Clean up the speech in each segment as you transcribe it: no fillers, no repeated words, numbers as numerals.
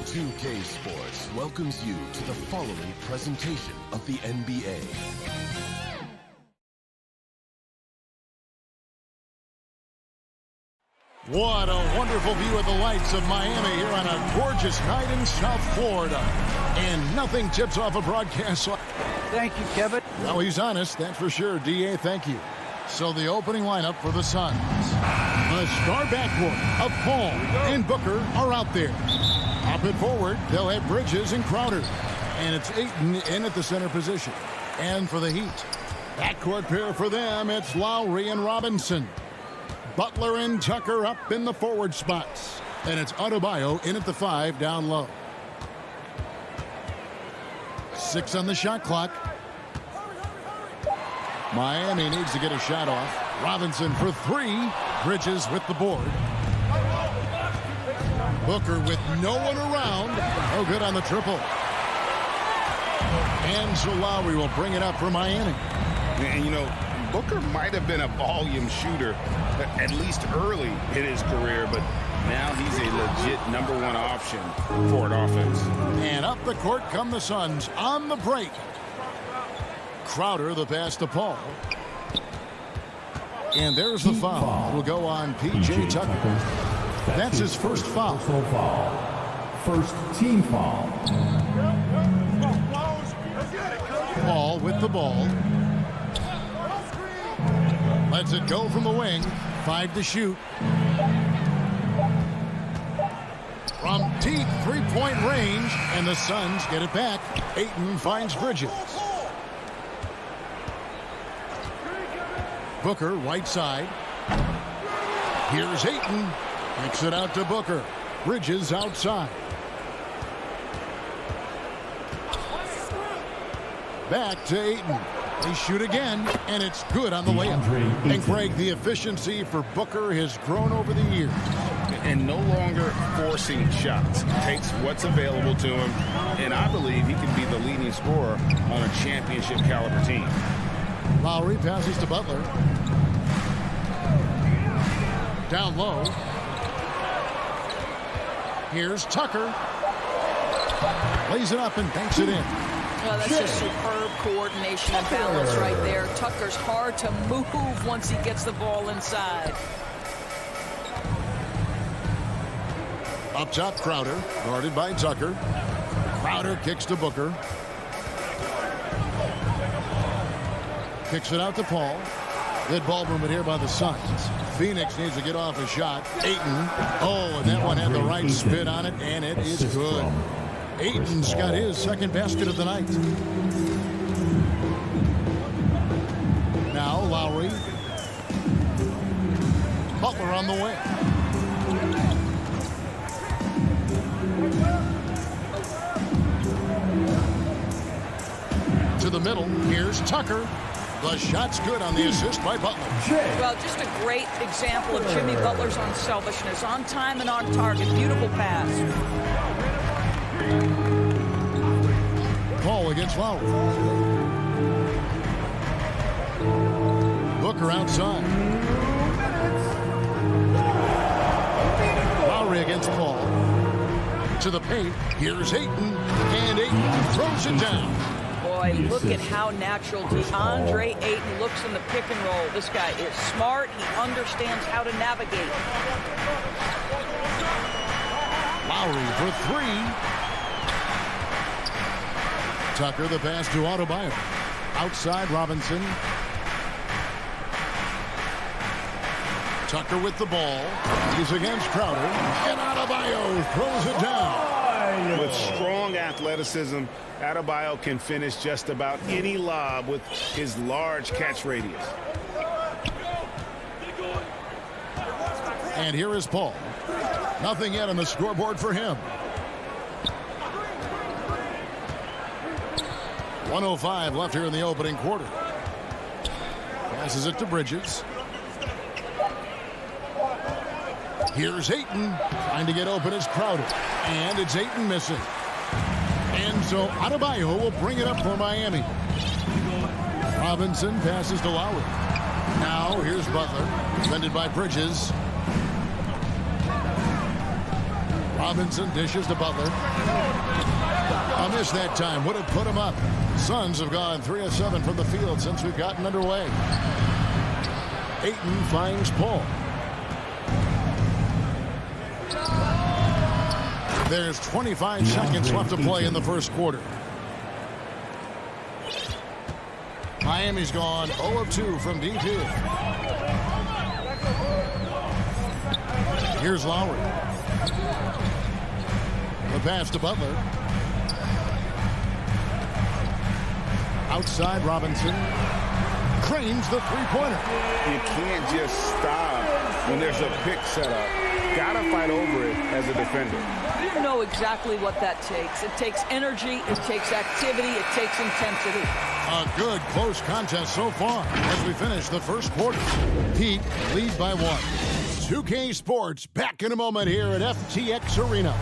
2K Sports welcomes you to the following presentation of the NBA. What a wonderful view of the lights of Miami here on a gorgeous night in South Florida. And nothing tips off a broadcast. Thank you, Kevin. Well, he's honest, that's for sure. D.A., thank you. So the opening lineup for the Suns. The star backcourt of Paul and Booker are out there. Up and forward, they'll have Bridges and Crowder. And it's Ayton in at the center position. And for the Heat, backcourt pair for them, it's Lowry and Robinson. Butler and Tucker up in the forward spots. And it's Adebayo in at the 5 down low. 6 on the shot clock. Miami needs to get a shot off. Robinson for 3. Bridges with the board. Booker with no one around. No good on the triple. And so Lowry will bring it up for Miami. And, you know, Booker might have been a volume shooter, at least early in his career, but now he's a legit #1 option for an offense. And up the court come the Suns on the break. Crowder, the pass to Paul. And there's the foul. Will go on P.J. Tucker. That's his first foul. First team foul. Paul with the ball. Lets it go from the wing. 5 to shoot. From deep three-point range, and the Suns get it back. Ayton finds Bridges. Booker, right side. Here's Ayton. Kicks it out to Booker. Bridges outside. Back to Ayton. They shoot again, and it's good on the layup. And Greg, the efficiency for Booker has grown over the years. And no longer forcing shots. Takes what's available to him, and I believe he can be the leading scorer on a championship caliber team. Lowry passes to Butler. Down low. Here's Tucker. Lays it up and banks it in. Well, that's just superb coordination and balance right there. Tucker's hard to move once he gets the ball inside. Up top, Crowder, guarded by Tucker. Crowder kicks to Booker. Kicks it out to Paul. Good ball movement here by the Suns. Phoenix needs to get off a shot. Ayton. Oh, and that one had the right spin on it, and it is good. Ayton's got his second basket of the night. Now Lowry. Butler on the way. To the middle. Here's Tucker. The shot's good on the assist by Butler. Well, just a great example of Jimmy Butler's unselfishness. On time and on target. Beautiful pass. Paul against Lowry. Booker outside. Lowry against Paul. To the paint. Here's Ayton. And Ayton throws it down. Boy, look at how natural DeAndre Ayton looks in the pick and roll. This guy is smart. He understands how to navigate. Lowry for 3. Tucker, the pass to Adebayo. Outside, Robinson. Tucker with the ball. He's against Crowder. And Adebayo throws it down. With strong athleticism, Adebayo can finish just about any lob with his large catch radius. And here is Paul. Nothing yet on the scoreboard for him. 1:05 left here in the opening quarter. Passes it to Bridges. Here's Ayton. Trying to get open is Crowder. And it's Ayton missing. And so Adebayo will bring it up for Miami. Robinson passes to Lowry. Now here's Butler. Defended by Bridges. Robinson dishes to Butler. A miss that time would have put him up. Suns have gone 3 of 7 from the field since we've gotten underway. Ayton finds Paul. There's 25 seconds left to play in the first quarter. Miami's gone 0 of 2 from deep here. Here's Lowry. The pass to Butler. Outside Robinson. Cranes the three-pointer. You can't just stop when there's a pick set up. Gotta fight over it as a defender. You know exactly what that takes. It takes energy, it takes activity, it takes intensity. A good close contest so far as we finish the first quarter. Heat lead by 1. 2K Sports back in a moment here at FTX Arena.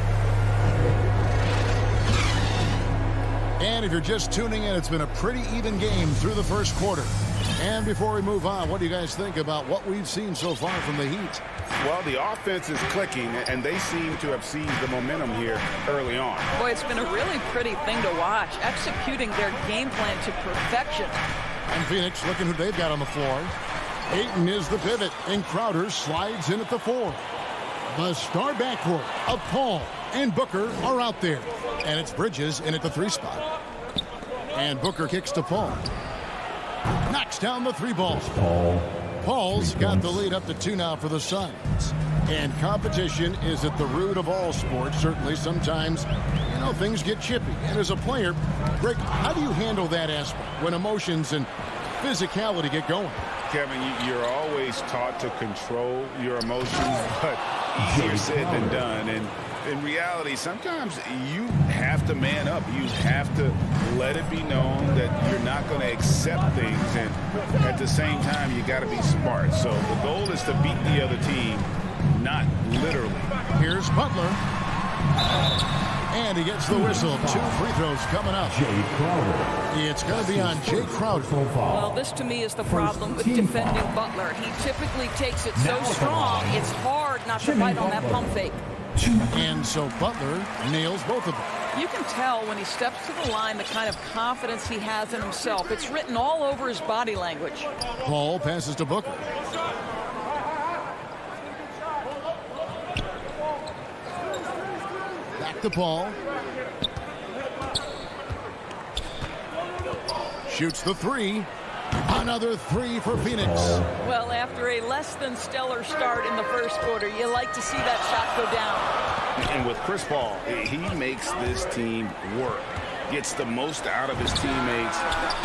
And if you're just tuning in, it's been a pretty even game through the first quarter. And before we move on, what do you guys think about what we've seen so far from the Heat? Well, the offense is clicking, and they seem to have seized the momentum here early on. Boy, it's been a really pretty thing to watch, executing their game plan to perfection. And Phoenix looking who they've got on the floor. Ayton is the pivot, and Crowder slides in at the 4. The star backcourt of Paul and Booker are out there. And it's Bridges in at the 3 spot. And Booker kicks to Paul. Knocks down the 3 ball. Paul's got the lead up to 2 now for the Suns. And competition is at the root of all sports. Certainly sometimes, things get chippy. And as a player, Greg, how do you handle that aspect when emotions and physicality get going? Kevin, you're always taught to control your emotions, but easier said than done. And in reality, sometimes you have to man up. You have to let it be known that you're not going to accept things. And at the same time, you got to be smart. So the goal is to beat the other team, not literally. Here's Butler. And he gets the whistle. 2 free throws coming up. It's going to be on Jay Crowder. Well, this to me is the problem with defending Butler. He typically takes it so strong, it's hard not to fight on that pump fake. And so Butler nails both of them. You can tell when he steps to the line the kind of confidence he has in himself. It's written all over his body language. Paul passes to Booker. Back to Paul. Shoots the 3. Another 3 for Phoenix. Well, after a less than stellar start in the first quarter, you like to see that shot go down. And with Chris Paul, he makes this team work, gets the most out of his teammates,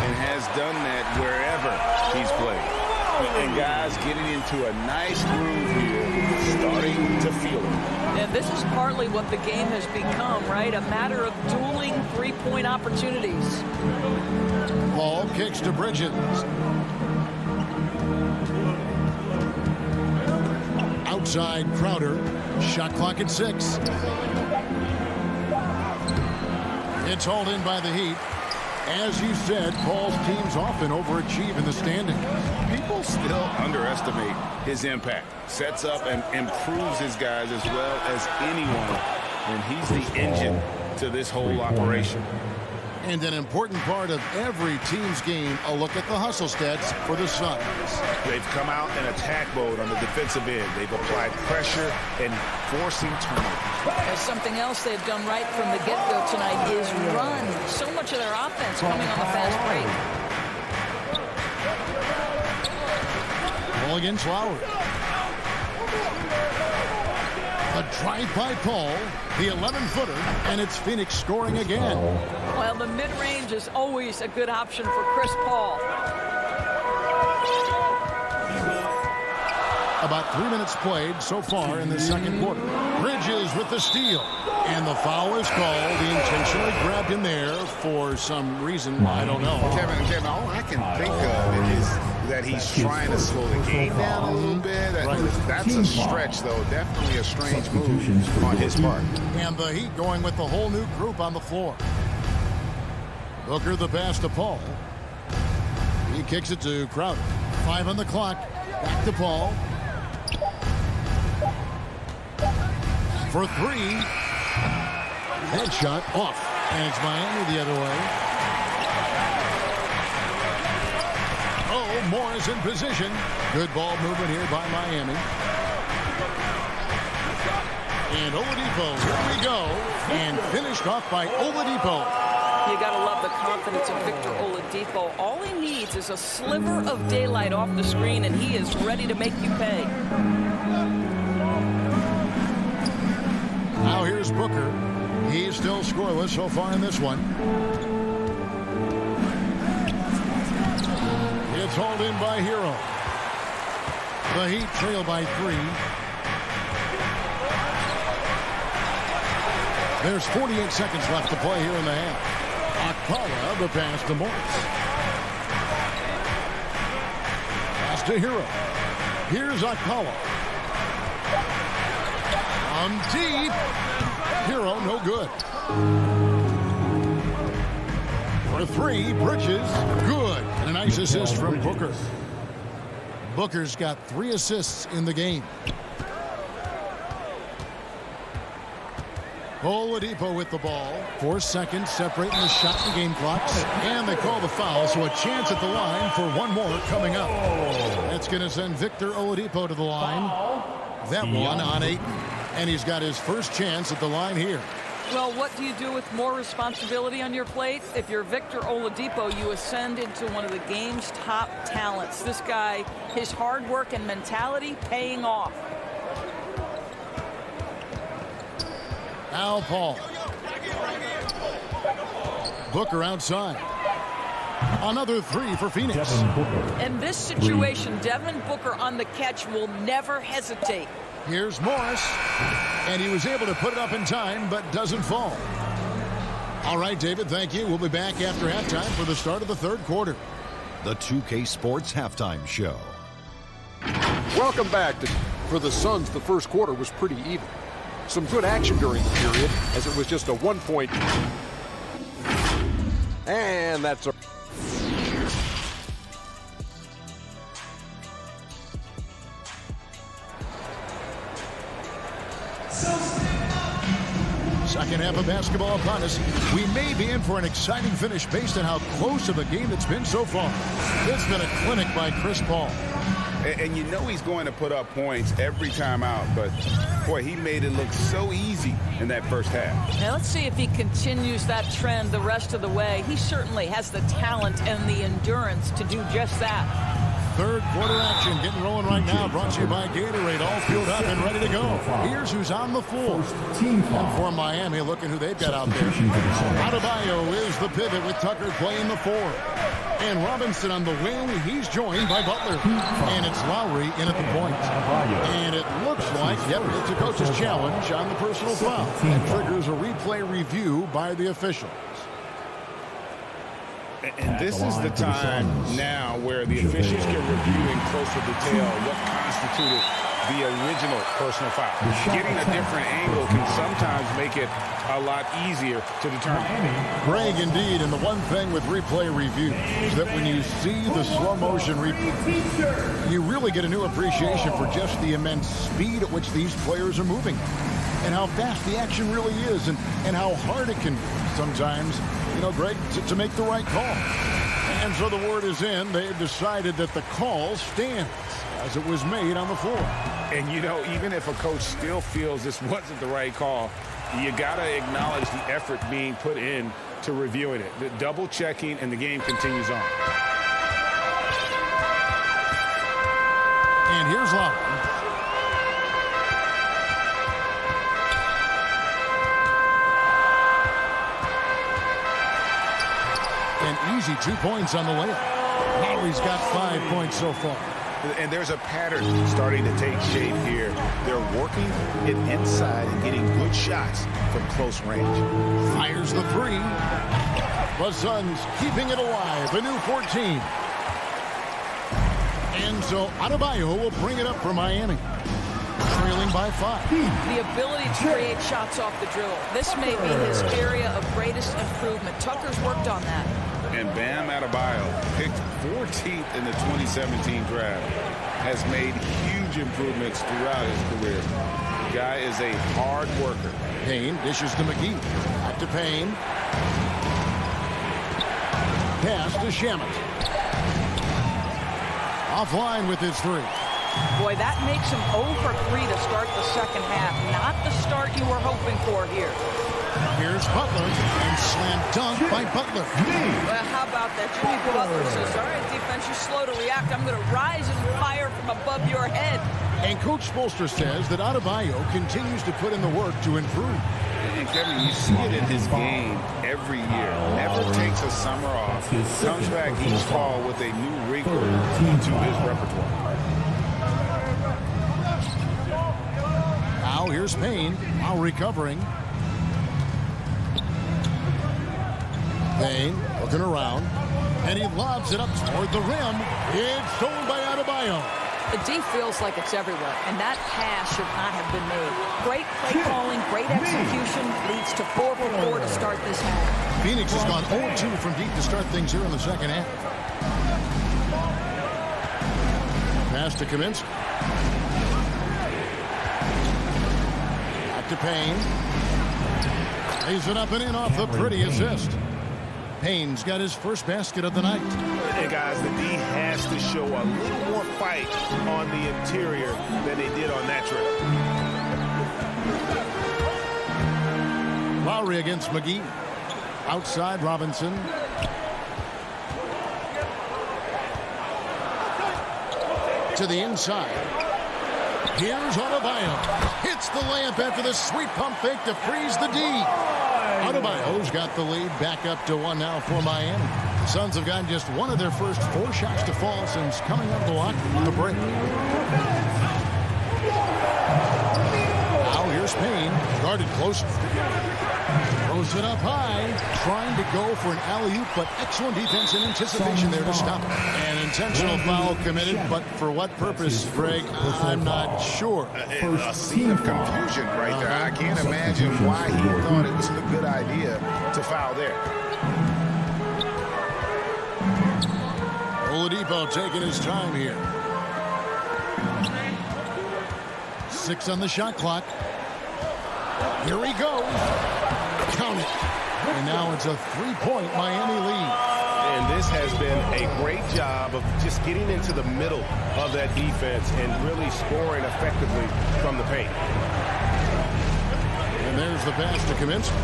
and has done that wherever he's played. And guys getting into a nice groove here, starting to feel it. And this is partly what the game has become, right? A matter of dueling three-point opportunities. Paul kicks to Bridges. Outside Crowder. Shot clock at 6. It's hauled in by the Heat. As you said, Paul's teams often overachieve in the standings. People still underestimate his impact. Sets up and improves his guys as well as anyone. And he's the engine to this whole operation. And an important part of every team's game, a look at the hustle stats for the Suns. They've come out in attack mode on the defensive end. They've applied pressure and forcing turnovers. As something else they've done right from the get-go tonight is run. So much of their offense coming on the fast break. Ball against Lowry. A drive by Paul, the 11-footer, and it's Phoenix scoring again. Well, the mid-range is always a good option for Chris Paul. About 3 minutes played so far in the second quarter. Bridges with the steal. And the foul is called. He intentionally grabbed him there for some reason. I don't know. Kevin, all I can think of is that he's trying to slow the game down a little bit. Right. That's a stretch, though. Definitely a strange move on his part. And the Heat going with the whole new group on the floor. Booker the pass to Paul. He kicks it to Crowder. 5 on the clock. Back to Paul. For 3. Headshot off. And it's Miami the other way. Oh, Morris in position. Good ball movement here by Miami. And Oladipo, here we go. And finished off by Oladipo. You got to love the confidence of Victor Oladipo. All he needs is a sliver of daylight off the screen, and he is ready to make you pay. Now here's Booker. He's still scoreless so far in this one. It's hauled in by Hero. The Heat trail by 3. There's 48 seconds left to play here in the half. Akpala, the pass to Morris. Pass to Hero. Here's Akpala. On deep. Hero, no good. For 3, Bridges, good. And a nice assist from Booker. Booker's got 3 assists in the game. Oladipo with the ball. 4 seconds separating the shot and game clocks. And they call the foul, so a chance at the line for one more coming up. That's going to send Victor Oladipo to the line. That one on 8. And he's got his first chance at the line here. Well, what do you do with more responsibility on your plate? If you're Victor Oladipo, you ascend into one of the game's top talents. This guy, his hard work and mentality paying off. Now Paul. Booker outside. Another 3 for Phoenix. In this situation, Devin Booker on the catch will never hesitate. Here's Morris. And he was able to put it up in time, but doesn't fall. All right, David, thank you. We'll be back after halftime for the start of the third quarter. The 2K Sports Halftime Show. Welcome back. For the Suns, the first quarter was pretty even. Some good action during the period, as it was just a 1-point. And that's a... Second half of basketball upon us. We may be in for an exciting finish based on how close of a game it's been so far. It's been a clinic by Chris Paul. And you know he's going to put up points every time out, but boy, he made it look so easy in that first half. Now let's see if he continues that trend the rest of the way. He certainly has the talent and the endurance to do just that. Third quarter action getting rolling right now. Brought to you by Gatorade. All fueled up and ready to go. Here's who's on the floor. And for Miami, looking who they've got out there. Adebayo is the pivot with Tucker playing the 4. And Robinson on the wing. He's joined by Butler. And it's Lowry in at the point. And it looks like, yep, it's a coach's challenge on the personal foul. That triggers a replay review by the officials. And this is the time now where the officials can review in closer detail what constituted the original personal foul. Getting a different angle can sometimes make it a lot easier to determine. Greg, indeed, and the one thing with replay review is that when you see the slow motion replay, you really get a new appreciation for just the immense speed at which these players are moving and how fast the action really is and how hard it can be sometimes, you know, Greg, to make the right call. And so the word is in. They've decided that the call stands as it was made on the floor. And, you know, even if a coach still feels this wasn't the right call, you got to acknowledge the effort being put in to reviewing it. The double checking, and the game continues on. And here's Lowry. An easy 2 points on the layup. Lowry's got 5 points so far. And there's a pattern starting to take shape here. They're working it inside and getting good shots from close range. Fires the 3. The Suns keeping it alive. A new 14. And so Adebayo will bring it up for Miami. Trailing by 5. The ability to create shots off the dribble. This may be his area of greatest improvement. Tucker's worked on that. And Bam Adebayo, picked 14th in the 2017 draft, has made huge improvements throughout his career. Guy is a hard worker. Payne dishes to McGee. Back to Payne. Pass to Shamet. Offline with his three. Boy, that makes him 0 for 3 to start the second half. Not the start you were hoping for here. Here's Butler, and slam dunk by Butler. Well, how about that? Jimmy Butler says, all right, defense, you're slow to react. I'm going to rise and fire from above your head. And Coach Spoelstra says that Adebayo continues to put in the work to improve. And Kevin, you see it in his game every year. Never takes a summer off. Comes back each fall with a new wrinkle to his repertoire. Now here's Payne, now recovering. Payne looking around, and he lobs it up toward the rim. It's stolen by Adebayo. The D feels like it's everywhere, and that pass should not have been made. Great play calling, great execution, leads to 4 for 4 to start this half. Phoenix has gone 0-2 from deep to start things here in the second half. Pass to Kaminsky. Back to Payne. Lays it up and in off the pretty assist. Payne's got his first basket of the night. And guys, the D has to show a little more fight on the interior than they did on that trip. Lowry against McGee. Outside Robinson. To the inside. Here's Adebayo. Hits the layup after the sweet pump fake to freeze the D. Adebayo's got the lead back up to 1 now for Miami. The Suns have gotten just one of their first 4 shots to fall since coming out of the locker room on the break. Now here's Payne, guarded closely. Throws it up high, trying to go for an alley-oop, but excellent defense and anticipation there to stop it. An intentional foul committed, but for what purpose, Greg, I'm not sure. A scene of confusion right there. I can't imagine why he thought it was a good idea to foul there. Oladipo taking his time here. 6 on the shot clock. Here he goes. Count it. And now it's a 3-point Miami lead. And this has been a great job of just getting into the middle of that defense and really scoring effectively from the paint. And there's the pass to Kaminsky.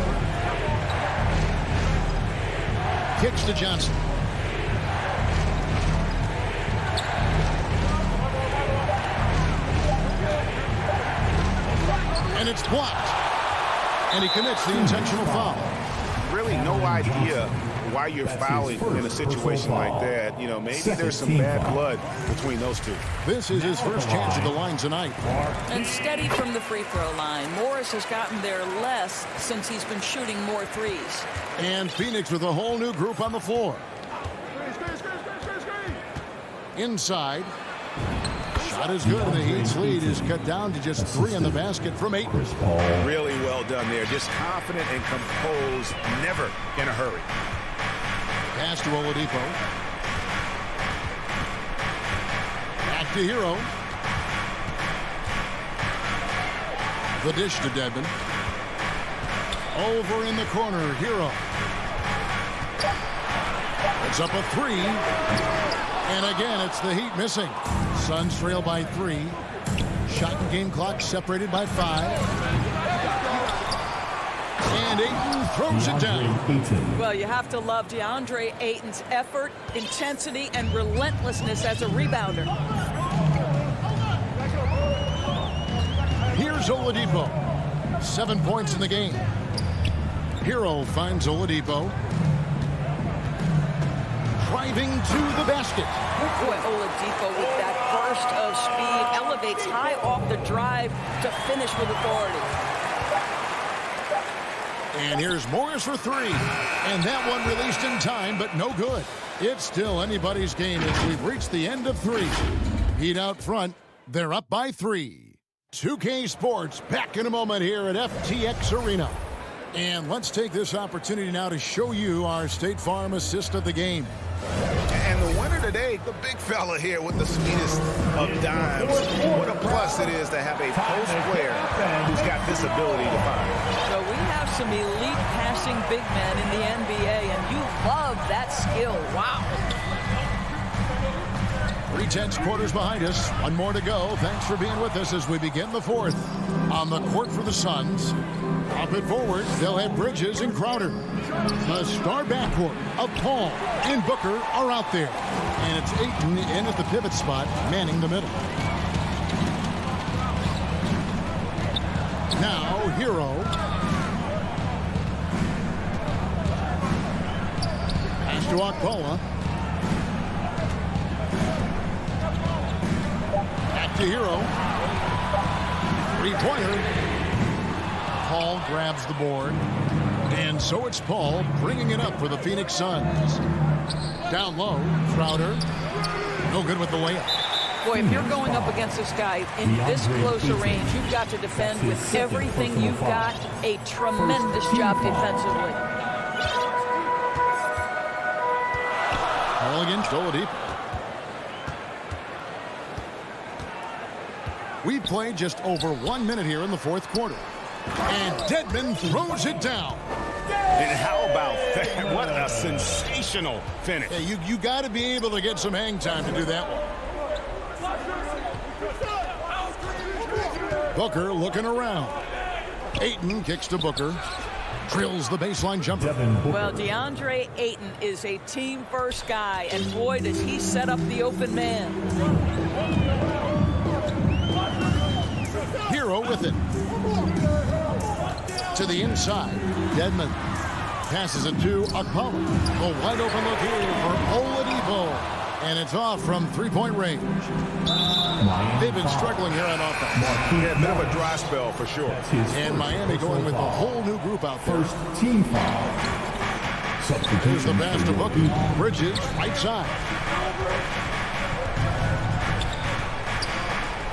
Kicks to Johnson. And it's blocked. And he commits the intentional foul. Really no idea why you're fouling in a situation like that. You know, maybe there's some bad blood between those two. This is his first chance at the line tonight. And steady from the free throw line. Morris has gotten there less since he's been shooting more threes. And Phoenix with a whole new group on the floor. Inside. Shot is good, and the Heat's lead is cut down to just 3 in the basket from 8. Really well done there. Just confident and composed, never in a hurry. Pass to Oladipo. Back to Hero. The dish to Dedmon. Over in the corner, Hero. It's up a 3. And again, it's the Heat missing. Suns trail by 3. Shot and game clock separated by 5. And Ayton throws it down. Well, you have to love DeAndre Ayton's effort, intensity, and relentlessness as a rebounder. Here's Oladipo. 7 points in the game. Hero finds Oladipo. Driving to the basket. Boy, Oladipo with that burst of speed elevates high off the drive to finish with authority. And here's Morris for 3. And that one released in time, but no good. It's still anybody's game as we've reached the end of 3. Heat out front. They're up by 3. 2K Sports back in a moment here at FTX Arena. And let's take this opportunity now to show you our State Farm assist of the game. And And the winner today, the big fella here with the sweetest of dimes. What a plus it is to have a post player who's got this ability to find. So we have some elite passing big men in the NBA, and you love that skill. Wow. 3/10 quarters behind us. One more to go. Thanks for being with us as we begin the fourth. On the court for the Suns. Up and forward, they'll have Bridges and Crowder. The star backcourt of Paul and Booker are out there. And it's Ayton in at the pivot spot, manning the middle. Now, Hero. Pass to Okpala. Back to Hero. Three-pointer. Paul grabs the board. And so it's Paul bringing it up for the Phoenix Suns. Down low, Crowder. No good with the layup. Boy, if you're going up against this guy in this close a range, you've got to defend with everything you've got. A tremendous job defensively. Ball against Oladipo. We played just over 1 minute here in the fourth quarter. And Dedmon throws it down. And how about that? What a sensational finish. Hey, you got to be able to get some hang time to do that one. Booker looking around. Ayton kicks to Booker. Drills the baseline jumper. Well, DeAndre Ayton is a team-first guy, and boy, does he set up the open man. Hero with it. To the inside. Dedmon passes it to Okpala. A wide open look here for Oladipo. And it's off from three-point range. They've been struggling here on offense. Yeah, a bit of a dry spell for sure. And Miami going with a whole new group out there. First team foul. Here's the pass to Booker. Bridges, right side.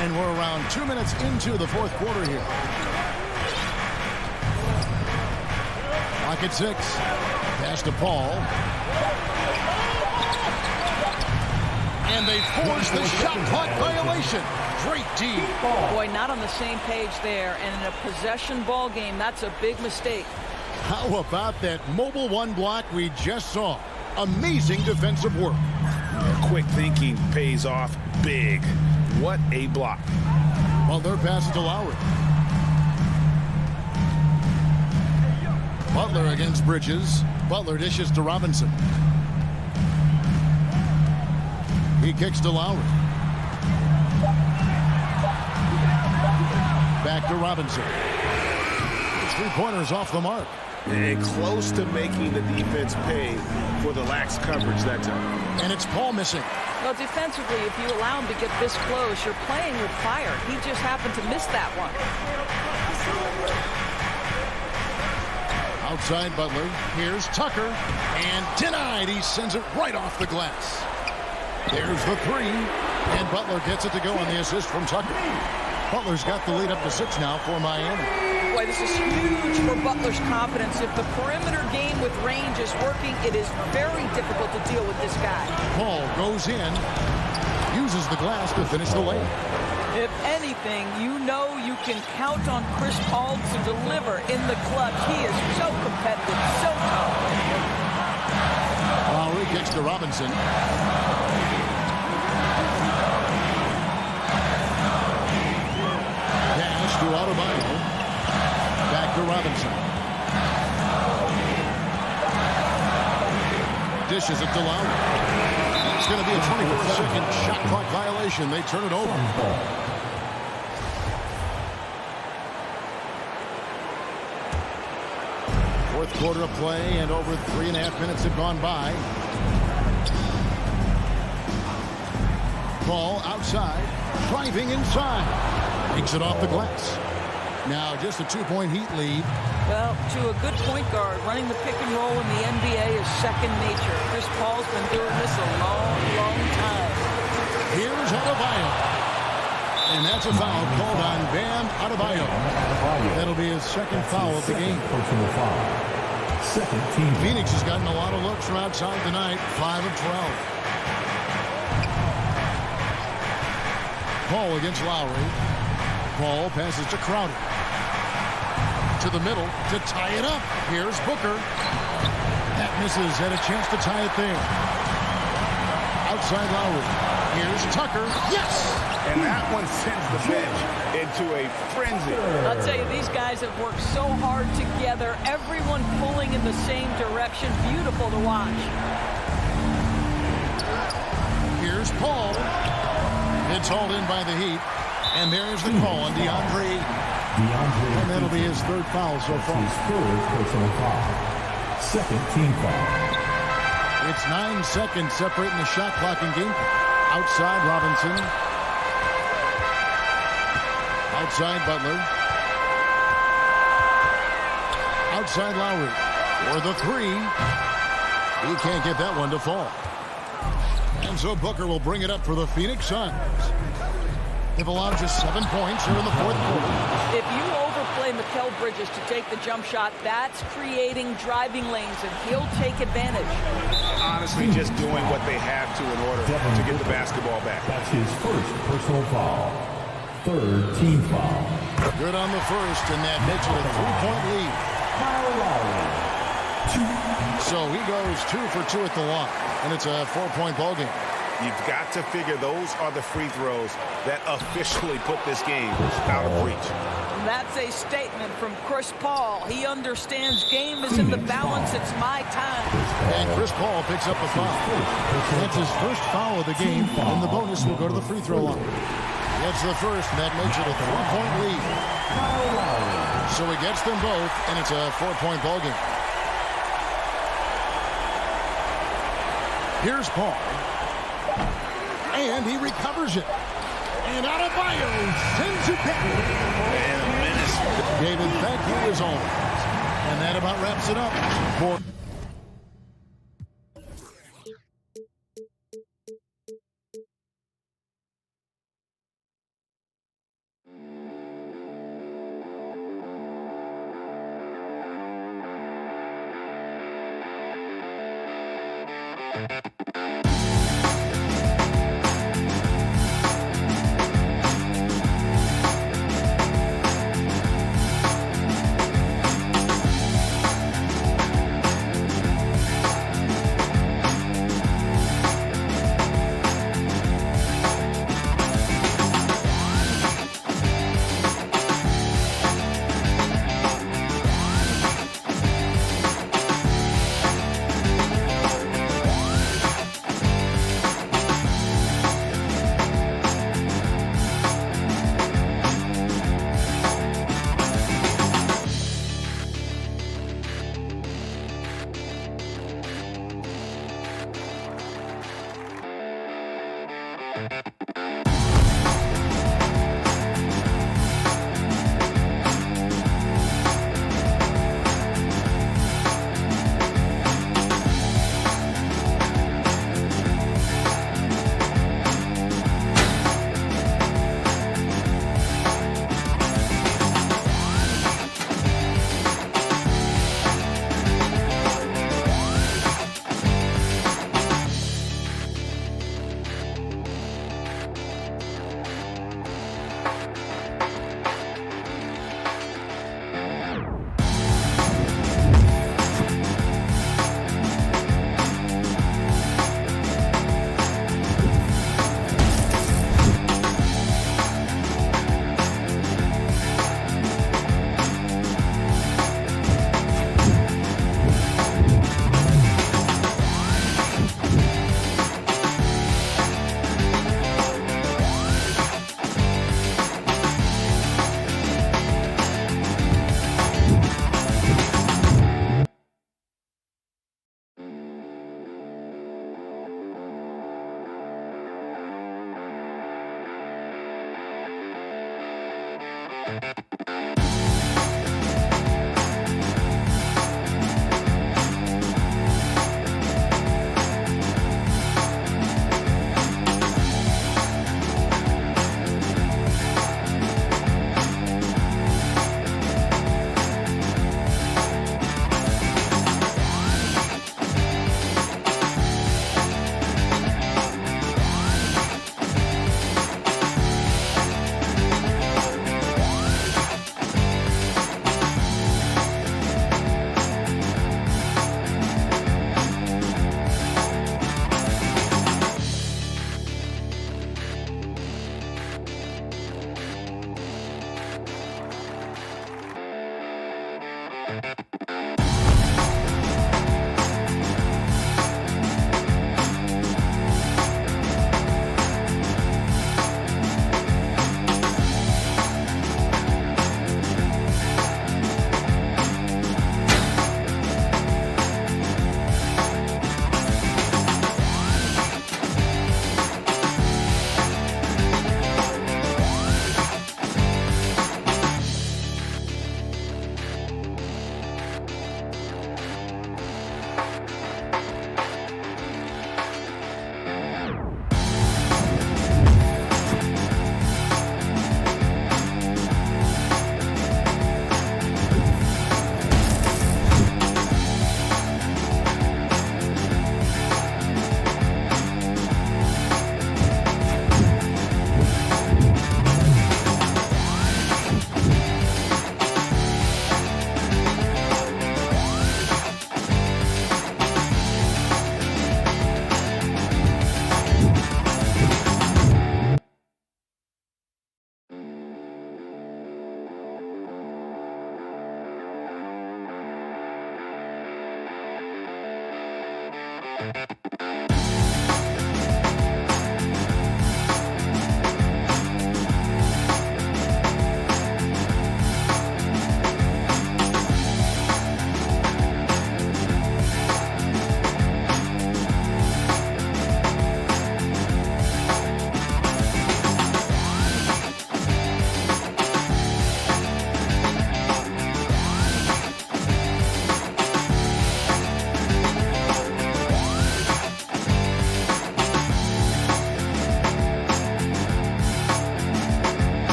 And we're around 2 minutes into the fourth quarter here. Clock at 6. Pass to Paul. And they force the shot clock violation. Great D. Boy, not on the same page there. And in a possession ball game, that's a big mistake. How about that mobile one block we just saw? Amazing defensive work. Quick thinking pays off big. What a block. Butler passes to Lowry. Butler against Bridges. Butler dishes to Robinson. He kicks to Lowry. Back to Robinson. His three-pointers off the mark. And close to making the defense pay for the lax coverage that time. And it's Paul missing. Well, defensively, if you allow him to get this close, you're playing with fire. He just happened to miss that one. Outside Butler. Here's Tucker. And denied. He sends it right off the glass. There's the three. And Butler gets it to go on the assist from Tucker. Butler's got the lead up to 6 now for Miami. Boy, this is huge for Butler's confidence. If the perimeter game with range is working, it is very difficult to deal with this guy. Paul goes in, uses the glass to finish the layup. If anything, you know you can count on Chris Paul to deliver in the clutch. He is so competitive, so tough. Lowry kicks to Robinson. Pass to Adebayo. Back to Robinson. Dishes it to Lowry. It's going to be a 24-second shot clock violation. They turn it over. Fourth quarter of play, and over 3.5 minutes have gone by. Ball outside, driving inside. Takes it off the glass. Now just a 2-point Heat lead. Well, to a good point guard, running the pick and roll in the NBA is second nature. Chris Paul's been doing this a long, long time. Here's Adebayo. And that's a foul called on Bam Adebayo. That'll be his second foul of the game. Personal foul. Second team. Phoenix has gotten a lot of looks from outside tonight, 5 of 12. Paul against Lowry. Paul passes to Crowder. To the middle to tie it up. Here's Booker. That misses. Had a chance to tie it there. Outside Lowry. Here's Tucker. Yes! And that one sends the bench into a frenzy. I'll tell you, these guys have worked so hard together. Everyone pulling in the same direction. Beautiful to watch. Here's Paul. It's hauled in by the Heat. And there's the call on DeAndre. And that'll be his third foul so far. His third personal foul. Second team foul. It's 9 seconds separating the shot clock and game clock. Outside Robinson. Outside Butler. Outside Lowry. For the three. He can't get that one to fall. And so Booker will bring it up for the Phoenix Suns. They've allowed just 7 points here in the fourth quarter. If you overplay Mikal Bridges to take the jump shot, that's creating driving lanes, and he'll take advantage. Honestly, just doing what they have to in order to get the basketball back. That's his first personal foul. Third team foul. Good on the first, and that makes it a 3-point lead. So he goes 2 for 2 at the line, and it's a 4-point ball game. You've got to figure those are the free throws that officially put this game out of reach. That's a statement from Chris Paul. He understands game is in the balance. It's my time. And Chris Paul picks up the foul. That's his first foul of the game, and the bonus will go to the free throw line. That's the first, and that makes it a 3-point lead. So he gets them both, and it's a 4-point ball game. Here's Paul. And he recovers it. And Adebayo sends it back. David, thank you as always. And that about wraps it up for...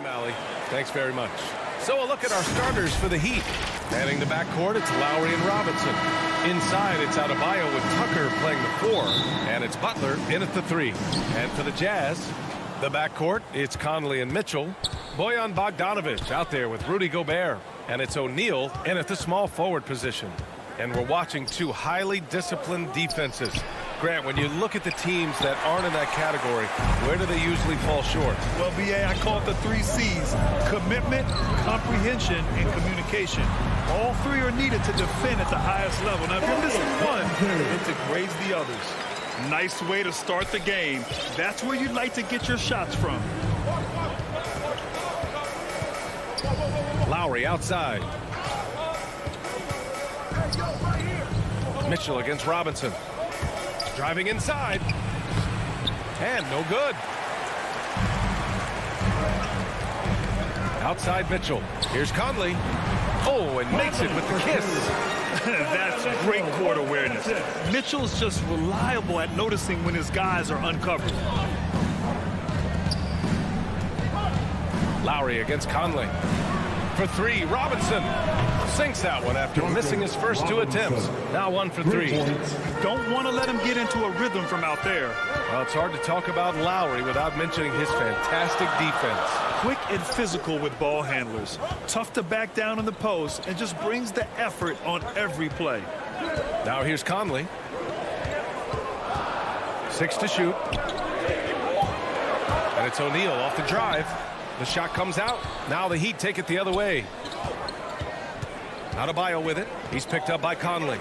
time, Allie. Thanks very much. So a look at our starters for the Heat. Manning the backcourt, it's Lowry and Robinson. Inside, it's Adebayo with Tucker playing the 4. And it's Butler in at the 3. And for the Jazz, the backcourt, it's Conley and Mitchell. Bojan Bogdanovic out there with Rudy Gobert. And it's O'Neal in at the small forward position. And we're watching two highly disciplined defenses. Grant, when you look at the teams that aren't in that category, where do they usually fall short? Well, BA, I call it the 3 C's. Commitment, comprehension, and communication. All 3 are needed to defend at the highest level. Now, if you're missing one, it degrades the others. Nice way to start the game. That's where you'd like to get your shots from. Lowry outside. Mitchell against Robinson. Driving inside. And no good. Outside Mitchell. Here's Conley. Oh, and makes it with the kiss. That's great court awareness. Mitchell's just reliable at noticing when his guys are uncovered. Lowry against Conley. For 3, Robinson sinks that one after missing his first 2 attempts. Now 1 for 3. Don't want to let him get into a rhythm from out there. Well, it's hard to talk about Lowry without mentioning his fantastic defense. Quick and physical with ball handlers. Tough to back down in the post and just brings the effort on every play. Now here's Conley. 6 to shoot. And it's O'Neal off the drive. The shot comes out. Now the Heat take it the other way. Adebayo with it. He's picked up by Conley.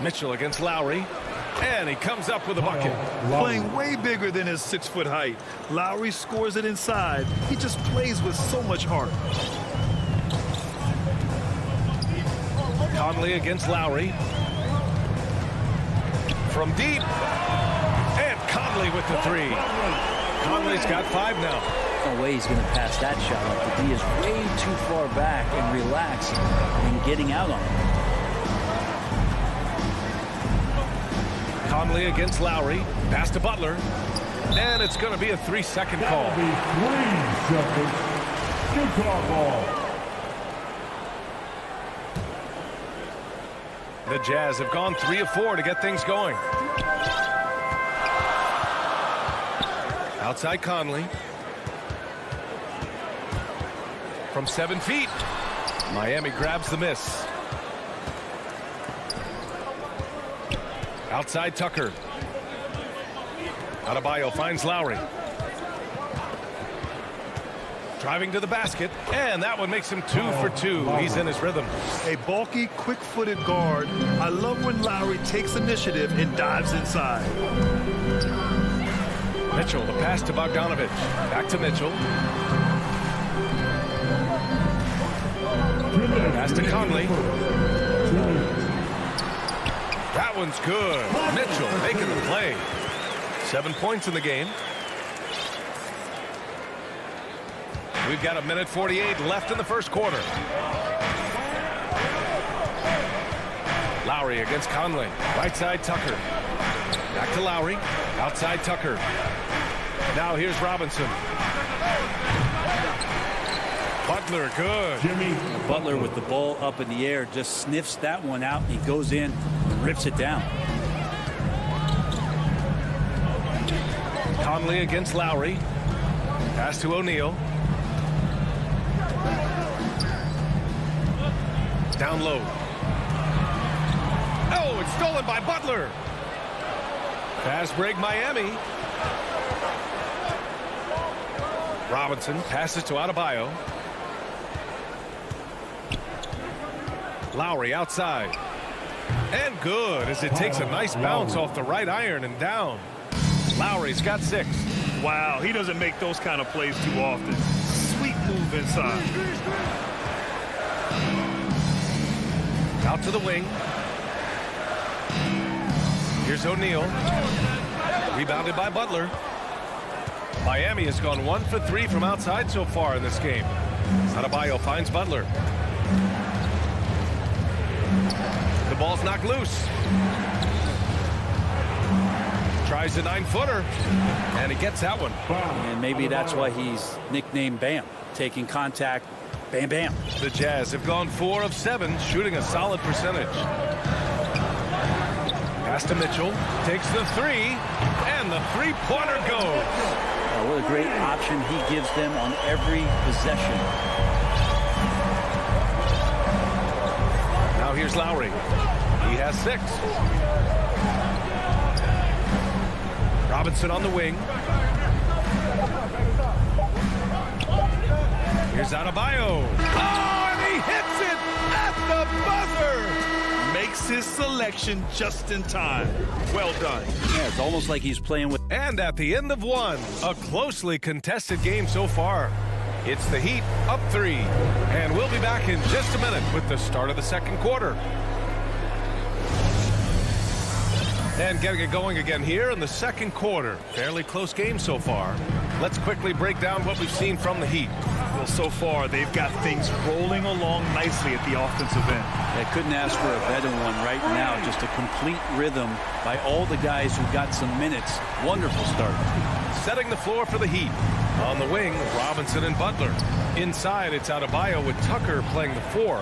Mitchell against Lowry. And he comes up with a bucket. Playing way bigger than his 6-foot height. Lowry scores it inside. He just plays with so much heart. Conley against Lowry. From deep. And Conley with the 3. Conley's got 5 now. No way he's going to pass that shot up. The D is way too far back and relaxed and getting out on him. Conley against Lowry. Pass to Butler. And it's going to be a 3-second call. 3 seconds. Utah ball. The Jazz have gone 3 of 4 to get things going. Outside Conley. From 7 feet. Miami grabs the miss. Outside Tucker. Adebayo finds Lowry. Driving to the basket. And that one makes him 2 for 2. He's in his rhythm. A bulky, quick-footed guard. I love when Lowry takes initiative and dives inside. Mitchell, the pass to Bogdanovic. Back to Mitchell. Pass to Conley. That one's good. Mitchell making the play. 7 points in the game. We've got 1:48 left in the first quarter. Lowry against Conley. Right side Tucker. Back to Lowry. Outside Tucker. Now here's Robinson. Butler, good. Butler with the ball up in the air just sniffs that one out. He goes in and rips it down. Conley against Lowry. Pass to O'Neal. Down low. Oh, it's stolen by Butler. Fast break Miami. Robinson passes to Adebayo. Lowry outside. And good as it takes a nice bounce off the right iron and down. Lowry's got 6. Wow, he doesn't make those kind of plays too often. Sweet move inside. Out to the wing. Here's O'Neal. Rebounded by Butler. Miami has gone 1 for 3 from outside so far in this game. Adebayo finds Butler. The ball's knocked loose. Tries a 9-footer, and he gets that one. And maybe that's why he's nicknamed Bam. Taking contact, bam, bam. The Jazz have gone 4 of 7, shooting a solid percentage. Pass to Mitchell, takes the 3, and the three-pointer goes. Oh, what a great option he gives them on every possession. Now here's Lowry. He has 6. Robinson on the wing. Here's Adebayo. Oh, and he hits it at the buzzer. Makes his selection just in time. Well done. Yeah, it's almost like he's playing with... And at the end of 1, a closely contested game so far. It's the Heat up 3. And we'll be back in just a minute with the start of the second quarter. And getting it going again here in the second quarter. Fairly close game so far. Let's quickly break down what we've seen from the Heat. Well, so far, they've got things rolling along nicely at the offensive end. I couldn't ask for a better one right now. Just a complete rhythm by all the guys who got some minutes. Wonderful start. Setting the floor for the Heat. On the wing, Robinson and Butler. Inside, it's Adebayo with Tucker playing the 4.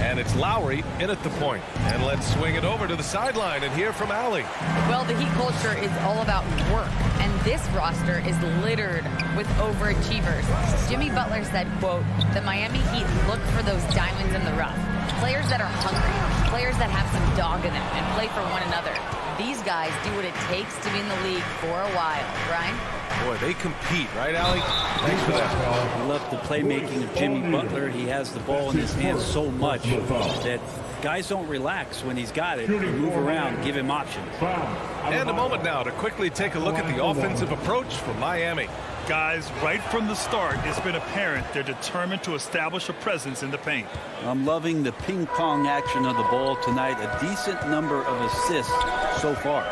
And it's Lowry in at the point. And let's swing it over to the sideline and hear from Allie. Well, the Heat culture is all about work. And this roster is littered with overachievers. Jimmy Butler said, quote, the Miami Heat look for those diamonds in the rough. Players that are hungry, players that have some dog in them and play for one another. These guys do what it takes to be in the league for a while. Brian? Boy, they compete, right, Allie? Thanks for that. I love the playmaking of Jimmy Butler. He has the ball in his hands so much that guys don't relax when he's got it. They move around, give him options. And a moment now to quickly take a look at the offensive approach from Miami. Guys, right from the start, it's been apparent they're determined to establish a presence in the paint. I'm loving the ping pong action of the ball tonight. A decent number of assists so far.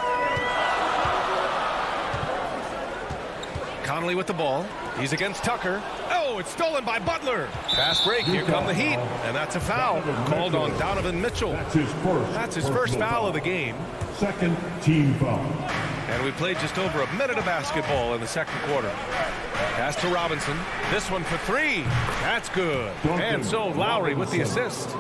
Conley with the ball. He's against Tucker. Oh, it's stolen by Butler. Fast break. Here come the Heat. And that's a foul called on Donovan Mitchell. That's his first foul of the game. Second team foul. And we played just over a minute of basketball in the second quarter. Pass to Robinson. This one for 3. That's good. And so Lowry with the assist.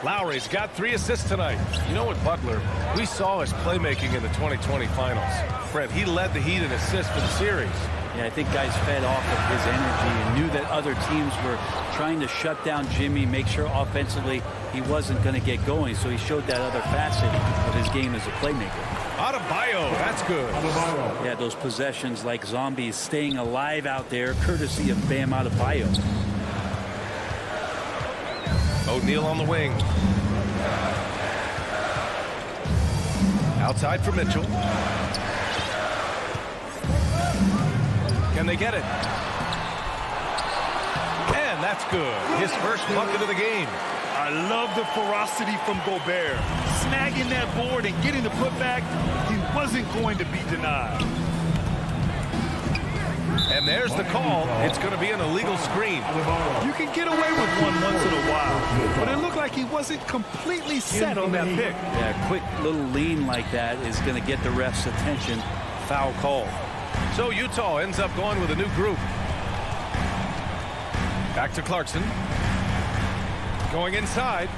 Lowry's got 3 assists tonight. You know what, Butler, we saw his playmaking in the 2020 finals. Fred, he led the Heat in assists for the series. Yeah, I think guys fed off of his energy and knew that other teams were trying to shut down Jimmy, make sure offensively he wasn't going to get going. So he showed that other facet of his game as a playmaker. Adebayo, that's good. Yeah, those possessions like zombies staying alive out there, courtesy of Bam Adebayo. O'Neal on the wing. Outside for Mitchell. Can they get it? And that's good. His first bucket of the game. I love the ferocity from Gobert. Snagging that board and getting the putback, he wasn't going to be denied. And there's the call. It's going to be an illegal screen. You can get away with one once in a while, but it looked like he wasn't completely set on that pick. Yeah, a quick little lean like that is going to get the ref's attention. Foul call. So Utah ends up going with a new group. Back to Clarkson. Going inside.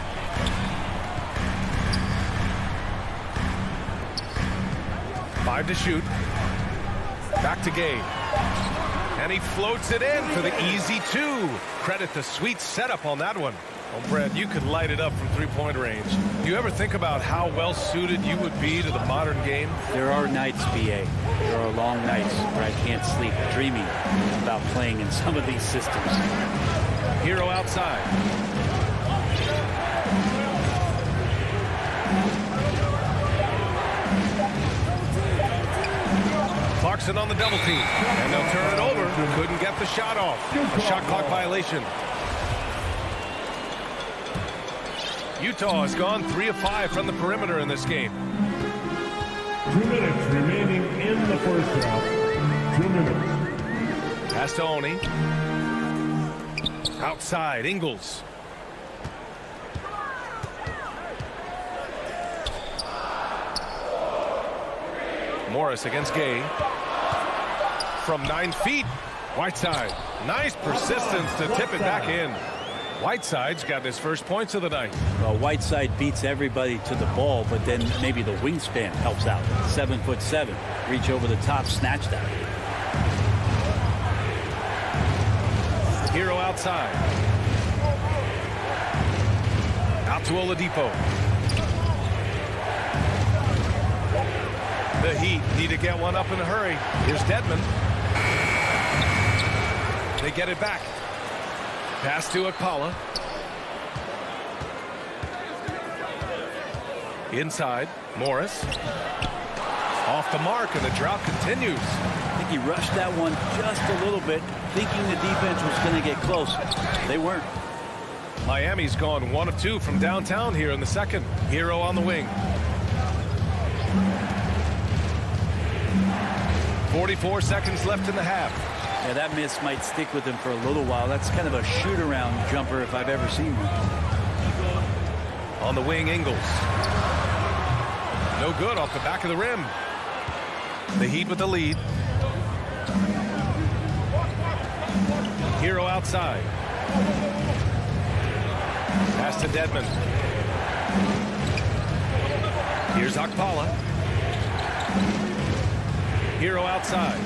Five to shoot. Back to Gay. And he floats it in for the easy 2. Credit the sweet setup on that one. Well, Brad, you could light it up from three-point range. Do you ever think about how well-suited you would be to the modern game? There are nights, B.A. There are long nights where I can't sleep, dreaming about playing in some of these systems. Hero outside. Clarkson on the double team. And they'll turn it over. Couldn't get the shot off. A shot clock violation. Utah has gone 3 of 5 from the perimeter in this game. 2 minutes remaining in the first half. 2 minutes. Pass to Oni. Outside, Ingles. Morris against Gay. From 9 feet, Whiteside. Nice persistence to tip it back in. Whiteside's got his first points of the night. Well, Whiteside beats everybody to the ball, but then maybe the wingspan helps out. 7'7", reach over the top, snatch that. Hero outside. Out to Oladipo. The Heat need to get one up in a hurry. Here's Dedmon. They get it back. Pass to Akpala. Inside, Morris. Off the mark, and the drought continues. I think he rushed that one just a little bit, thinking the defense was going to get close. They weren't. Miami's gone 1 of 2 from downtown here in the second. Hero on the wing. 44 seconds left in the half. Yeah, that miss might stick with him for a little while. That's kind of a shoot-around jumper if I've ever seen one. On the wing, Ingles. No good off the back of the rim. The Heat with the lead. Hero outside. Pass to Dedmon. Here's Akpala. Hero outside.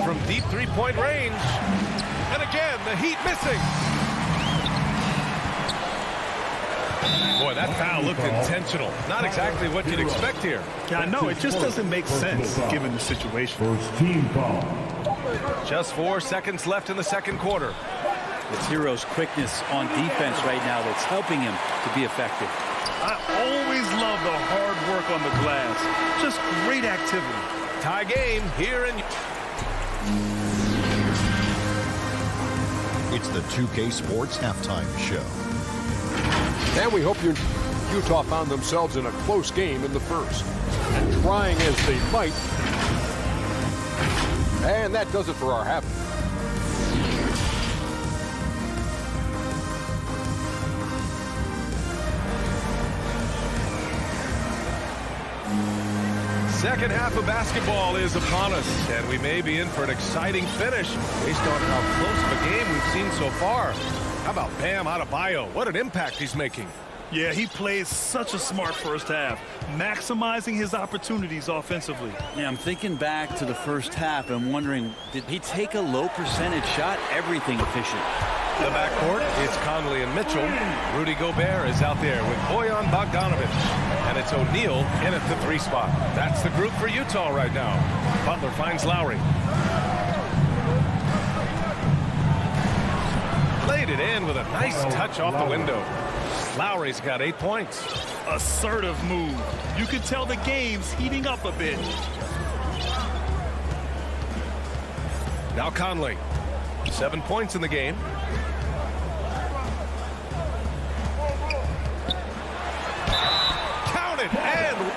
From deep three-point range. And again, the Heat missing. Boy, that foul looked intentional. Not exactly what you'd expect here. Yeah, I know. It just doesn't make sense given the situation. First team foul. Just 4 seconds left in the second quarter. It's Hero's quickness on defense right now that's helping him to be effective. I always love the hard work on the glass. Just great activity. Tie game here in... It's the 2K Sports Halftime Show. And we hope Utah found themselves in a close game in the first. And trying as they might. And that does it for our half. Second half of basketball is upon us, and we may be in for an exciting finish based on how close of a game we've seen so far. How about Bam Adebayo? What an impact he's making. Yeah, he plays such a smart first half, maximizing his opportunities offensively. Yeah, I'm thinking back to the first half and wondering, did he take a low percentage shot? Everything efficient. The backcourt, it's Conley and Mitchell. Rudy Gobert is out there with Bojan Bogdanovic. And it's O'Neal in at the 3 spot. That's the group for Utah right now. Butler finds Lowry. Laid it in with a nice touch off the window. Lowry's got 8 points. Assertive move. You can tell the game's heating up a bit. Now Conley. 7 points in the game. Counted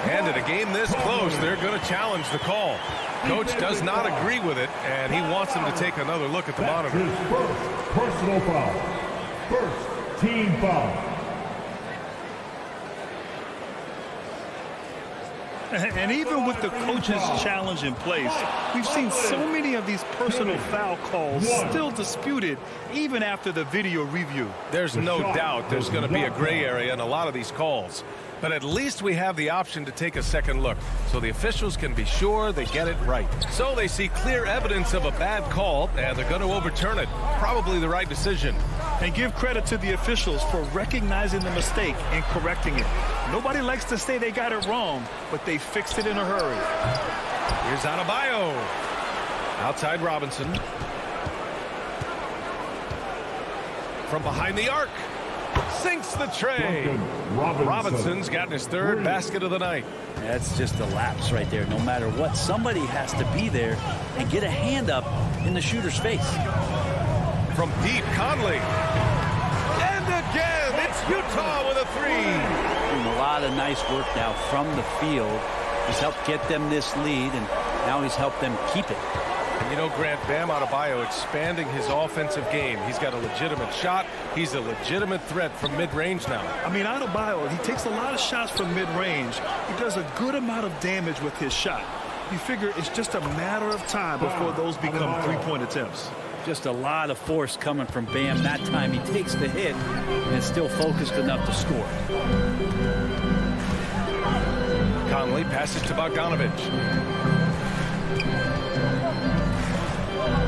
and in a game this close, they're going to challenge the call. Coach does not agree with it, and he wants him to take another look at the monitor. First personal foul. First team foul. And even with the coach's challenge in place, we've seen so many of these personal foul calls still disputed even after the video review. There's no doubt there's going to be a gray area in a lot of these calls. But at least we have the option to take a second look, so the officials can be sure they get it right. So they see clear evidence of a bad call, and they're going to overturn it. Probably the right decision. And give credit to the officials for recognizing the mistake and correcting it. Nobody likes to say they got it wrong, but they fixed it in a hurry. Here's Adebayo. Outside Robinson. From behind the arc. Sinks the tray. Robinson's gotten his 3rd basket of the night. That's just a lapse right there. No matter what, somebody has to be there and get a hand up in the shooter's face. From deep, Conley. And again, it's Utah with a 3. Doing a lot of nice work now from the field. He's helped get them this lead, and now he's helped them keep it. You know, Grant, Bam Adebayo expanding his offensive game. He's got a legitimate shot. He's a legitimate threat from mid-range now. I mean, Adebayo, he takes a lot of shots from mid-range. He does a good amount of damage with his shot. You figure it's just a matter of time before those become three-point attempts. Just a lot of force coming from Bam. That time he takes the hit and is still focused enough to score. Conley passes to Bogdanovich.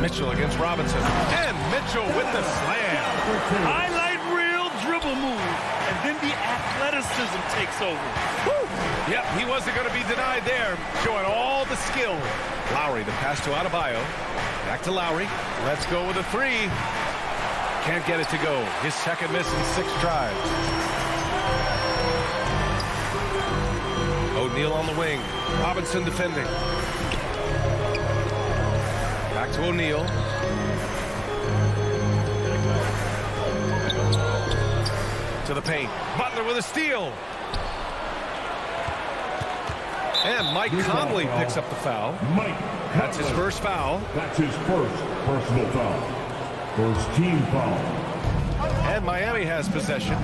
Mitchell against Robinson. And Mitchell with the slam. Highlight reel dribble move. And then the athleticism takes over. Woo! Yep, he wasn't going to be denied there. Showing all the skill. Lowry, the pass to Adebayo. Back to Lowry. Let's go with a three. Can't get it to go. His second miss in 6 tries. O'Neal on the wing. Robinson defending. Back to O'Neal. To the paint. Butler with a steal. And Mike Conley picks up the foul. That's his first foul. That's his first personal foul. First team foul. And Miami has possession.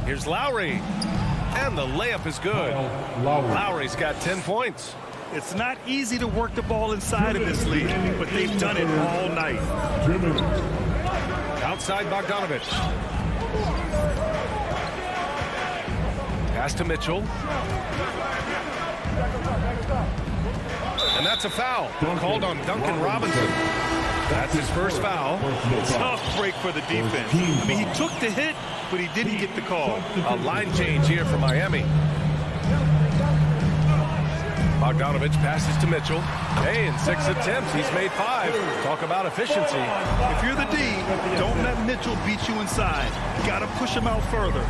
Here's Lowry. And the layup is good. Lowry's got 10 points. It's not easy to work the ball inside of this league, but they've done it all night. Outside Bogdanovich. Pass to Mitchell. And that's a foul. Called on Duncan Robinson. That's his first foul. Tough break for the defense. I mean, he took the hit, but he didn't get the call. A line change here for Miami. Bogdanovich passes to Mitchell. Hey, in 6 attempts, he's made 5. Talk about efficiency. If you're the D, don't let Mitchell beat you inside. You got to push him out further.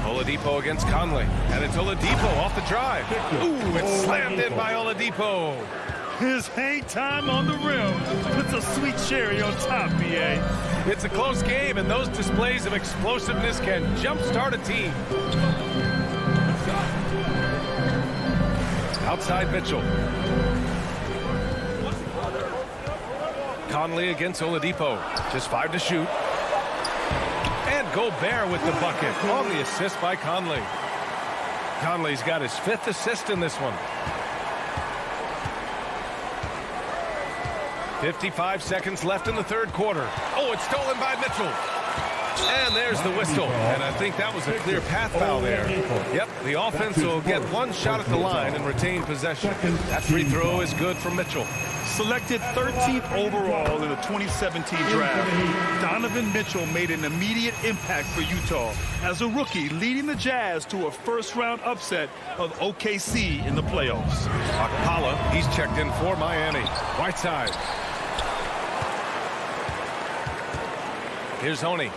Oladipo against Conley. And it's Oladipo off the drive. Ooh, it's slammed in by Oladipo. His hang time on the rim puts a sweet cherry on top, BA. It's a close game, and those displays of explosiveness can jumpstart a team. Outside Mitchell. Conley against Oladipo. Just 5 to shoot. And Gobert with the bucket on the assist by Conley. Conley's got his 5th assist in this one. 55 seconds left in the 3rd quarter. Oh, it's stolen by Mitchell. And there's the whistle. And I think that was a clear path foul there. Yep, the offense will get 1 shot at the line and retain possession. That free throw is good from Mitchell. Selected 13th overall in the 2017 draft, Donovan Mitchell made an immediate impact for Utah as a rookie, leading the Jazz to a first-round upset of OKC in the playoffs. Akpala, he's checked in for Miami. Whiteside. Here's Honey.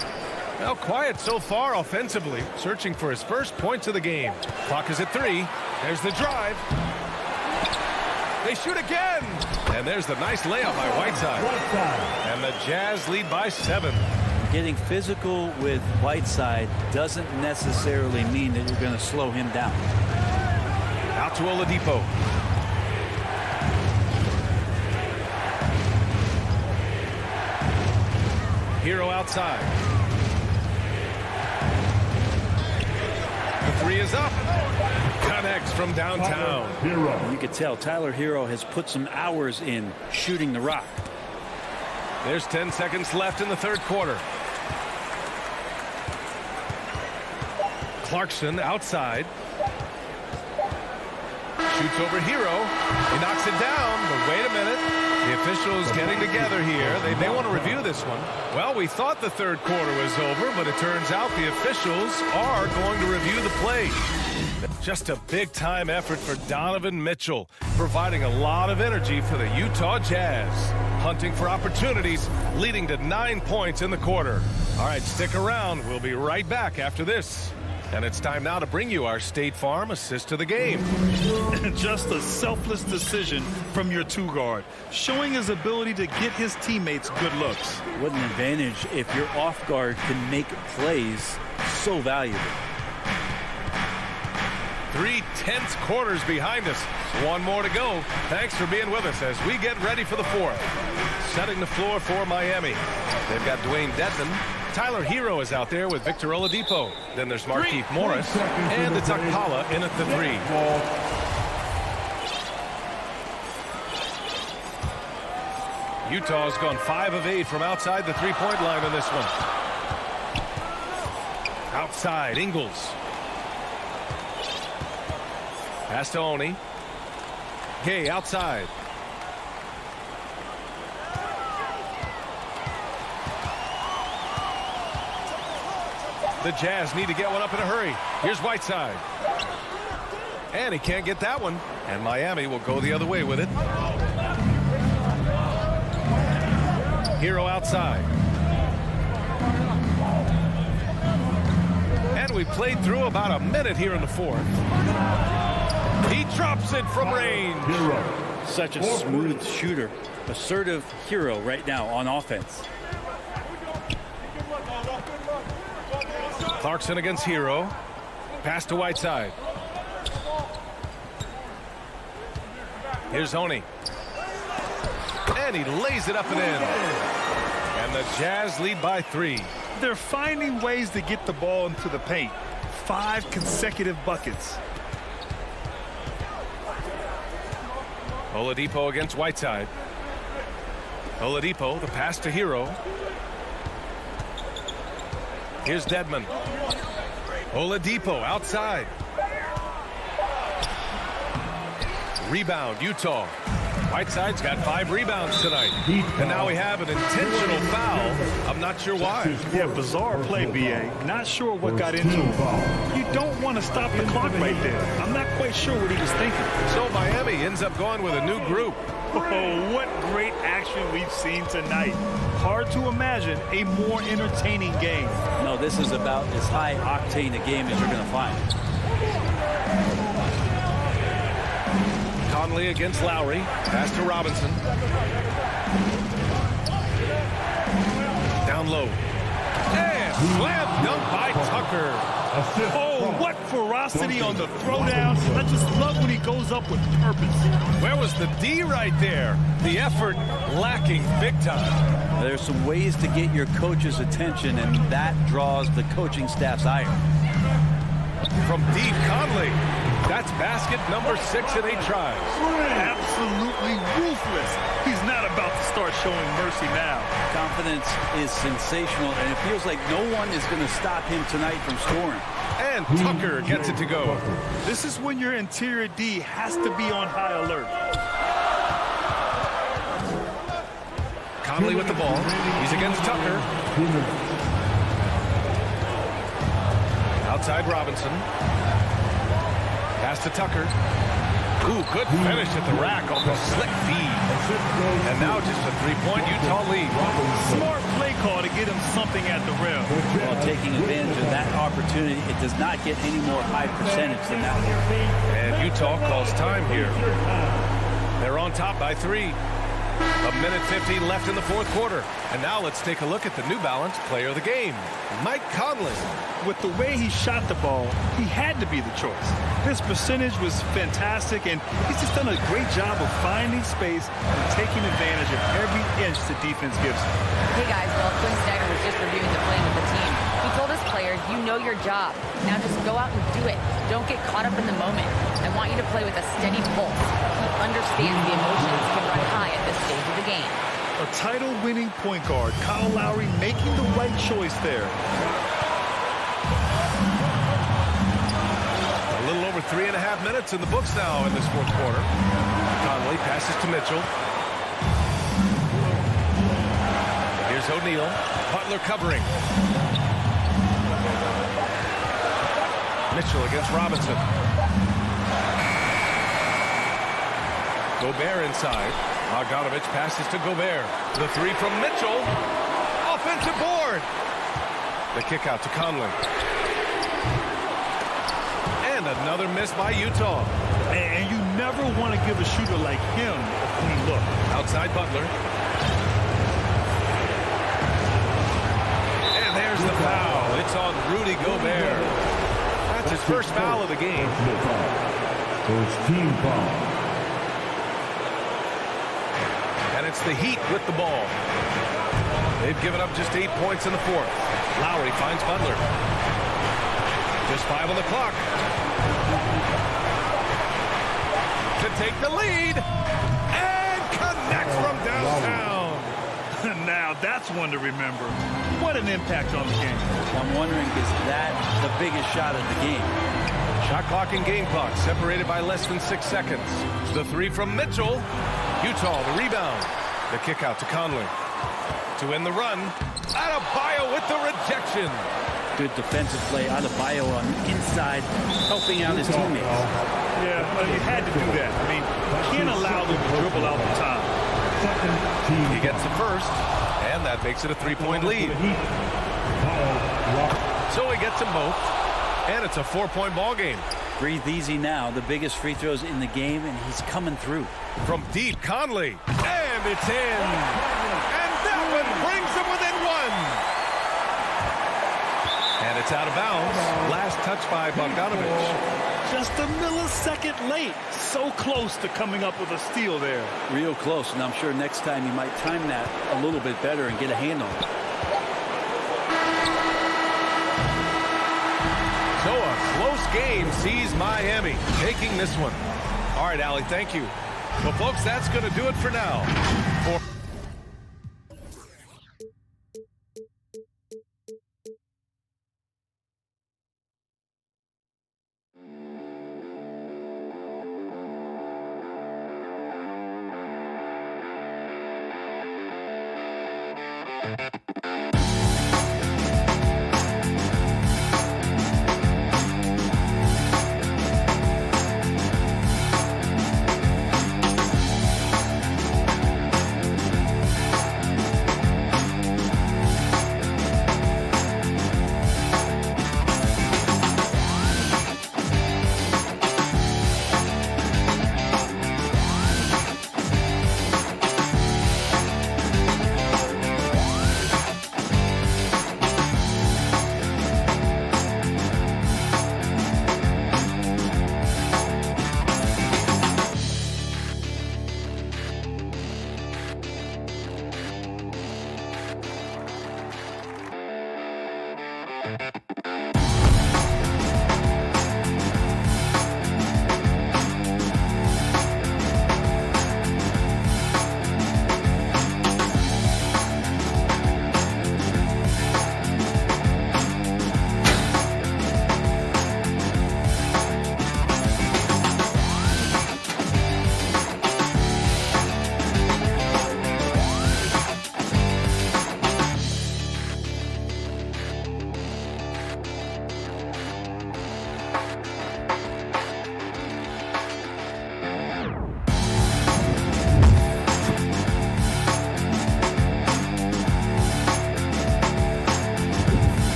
Well, quiet so far offensively, searching for his first points of the game. Clock is at 3. There's the drive. They shoot again. And there's the nice layup by Whiteside. And the Jazz lead by 7. Getting physical with Whiteside doesn't necessarily mean that you're going to slow him down. Out to Oladipo. Hero outside. The 3 is up. Connects from downtown. You could tell Tyler Hero has put some hours in shooting the rock. There's 10 seconds left in the 3rd quarter. Clarkson outside. Shoots over Hero. He knocks it down, but wait a minute. The officials getting together here. They may want to review this one. Well, we thought the 3rd quarter was over, but it turns out the officials are going to review the play. Just a big-time effort for Donovan Mitchell, providing a lot of energy for the Utah Jazz. Hunting for opportunities, leading to 9 points in the quarter. All right, stick around. We'll be right back after this. And it's time now to bring you our State Farm assist to the game. Just a selfless decision from your 2-guard, showing his ability to get his teammates good looks. What an advantage if your off guard can make plays so valuable. 3 tense quarters behind us. One more to go. Thanks for being with us as we get ready for the fourth. Setting the floor for Miami. They've got Dwayne Dedmon. Tyler Hero is out there with Victor Oladipo. Then there's Markieff Morris. And it's Akpala in at the 3. Utah's gone 5 of 8 from outside the three-point line in this one. Outside, Ingles. Pass to Oni. Gay outside. The Jazz need to get one up in a hurry. Here's Whiteside. And he can't get that one. And Miami will go the other way with it. Hero outside. And we played through about a minute here in the fourth. He drops it from range. Such a smooth shooter. Assertive Hero right now on offense. Clarkson against Hero. Pass to Whiteside. Here's Oni. And he lays it up and in. And the Jazz lead by 3. They're finding ways to get the ball into the paint. 5 consecutive buckets. Oladipo against Whiteside. Oladipo, the pass to Hero. Here's Dedmon. Oladipo outside. Rebound, Utah. Whiteside's got 5 rebounds tonight. And now we have an intentional foul. I'm not sure why. Yeah, bizarre play, B.A. Not sure what got into him. You don't want to stop the clock right there. I'm not quite sure what he was thinking. So Miami ends up going with a new group. Oh, what great action we've seen tonight. Hard to imagine a more entertaining game. No, this is about as high octane a game as you're going to find. Conley against Lowry. Pass to Robinson. Down low. And slam dunk by Tucker. Oh, what ferocity on the throwdown. I just love when he goes up with purpose. Where was the D right there? The effort lacking big time. There's some ways to get your coach's attention, and that draws the coaching staff's ire. From deep, Conley. That's basket number 6 in 8 tries. Absolutely ruthless. He's not about to start showing mercy now. Confidence is sensational, and it feels like no one is going to stop him tonight from scoring. And Tucker gets it to go. This is when your interior D has to be on high alert. Conley with the ball. He's against Tucker. Outside Robinson. Pass to Tucker. Ooh, good finish at the rack on the slick feed. And now just a three-point Utah lead. Smart play call to get him something at the rim. While taking advantage of that opportunity, it does not get any more high percentage than that one. And Utah calls time here. They're on top by 3. A minute 15 left in the fourth quarter. And now let's take a look at the New Balance player of the game, Mike Conley. With the way he shot the ball, he had to be the choice. His percentage was fantastic, and he's just done a great job of finding space and taking advantage of every inch the defense gives him. Hey guys, well, Quinn Snyder was just reviewing the play with the team. He told his players, you know your job. Now just go out and do it. Don't get caught up in the moment. I want you to play with a steady pulse. He understands the emotions can run high at this stage of the game. A title-winning point guard, Kyle Lowry making the right choice there. A little over 3.5 minutes in the books now in this fourth quarter. Conley passes to Mitchell. Here's O'Neal. Butler covering. Mitchell against Robinson. Gobert inside. Bogdanovich passes to Gobert. The 3 from Mitchell. Offensive board. The kick out to Conley. And another miss by Utah. And you never want to give a shooter like him a clean look. Outside Butler. And there's the foul. It's on Rudy Gobert. That's his first foul of the game. First team foul. And it's the Heat with the ball. They've given up just 8 points in the fourth. Lowry finds Butler. Just 5 on the clock. To take the lead. And connects from downtown. Now, that's one to remember. What an impact on the game. I'm wondering, is that the biggest shot of the game? Shot clock and game clock separated by less than 6 seconds. The three from Mitchell. Utah, the rebound. The kick out to Conley. To end the run, Adebayo with the rejection. Good defensive play. Adebayo on the inside, helping out his teammates. Yeah, well, you had to do that. I mean, you can't allow them to dribble out the top. He gets the first, and that makes it a 3-point lead. So he gets them both, and it's a 4-point ball game. Breathe easy now. The biggest free throws in the game, and he's coming through. From deep, Conley, and it's in. And that one brings them within one. And it's out of bounds. Last touch by Bogdanovich. Just a millisecond late. So close to coming up with a steal there. Real close, and I'm sure next time you might time that a little bit better and get a hand on it. So a close game sees Miami taking this one. All right, Allie, thank you. Well, folks, that's going to do it for now.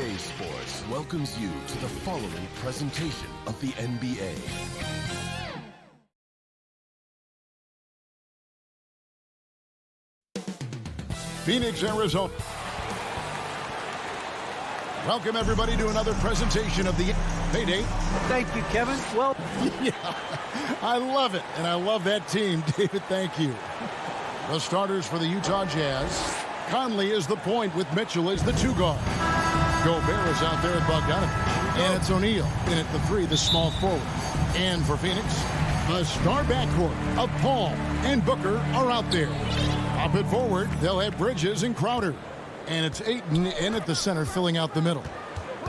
2K Sports welcomes you to the following presentation of the NBA. Phoenix, Arizona. Welcome, everybody, to another presentation of the Payday. Thank you, Kevin. Well, yeah, I love it, and I love that team, David. Thank you. The starters for the Utah Jazz. Conley is the point with Mitchell as the 2 guard. Gobert is out there at Bogdanovich. And it's O'Neal in at the 3, the small forward. And for Phoenix, the star backcourt of Paul and Booker are out there. Up at forward, they'll have Bridges and Crowder. And it's Ayton in at the center, filling out the middle.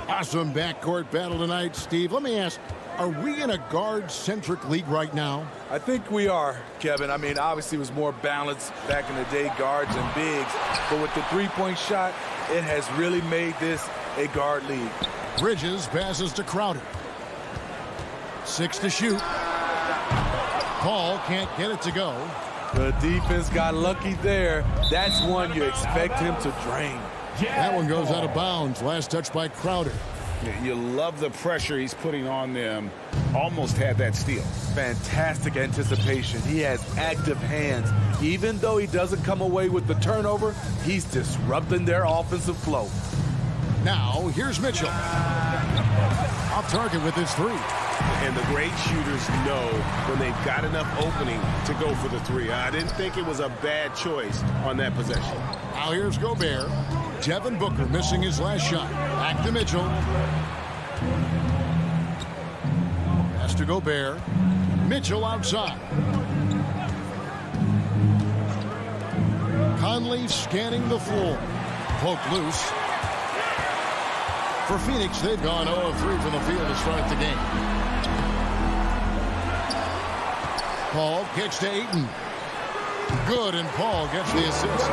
Awesome backcourt battle tonight, Steve. Let me ask, are we in a guard-centric league right now? I think we are, Kevin. I mean, obviously it was more balanced back in the day, guards and bigs. But with the three-point shot, it has really made this a guard league. Bridges passes to Crowder. 6 to shoot. Paul can't get it to go. The defense got lucky there. That's one you expect him to drain. That one goes out of bounds. Last touch by Crowder. You love the pressure he's putting on them. Almost had that steal. Fantastic anticipation. He has active hands. Even though he doesn't come away with the turnover, he's disrupting their offensive flow. Now, here's Mitchell. Off target with his 3. And the great shooters know when they've got enough opening to go for the 3. I didn't think it was a bad choice on that possession. Now here's Gobert. Devin Booker missing his last shot. Back to Mitchell. Pass to Gobert. Mitchell outside. Conley scanning the floor. Poke loose. For Phoenix, they've gone 0 of 3 from the field to start the game. Paul kicks to Ayton. Good, and Paul gets the assist.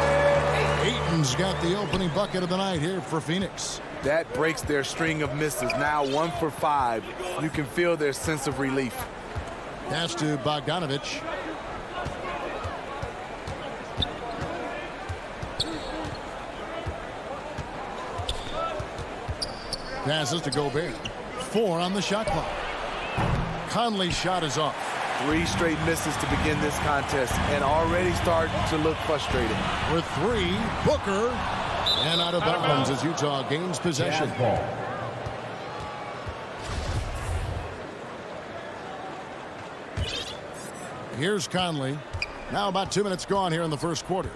Ayton's got the opening bucket of the night here for Phoenix. That breaks their string of misses. Now 1 for 5. You can feel their sense of relief. Pass to Bogdanovich. Passes to Gobert. 4 on the shot clock. Conley's shot is off. 3 straight misses to begin this contest and already starting to look frustrated. With 3, Booker. And out of bounds as Utah gains possession. Here's Conley. Now about 2 minutes gone here in the first quarter.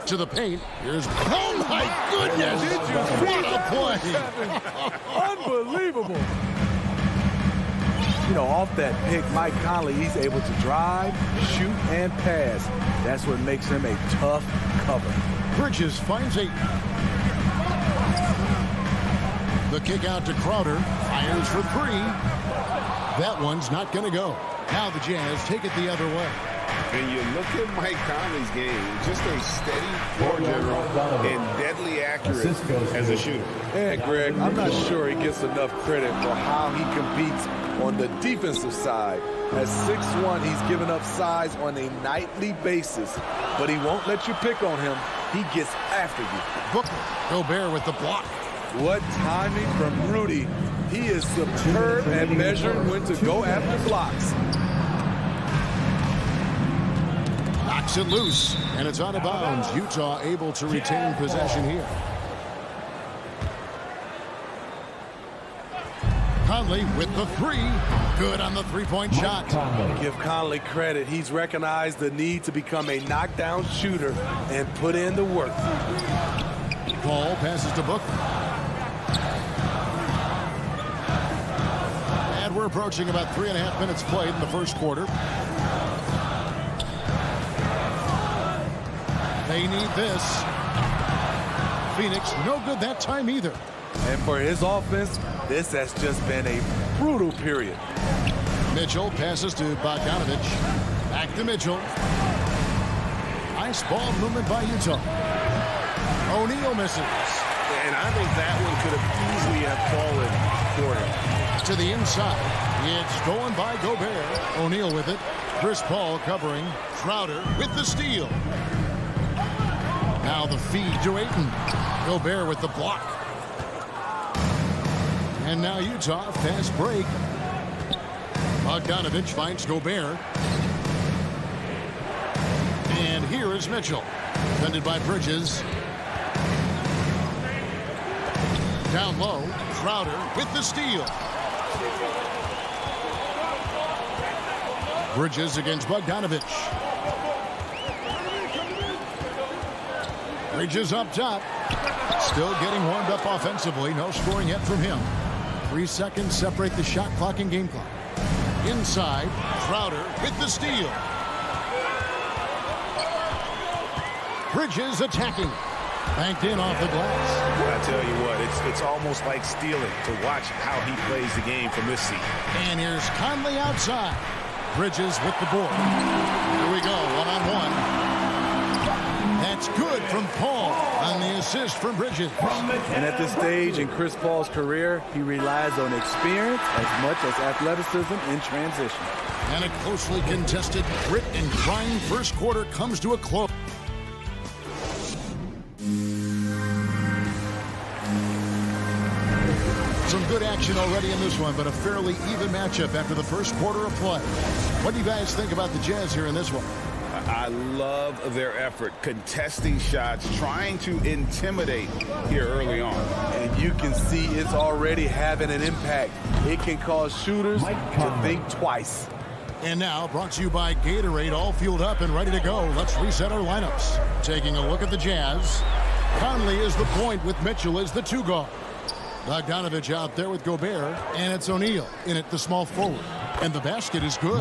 To the paint. Here's... Oh, my goodness! What a play! Unbelievable! You know, off that pick, Mike Conley, he's able to drive, shoot, and pass. That's what makes him a tough cover. Bridges finds Ayton. The kick out to Crowder. Fires for 3. That one's not going to go. Now the Jazz take it the other way. And you look at Mike Conley's game, just a steady floor general and deadly accurate as a shooter. Yeah, Greg, I'm not sure he gets enough credit for how he competes on the defensive side. At 6'1", he's given up size on a nightly basis, but he won't let you pick on him. He gets after you. Booker, Gobert with the block. What timing from Rudy. He is superb at measuring when to go after blocks. Knocks it loose, and it's out of bounds. Utah able to retain possession here. Conley with the 3. Good on the three-point shot. Give Conley credit. He's recognized the need to become a knockdown shooter and put in the work. Paul passes to Booker. And we're approaching about 3.5 minutes played in the first quarter. They need this. Phoenix, no good that time either. And for his offense, this has just been a brutal period. Mitchell passes to Bogdanovich. Back to Mitchell. Nice ball movement by Utah. O'Neal misses. And I think that one could have easily have fallen for him. To the inside. It's stolen by Gobert. O'Neal with it. Chris Paul covering. Crowder with the steal. Now the feed to Ayton. Gobert with the block. And now Utah, fast break. Bogdanovich finds Gobert. And here is Mitchell. Defended by Bridges. Down low, Crowder with the steal. Bridges against Bogdanovich. Bridges up top. Still getting warmed up offensively. No scoring yet from him. 3 seconds separate the shot clock and game clock. Inside, Crowder with the steal. Bridges attacking. Banked in off the glass. I tell you what, it's almost like stealing to watch how he plays the game from this seat. And here's Conley outside. Bridges with the board. Here we go, one-on-one. That's good from Paul on the assist from Bridges. And at this stage in Chris Paul's career, he relies on experience as much as athleticism in transition. And a closely contested grit and grind first quarter comes to a close. Some good action already in this one, but a fairly even matchup after the first quarter of play. What do you guys think about the Jazz here in this one? I love their effort, contesting shots, trying to intimidate here early on. And you can see it's already having an impact. It can cause shooters to think twice. And now, brought to you by Gatorade, all fueled up and ready to go. Let's reset our lineups. Taking a look at the Jazz. Conley is the point with Mitchell as the 2 guard. Bogdanovich out there with Gobert, and it's O'Neal in at the small forward. And the basket is good.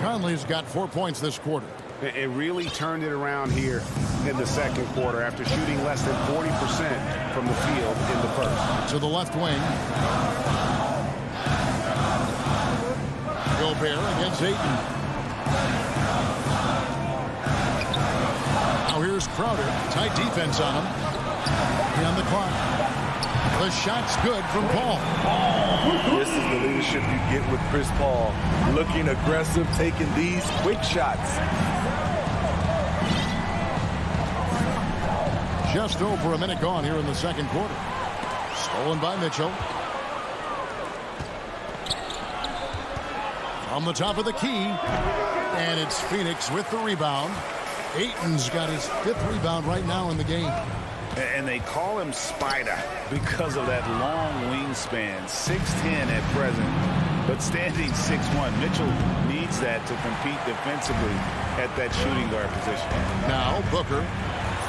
Conley's got 4 points this quarter. It really turned it around here in the second quarter after shooting less than 40% from the field in the first. To the left wing. Gobert against Ayton. Now here's Crowder. Tight defense on him. On the clock. The shot's good from Paul. This is the leadership you get with Chris Paul. Looking aggressive, taking these quick shots. Just over a minute gone here in the second quarter. Stolen by Mitchell. From the top of the key. And it's Phoenix with the rebound. Ayton's got his 5th rebound right now in the game. And they call him Spider because of that long wingspan, 6'10" at present, but standing 6'1". Mitchell needs that to compete defensively at that shooting guard position. Now Booker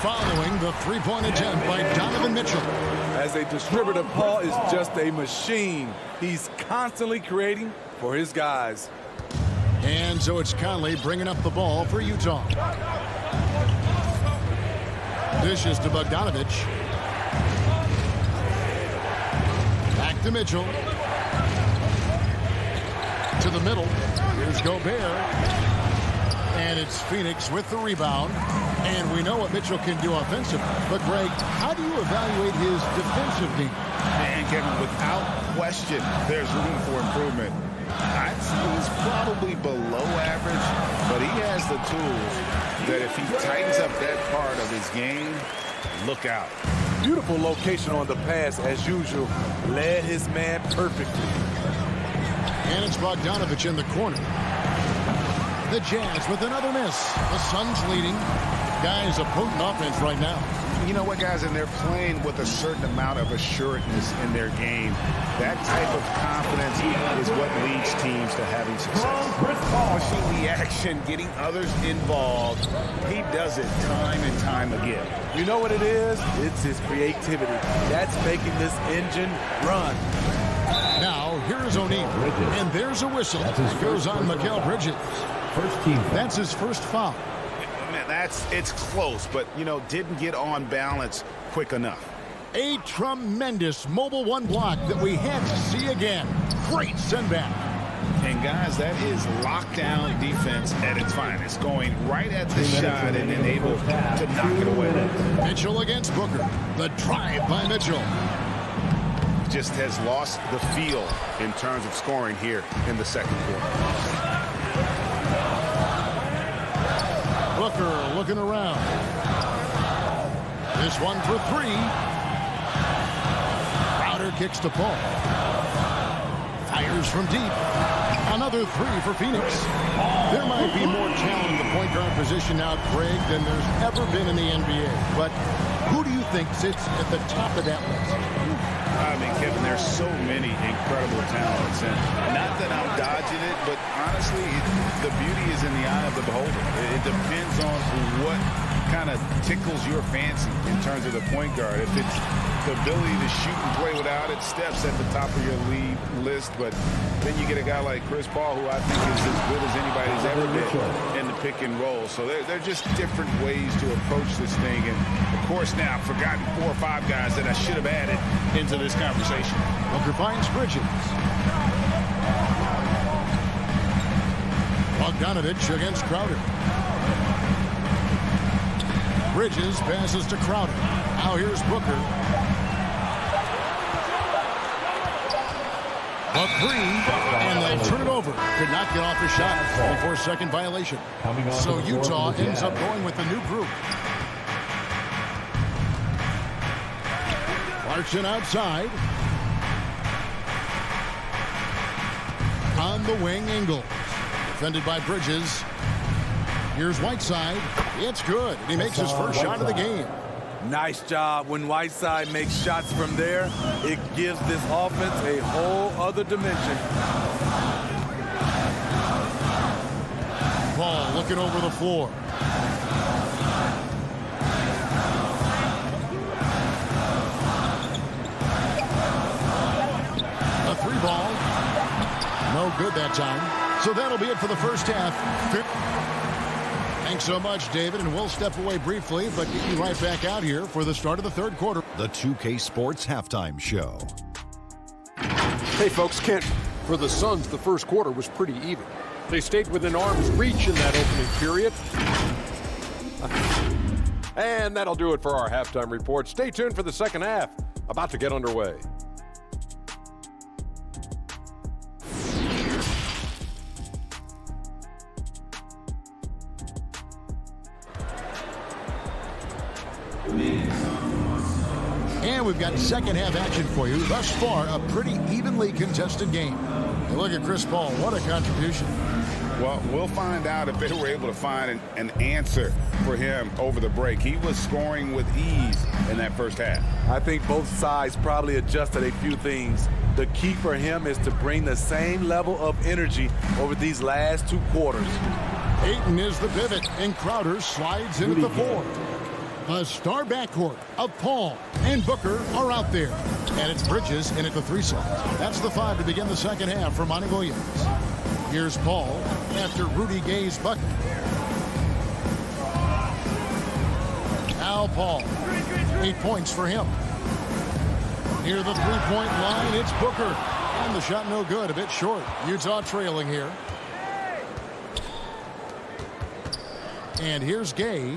following the 3-point attempt by Donovan Mitchell. As a distributor, Paul is just a machine. He's constantly creating for his guys. And so it's Conley bringing up the ball for Utah. Dishes to Bogdanovich. Back to Mitchell. To the middle. Here's Gobert. And it's Phoenix with the rebound. And we know what Mitchell can do offensively. But, Greg, how do you evaluate his defensive game? And, Kevin, without question, there's room for improvement. I'd say he's probably below average, but he has the tools that if he tightens up that part of his game, look out. Beautiful location on the pass, as usual. Led his man perfectly. And it's Bogdanovich in the corner. The Jazz with another miss. The Suns leading. Guys, a potent offense right now. You know what, guys, and they're playing with a certain amount of assuredness in their game. That type of confidence is what leads teams to having success. Pushing the action, getting others involved. He does it time and time again. You know what it is? It's his creativity. That's making this engine run. Now, here's O'Neal. And there's a whistle. It goes on Mikal Bridges. First team. That's his first foul. It's close, but, you know, didn't get on balance quick enough. A tremendous mobile 1 block that we had to see again. Great send back. And, guys, that is lockdown defense at its finest, going right at the shot and then able to knock it away. Mitchell against Booker. The drive by Mitchell. Just has lost the feel in terms of scoring here in the second quarter. Booker looking around. This one for three. Crowder kicks to Paul. Fires from deep. Another three for Phoenix. There might be more talent in the point guard position now, Greg, than there's ever been in the NBA. But who do you think sits at the top of that list? I mean, Kevin, there's so many incredible talents. And not that I'm dodging it, but honestly, the beauty is in the eye of the beholder. It depends on what kind of tickles your fancy in terms of the point guard. If it's the ability to shoot and play without it, Steph's at the top of your league list. But then you get a guy like Chris Paul, who I think is as good as anybody's ever been in the pick and roll. So they're just different ways to approach this thing. And, of course, now I've forgotten 4 or 5 guys that I should have added into this conversation. Booker finds Bridges. Bogdanovich against Crowder. Bridges passes to Crowder. Now here's Booker. A three, and they'll turn it over. Could not get off a shot. 24-second violation. So Utah ends up going with the new group. Clarkson outside. On the wing, Ingles. Defended by Bridges. Here's Whiteside. It's good. He makes his first shot of the game. Nice job. When Whiteside makes shots from there, it gives this offense a whole other dimension. Paul looking over the floor. A 3-ball. No good that time. So that'll be it for the first half. Thanks so much, David, and we'll step away briefly, but get you right back out here for the start of the third quarter. The 2K Sports Halftime Show. Hey, folks, for the Suns, the first quarter was pretty even. They stayed within arm's reach in that opening period. And that'll do it for our halftime report. Stay tuned for the second half. About to get underway. And we've got second half action for you. Thus far, a pretty evenly contested game. And look at Chris Paul. What a contribution. Well, we'll find out if they were able to find an answer for him over the break. He was scoring with ease in that first half. I think both sides probably adjusted a few things. The key for him is to bring the same level of energy over these last 2 quarters. Ayton is the pivot, and Crowder slides into the 4. A star backcourt of Paul and Booker are out there. And it's Bridges in at the 3 slot. That's the 5 to begin the second half for Monty Williams. Here's Paul after Rudy Gay's bucket. Now Paul. 8 points for him. Near the 3-point line, it's Booker. And the shot no good, a bit short. Utah trailing here. And here's Gay.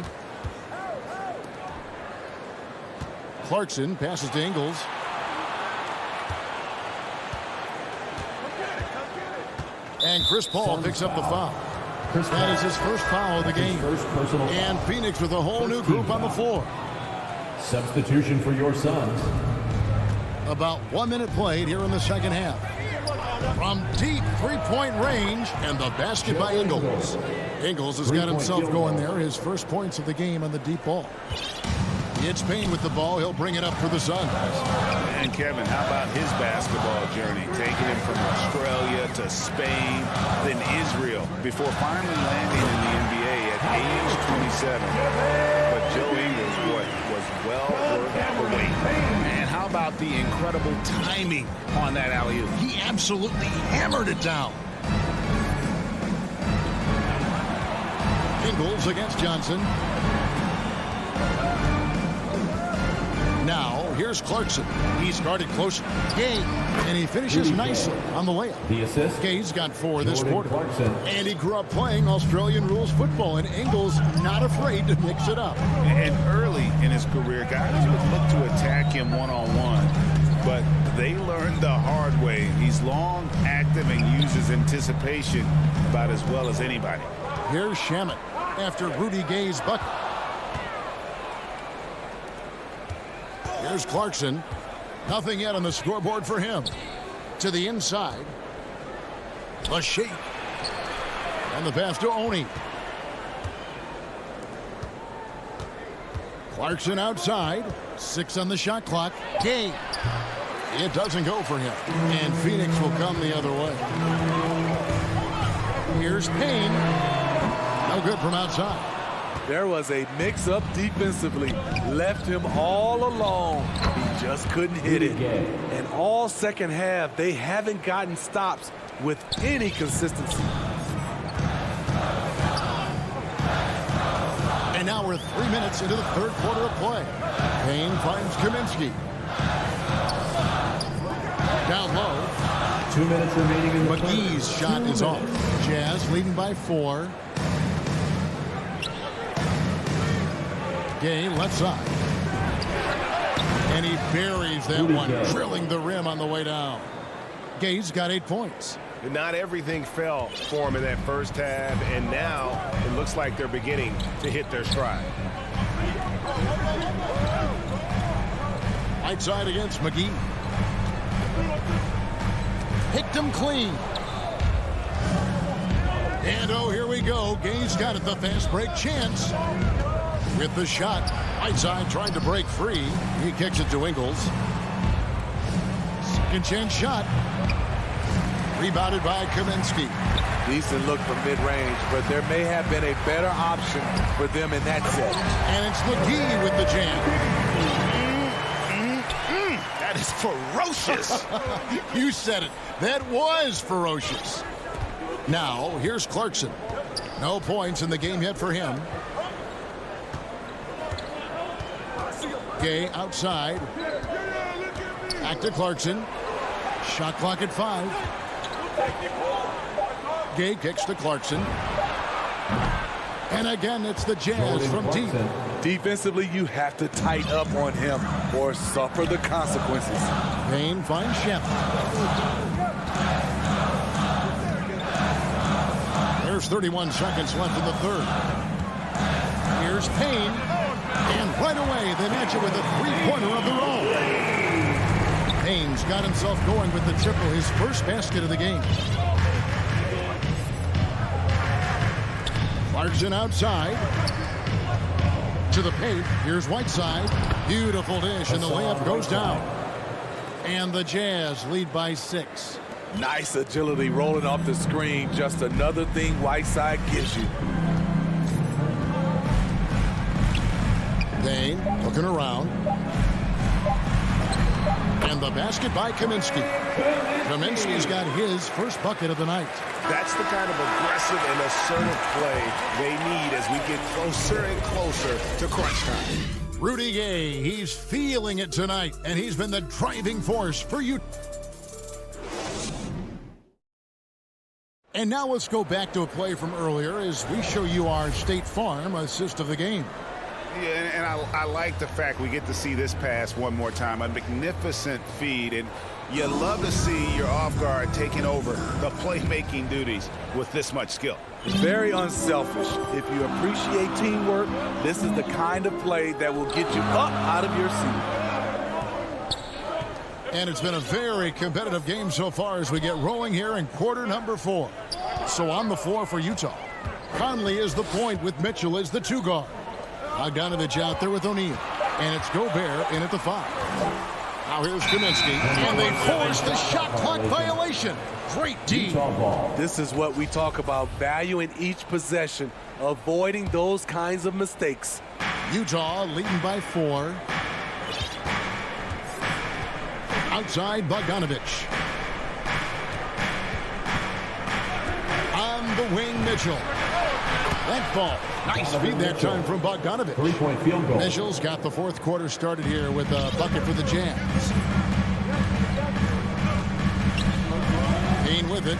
Clarkson passes to Ingles. And Chris Paul picks up the foul. That is his first foul of the game. And Phoenix with a whole new group on the floor. Substitution for your Suns. About 1 minute played here in the second half. From deep 3-point range, and the basket by Ingles. Ingles has got himself going there. His first points of the game on the deep ball. It's Payne with the ball. He'll bring it up for the Suns. And Kevin, how about his basketball journey? Taking him from Australia to Spain, then Israel, before finally landing in the NBA at age 27. But Joe Ingles, boy, was well worth the wait. And how about the incredible timing on that alley-oop? He absolutely hammered it down. Ingles against Johnson. Now, here's Clarkson. He's guarded closer. Gay, and he finishes nicely on the layup. The assist. Gay's got 4 this quarter. Clarkson. And he grew up playing Australian rules football, and Ingles not afraid to mix it up. And early in his career, guys would look to attack him one-on-one, but they learned the hard way. He's long, active, and uses anticipation about as well as anybody. Here's Shamet after Rudy Gay's bucket. Here's Clarkson. Nothing yet on the scoreboard for him. To the inside. The shake. And the pass to Oni. Clarkson outside. 6 on the shot clock. Gay. It doesn't go for him. And Phoenix will come the other way. Here's Payne. No good from outside. There was a mix-up defensively. Left him all alone. He just couldn't hit it. And all second half, they haven't gotten stops with any consistency. And now we're 3 minutes into the third quarter of play. Payne finds Kaminsky. Down low. 2 minutes remaining in the McGee's shot is off. Jazz leading by 4. Gay left side. And he buries that one, drilling the rim on the way down. Gay's got 8 points. Not everything fell for him in that first half, and now it looks like they're beginning to hit their stride. Right side against McGee. Picked him clean. And oh, here we go. Gay's got it, the fast break chance. With the shot. Right side trying to break free. He kicks it to Ingles. Second chance shot. Rebounded by Kaminsky. Decent look from mid-range, but there may have been a better option for them in that set. And it's McGee with the jam. That is ferocious. You said it. That was ferocious. Now, here's Clarkson. No points in the game yet for him. Gay outside. Back to Clarkson. Shot clock at 5. Gay kicks to Clarkson. And again, it's the Jazz from deep. Defensively, you have to tighten up on him or suffer the consequences. Payne finds Shep. There's 31 seconds left in the third. Here's Payne. And right away, they match it with a three-pointer of their own. Payne's got himself going with the triple, his first basket of the game. Clarkson outside. To the paint. Here's Whiteside. Beautiful dish, and the layup goes down. And the Jazz lead by 6. Nice agility rolling off the screen. Just another thing Whiteside gives you. Payne looking around. And the basket by Kaminsky. Kaminsky's got his first bucket of the night. That's the kind of aggressive and assertive play they need as we get closer and closer to crunch time. Rudy Gay, he's feeling it tonight, and he's been the driving force for you. And now let's go back to a play from earlier as we show you our State Farm assist of the game. Yeah, and I like the fact we get to see this pass one more time. A magnificent feed, and you love to see your off guard taking over the playmaking duties with this much skill. Very unselfish. If you appreciate teamwork, this is the kind of play that will get you up out of your seat. And it's been a very competitive game so far as we get rolling here in quarter number 4. So on the floor for Utah, Conley is the point with Mitchell as the 2 guard. Bogdanovich out there with O'Neal. And it's Gobert in at the 5. Now here's Kaminsky. And they force the shot clock violation. Great D. This is what we talk about, valuing each possession, avoiding those kinds of mistakes. Utah leading by 4. Outside Bogdanovich. On the wing, Mitchell. That ball. Nice feed that time from Bogdanovich. 3-point field goal. Mitchell's got the fourth quarter started here with a bucket for the Jazz. Payne with it.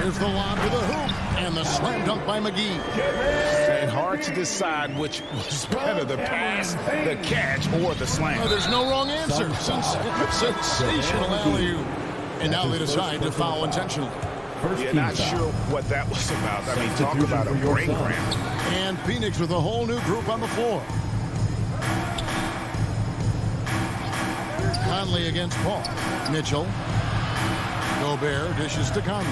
Here's the lob to the hoop. And the slam dunk by McGee. And hard to decide which was better, the pass, the catch, or the slam. Oh, there's no wrong answer. Sensational alley-oop. And now they decide to foul intentionally. Yeah, not sure what that was about. I mean, talk about a brain cramp. And Phoenix with a whole new group on the floor. Conley against Paul. Mitchell. Gobert dishes to Conley.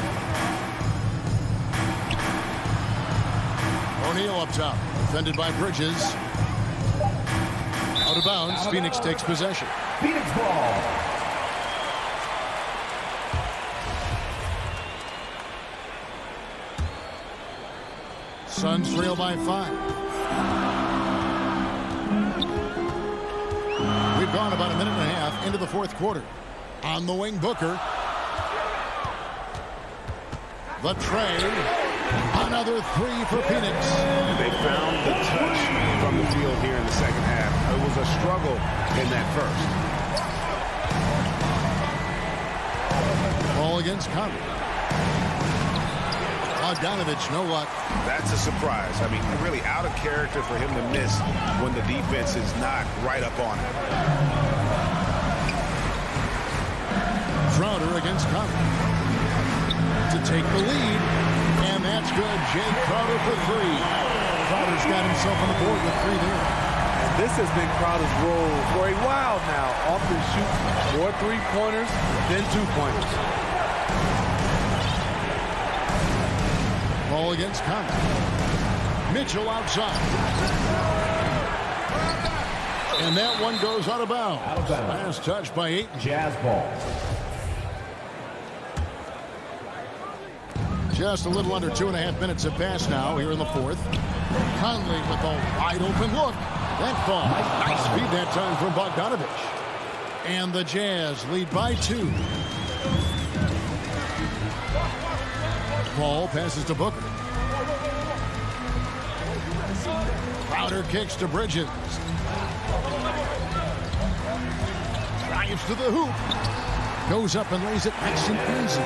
O'Neal up top. Defended by Bridges. Out of bounds. Phoenix takes possession. Phoenix ball. Suns trail by 5. We've gone about a minute and a half into the fourth quarter. On the wing, Booker. The tray. Another three for Phoenix. They found the touch from the field here in the second half. It was a struggle in that first. Ball against Conley. Bogdanovich, no luck. That's a surprise. I mean, really out of character for him to miss when the defense is not right up on him. Crowder against Conley. To take the lead. And that's good. Jay Crowder for 3. Crowder's got himself on the board with 3 there. And this has been Crowder's role for a while now. Often shoots 4 3-pointers, then 2-pointers. Ball against Conley. Mitchell outside. And that one goes out of bounds. Last touch by Ayton. Jazz ball. Just a little under 2.5 minutes have passed now here in the fourth. Conley with a wide open look. That ball. Nice feed that time from Bogdanovich. And the Jazz lead by 2. Ball passes to Booker. Crowder kicks to Bridges. Drives to the hoop. Goes up and lays it nice and easy.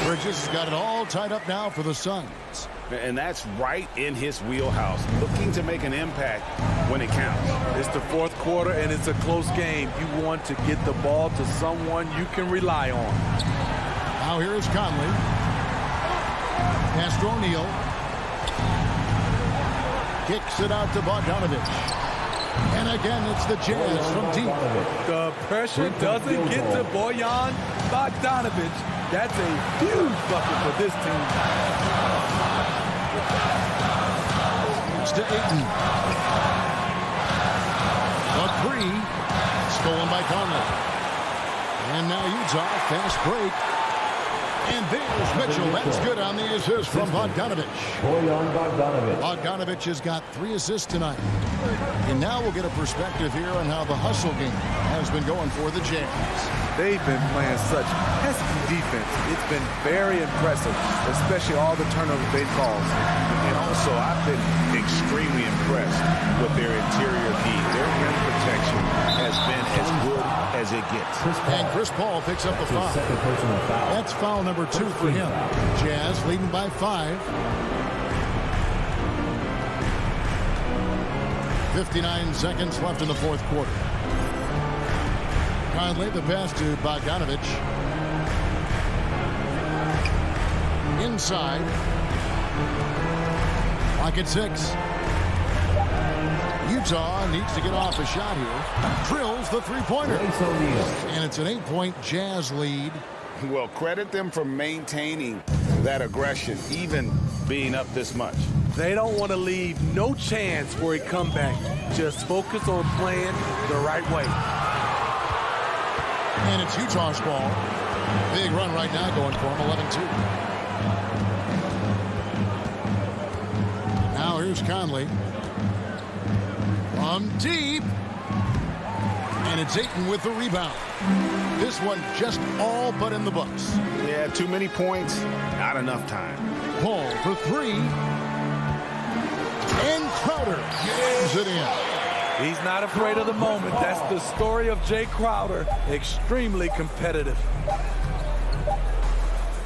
Bridges has got it all tied up now for the Suns. And that's right in his wheelhouse. Looking to make an impact when it counts. It's the fourth quarter and it's a close game. You want to get the ball to someone you can rely on. Now here is Conley. Pass to O'Neal. Kicks it out to Bogdanovich. And again, it's the Jazz from deep. The pressure doesn't get to Bojan Bogdanovich. That's a huge bucket for this team. It's to Ayton. A 3. Stolen by Conley. And now Utah, fast break. And there's Mitchell. That's good on the assist from Bogdanovich. Bojan Bogdanovich. Bogdanovich has got 3 assists tonight. And now we'll get a perspective here on how the hustle game has been going for the Jazz. They've been playing such pesky defense. It's been very impressive, especially all the turnovers they caused. And also, I've been extremely impressed with their interior D. Their rim protection has been as good as it gets. And Chris Paul picks up the foul. That's foul number 2 for him. Jazz leading by 5. 59 seconds left in the fourth quarter. Conley, the pass to Bogdanovich. Inside. Clock at 6. Utah needs to get off a shot here. Drills the 3-pointer. And it's an 8-point Jazz lead. Well, credit them for maintaining that aggression, even being up this much. They don't want to leave no chance for a comeback. Just focus on playing the right way. And it's Utah's ball. Big run right now going for him, 11-2. Now here's Conley. From deep. And it's Ayton with the rebound. This one just all but in the books. Yeah, too many points, not enough time. Paul for 3. And Crowder jams it in. He's not afraid of the moment. That's the story of Jay Crowder. Extremely competitive.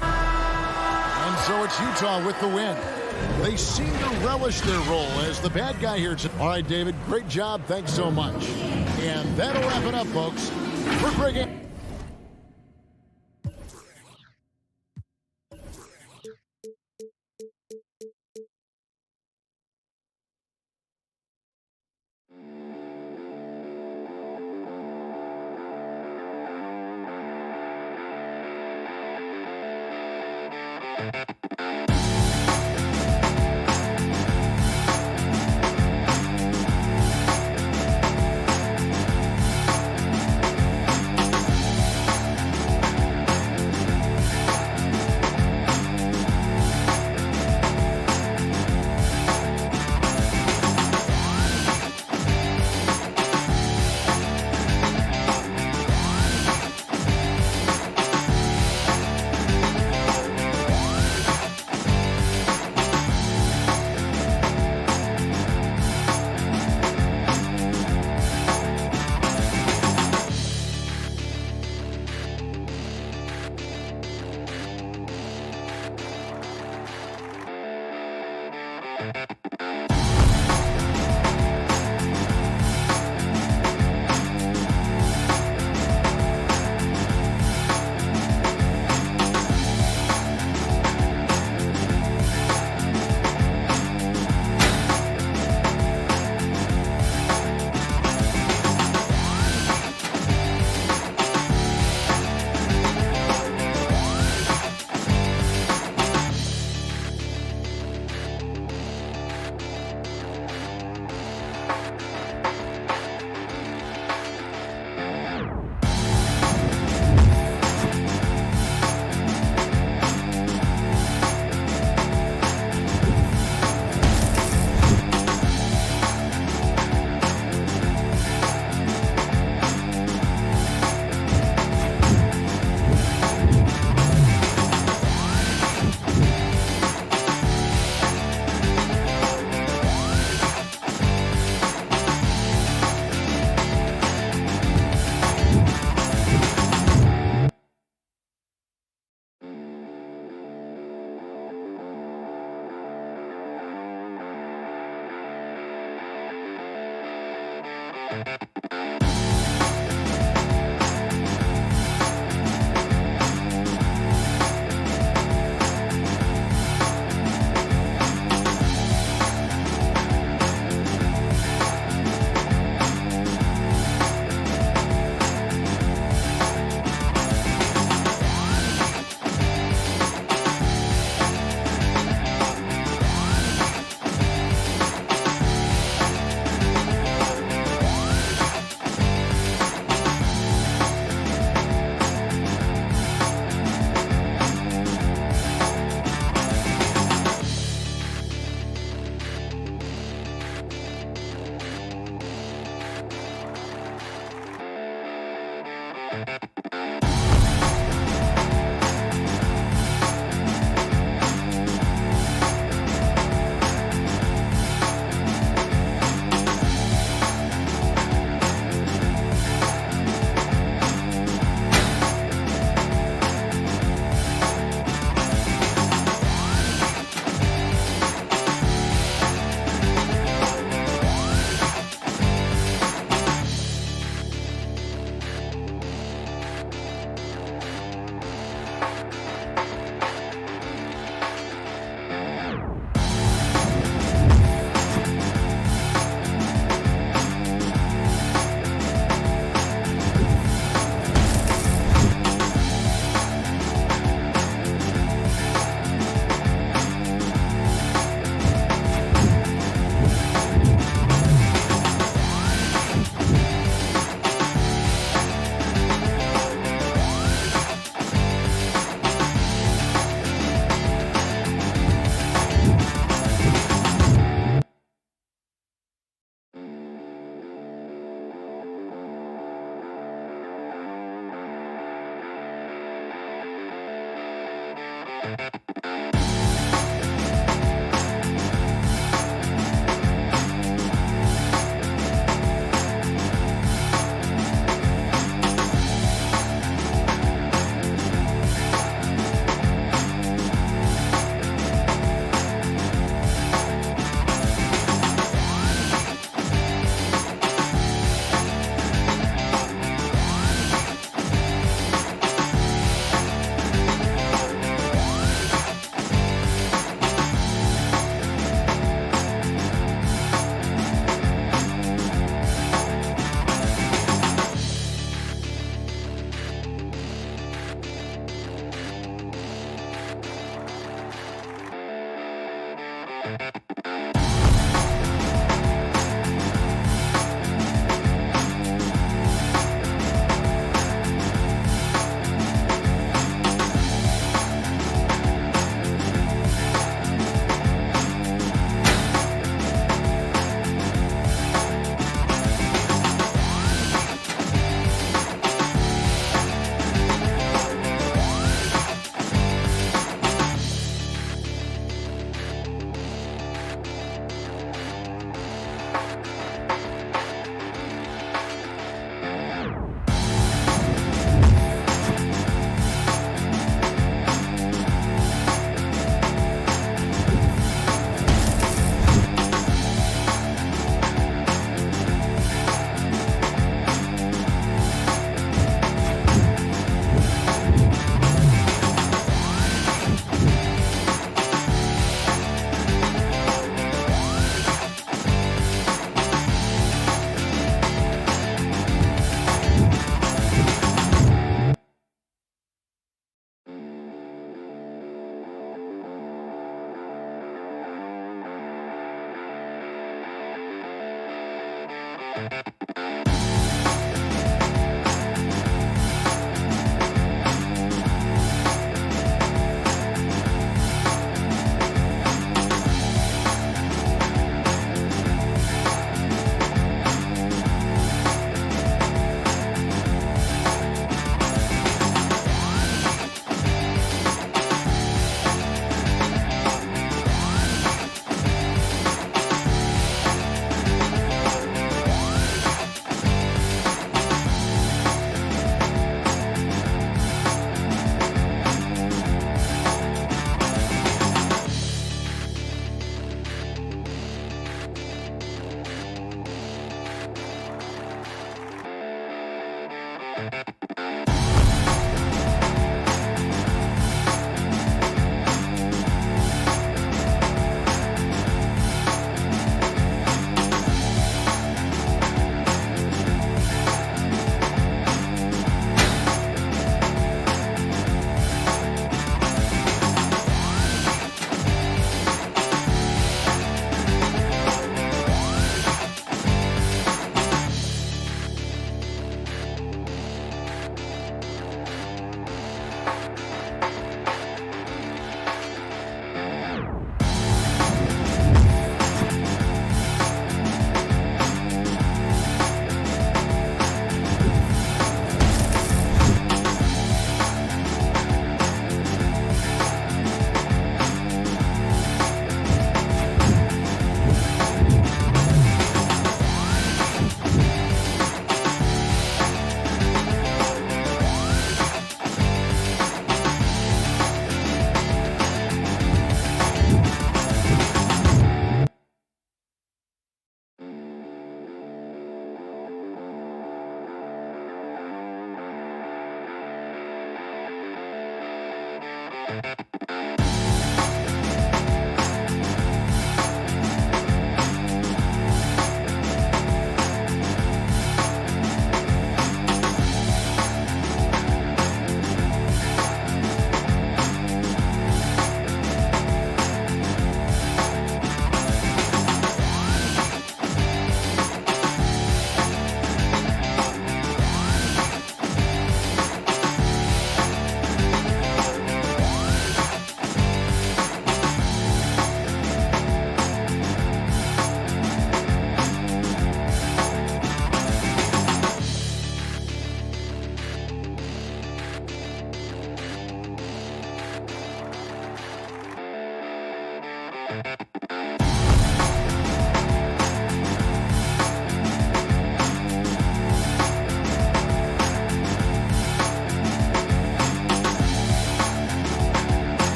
And so it's Utah with the win. They seem to relish their role as the bad guy here. All right, David, great job. Thanks so much. And that'll wrap it up, folks. For Greg.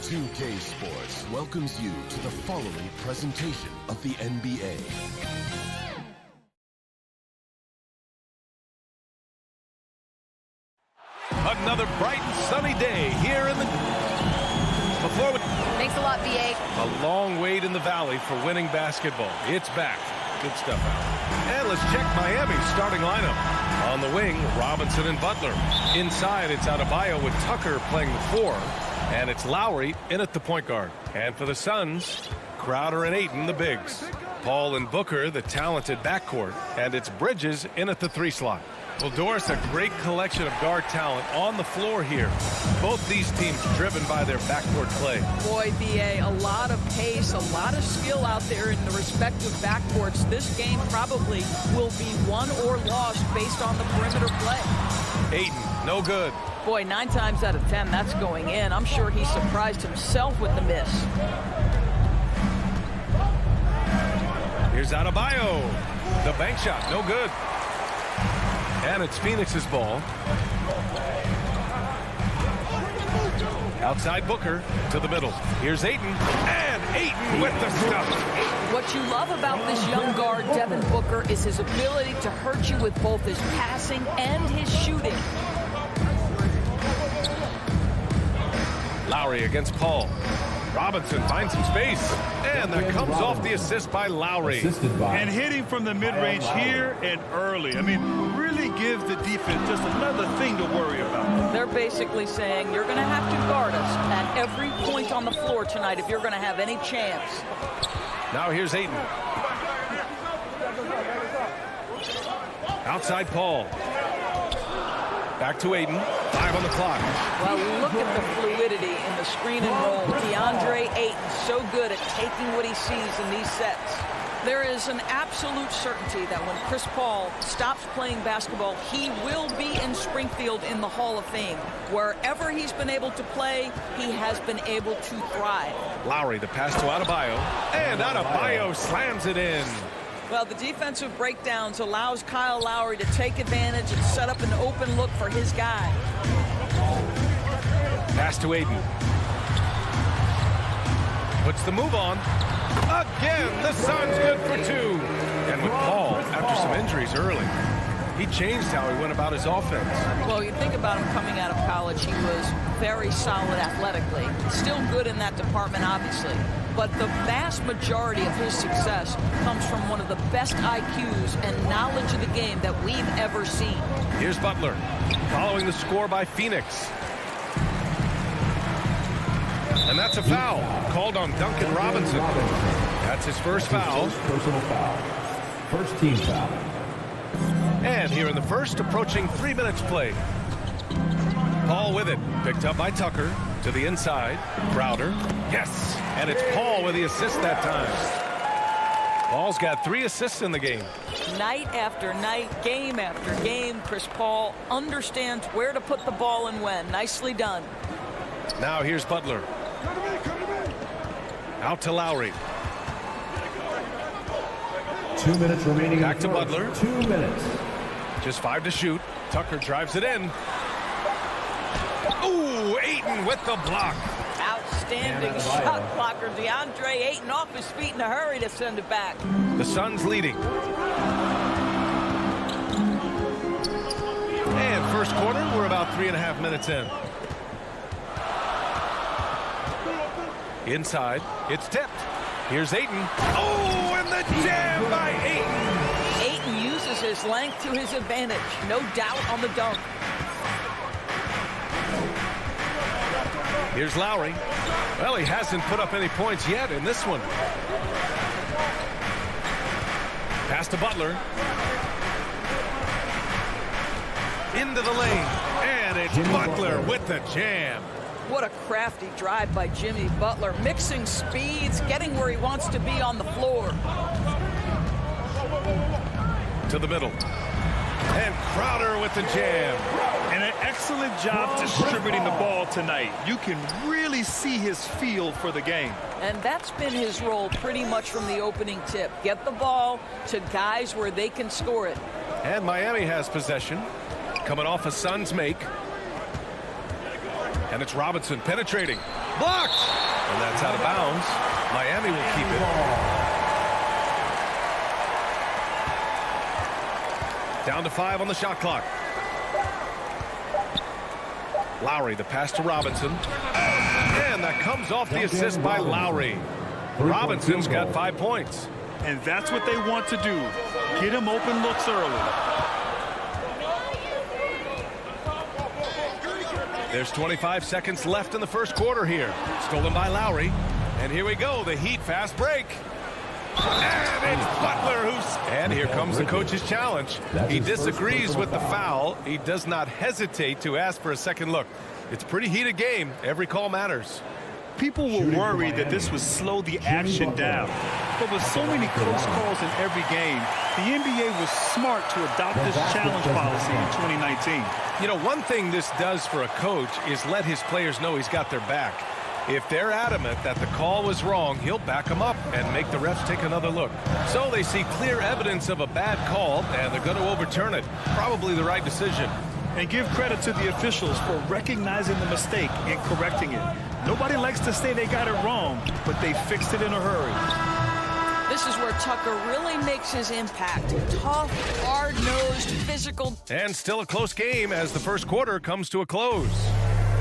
2K Sports welcomes you to the following presentation of the NBA. Another bright and sunny day here in the... Before we... Thanks a lot, V8. A long wait in the valley for winning basketball. It's back. Good stuff out. And let's check Miami's starting lineup. On the wing, Robinson and Butler. Inside, it's Adebayo with Tucker playing the 4. And it's Lowry in at the point guard. And for the Suns, Crowder and Ayton, the bigs. Paul and Booker, the talented backcourt. And it's Bridges in at the 3 slot. Well, Doris, a great collection of guard talent on the floor here. Both these teams driven by their backcourt play. Boy, BA, a lot of pace, a lot of skill out there in the respective backcourts. This game probably will be won or lost based on the perimeter play. Ayton, no good. Boy, 9 times out of 10, that's going in. I'm sure he surprised himself with the miss. Here's Adebayo. The bank shot, no good. And it's Phoenix's ball. Outside Booker to the middle. Here's Ayton. And Ayton with the stuff. What you love about this young guard, Devin Booker, is his ability to hurt you with both his passing and his shooting. Lowry against Paul. Robinson finds some space, and that comes off the assist by Lowry. And hitting from the mid-range here and early. I mean, really gives the defense just another thing to worry about. They're basically saying you're going to have to guard us at every point on the floor tonight if you're going to have any chance. Now here's Ayton. Outside Paul. Back to Ayton. 5 on the clock. Well, look at the fluidity in the screen and roll. DeAndre Ayton so good at taking what he sees in these sets. There is an absolute certainty that when Chris Paul stops playing basketball, he will be in Springfield in the Hall of Fame. Wherever he's been able to play, he has been able to thrive. Lowry, the pass to Adebayo. And Adebayo slams it in. Well, the defensive breakdowns allows Kyle Lowry to take advantage and set up an open look for his guy. Pass to Ayton. Puts the move on. Again, the Suns good for 2. And with Paul, after some injuries early, he changed how he went about his offense. Well, you think about him coming out of college, he was very solid athletically. Still good in that department, obviously. But the vast majority of his success comes from one of the best IQs and knowledge of the game that we've ever seen. Here's Butler, following the score by Phoenix. And that's a foul called on Duncan Robinson. That's his first foul. Personal foul. First team foul. And here in the first, approaching 3 minutes played. Paul with it, picked up by Tucker to the inside. Crowder, yes, and it's Paul with the assist that time. Paul's got 3 assists in the game. Night after night, game after game, Chris Paul understands where to put the ball and when. Nicely done. Now here's Butler. Out to Lowry. 2 minutes remaining. Back to Butler. 2 minutes. Just 5 to shoot. Tucker drives it in. Ooh, Ayton with the block. Outstanding shot blocker. DeAndre Ayton off his feet in a hurry to send it back. The Suns leading. And first quarter, we're about 3.5 minutes in. Inside, it's tipped. Here's Ayton. Oh, and the jam by Ayton. Ayton uses his length to his advantage. No doubt on the dunk. Here's Lowry. Well, he hasn't put up any points yet in this one. Pass to Butler. Into the lane. And it's Butler with the jam. What a crafty drive by Jimmy Butler. Mixing speeds, getting where he wants to be on the floor. To the middle. And Crowder with the jam. And an excellent job distributing the ball tonight. You can really see his feel for the game. And that's been his role pretty much from the opening tip. Get the ball to guys where they can score it. And Miami has possession. Coming off a Suns make. And it's Robinson penetrating. Blocked! And that's out of bounds. Miami will keep it. Down to 5 on the shot clock. Lowry, the pass to Robinson. And that comes off the assist by Lowry. Robinson's got 5 points. And that's what they want to do. Get him open looks early. There's 25 seconds left in the first quarter here. Stolen by Lowry. And here we go, the Heat fast break. And it's Butler and here comes the coach's challenge. He disagrees with the foul. He does not hesitate to ask for a second look. It's a pretty heated game. Every call matters. People were worried that this would slow the action down. But with so many close calls in every game, the NBA was smart to adopt this challenge policy in 2019. You know, one thing this does for a coach is let his players know he's got their back. If they're adamant that the call was wrong, he'll back them up and make the refs take another look. So they see clear evidence of a bad call, and they're going to overturn it. Probably the right decision. And give credit to the officials for recognizing the mistake and correcting it. Nobody likes to say they got it wrong, but they fixed it in a hurry. This is where Tucker really makes his impact. Tough, hard-nosed, physical. And still a close game as the first quarter comes to a close.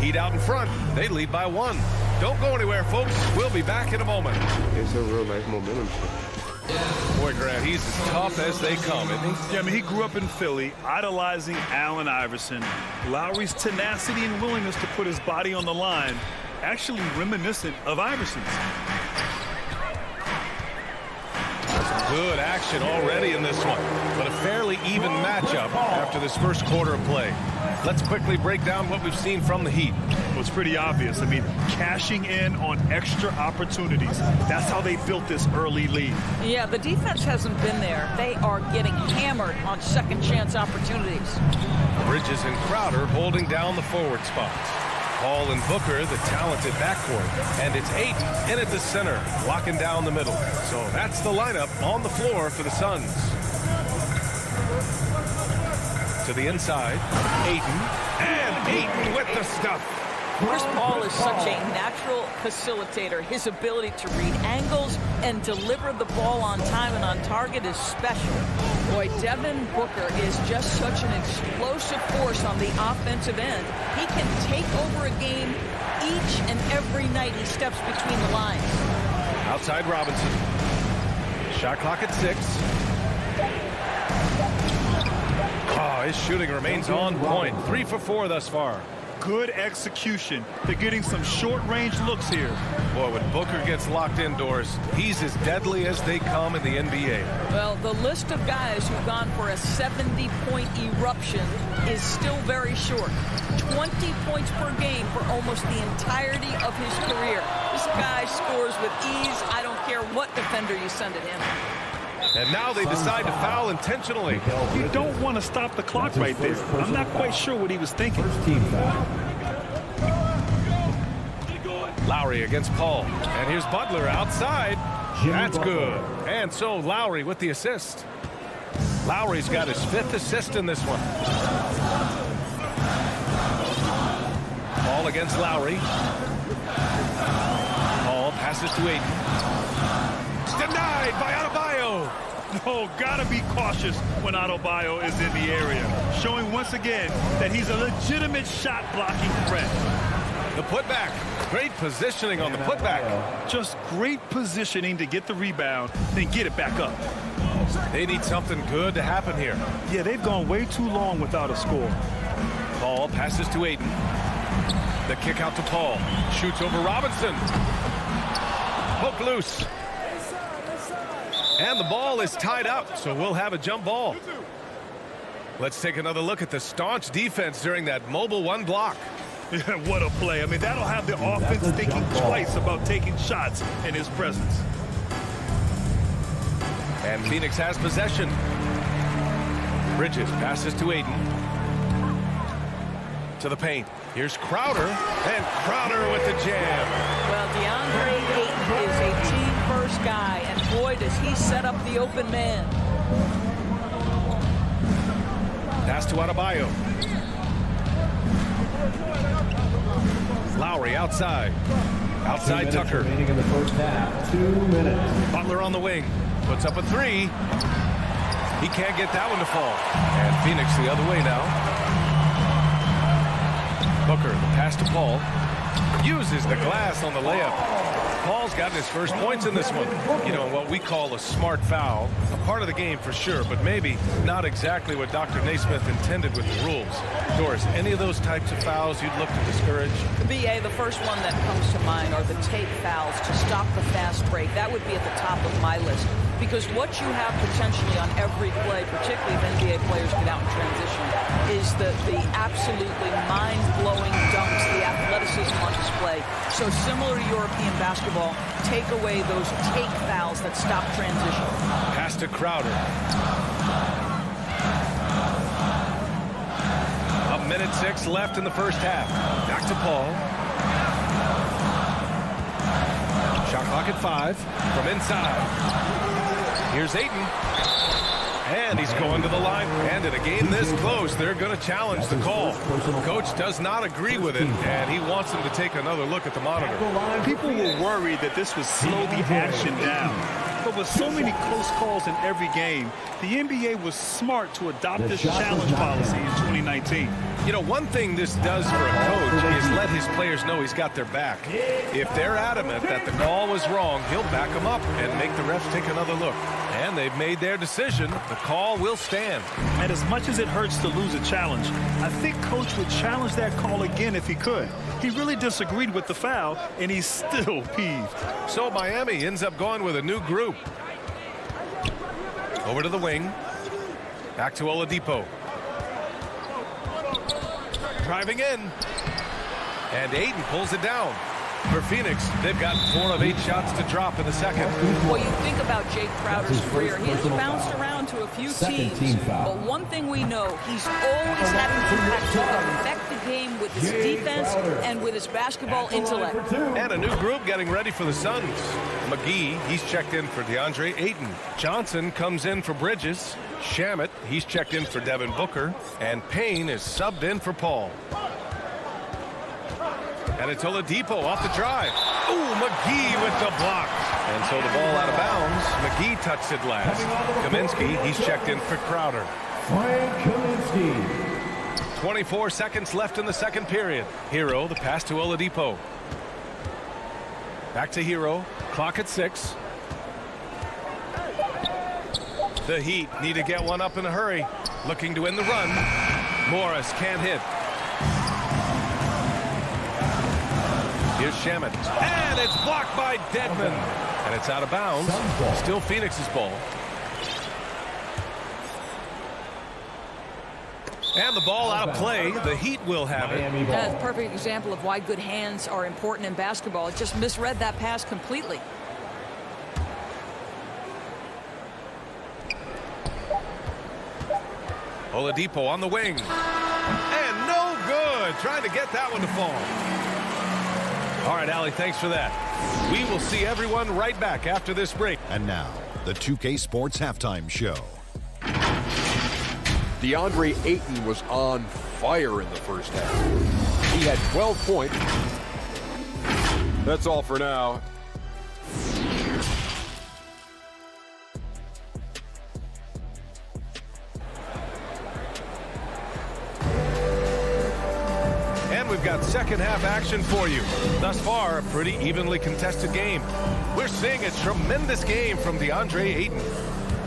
Heat out in front. They lead by 1. Don't go anywhere, folks. We'll be back in a moment. It's a real life momentum shift. Boy, Grant, he's as tough as they come, isn't he? Yeah, I mean, he grew up in Philly, idolizing Allen Iverson. Lowry's tenacity and willingness to put his body on the line, actually reminiscent of Iverson's. Good action already in this one, but a fairly even matchup after this first quarter of play. Let's quickly break down what we've seen from the Heat. Well, it's pretty obvious. I mean, cashing in on extra opportunities. That's how they built this early lead. Yeah, the defense hasn't been there. They are getting hammered on second chance opportunities. Bridges and Crowder holding down the forward spots. Paul and Booker, the talented backcourt. And it's Ayton in at the center, locking down the middle. So that's the lineup on the floor for the Suns. To the inside, Ayton. And Ayton with the stuff. Chris Paul is such a natural facilitator. His ability to read angles and deliver the ball on time and on target is special. Boy, Devin Booker is just such an explosive force on the offensive end. He can take over a game each and every night he steps between the lines. Outside Robinson. Shot clock at 6. Oh, his shooting remains on point. 3 for 4 thus far. Good execution. They're getting some short-range looks here. Boy, when Booker gets locked indoors, he's as deadly as they come in the NBA. Well, the list of guys who've gone for a 70-point eruption is still very short. 20 points per game for almost the entirety of his career. This guy scores with ease. I don't care what defender you send at him. And now they decide to foul intentionally. You don't want to stop the clock right there. I'm not quite sure what he was thinking. Lowry against Paul. And here's Butler outside. That's good. And so Lowry with the assist. Lowry's got his 5th assist in this one. Paul against Lowry. Paul passes to Ayton. Denied by Adebayo. Oh, gotta be cautious when Adebayo is in the area. Showing once again that he's a legitimate shot-blocking threat. The putback. Great positioning on the putback. Just great positioning to get the rebound, then get it back up. They need something good to happen here. Yeah, they've gone way too long without a score. Paul passes to Ayton. The kick out to Paul. Shoots over Robinson. Hook loose. And the ball is tied up, so we'll have a jump ball. Let's take another look at the staunch defense during that mobile 1 block. Yeah, what a play. I mean, that'll have the offense thinking twice about taking shots in his presence. And Phoenix has possession. Bridges passes to Ayton. To the paint. Here's Crowder. And Crowder with the jam. Well, DeAndre Ayton is a team-first guy, and boy, does he set up the open man. Pass to Adebayo. Lowry outside. Outside Tucker. In the first half. 2 minutes. Butler on the wing. Puts up a 3. He can't get that one to fall. And Phoenix the other way now. Booker, the pass to Paul. Uses the glass on the layup. Paul's gotten his first points in this one. You know, what we call a smart foul. A part of the game for sure, but maybe not exactly what Dr. Naismith intended with the rules. Doris, any of those types of fouls you'd look to discourage? BA, the first one that comes to mind are the take fouls to stop the fast break. That would be at the top of my list. Because what you have potentially on every play, particularly if NBA players get out in transition, is the absolutely mind-blowing dunks, the athleticism on display. So similar to European basketball, take away those take fouls that stop transition. Pass to Crowder. A minute 6 left in the first half. Back to Paul. Shot clock at 5 from inside. Here's Ayton. And he's going to the line. And in a game this close, they're going to challenge the call. Coach does not agree with it, and he wants them to take another look at the monitor. People were worried that this would slow the action down. But with so many close calls in every game, the NBA was smart to adopt this challenge policy in 2019. You know, one thing this does for a coach is let his players know he's got their back. If they're adamant that the call was wrong, he'll back them up and make the refs take another look. And they've made their decision. The call will stand. And as much as it hurts to lose a challenge, I think Coach would challenge that call again if he could. He really disagreed with the foul, and he's still peeved. So Miami ends up going with a new group. Over to the wing. Back to Oladipo. Driving in. And Ayton pulls it down. For Phoenix, they've got 4 of 8 shots to drop in the second. Well, you think about Jake Crowder's career. He has bounced around to a few teams. But one thing we know, he's always having to affect the game with his defense and with his basketball intellect. And a new group getting ready for the Suns. McGee, he's checked in for DeAndre Ayton. Johnson comes in for Bridges. Shamet, he's checked in for Devin Booker. And Payne is subbed in for Paul. And it's Oladipo off the drive. Ooh, McGee with the block. And so the ball out of bounds. McGee touched it last. Kaminsky, he's checked in for Crowder. Frank Kaminsky. 24 seconds left in the second period. Hero, the pass to Oladipo. Back to Hero. Clock at 6. The Heat need to get one up in a hurry. Looking to end the run. Morris can't hit. Here's Shamet. And it's blocked by Dedmon. And it's out of bounds. Still Phoenix's ball. And the ball out of play. The Heat will have it. That's a perfect example of why good hands are important in basketball. It just misread that pass completely. Oladipo on the wing. And no good. Trying to get that one to fall. All right, Allie, thanks for that. We will see everyone right back after this break. And now, the 2K Sports Halftime Show. DeAndre Ayton was on fire in the first half. He had 12 points. That's all for now. And we've got second half action for you. Thus far, a pretty evenly contested game. We're seeing a tremendous game from DeAndre Ayton.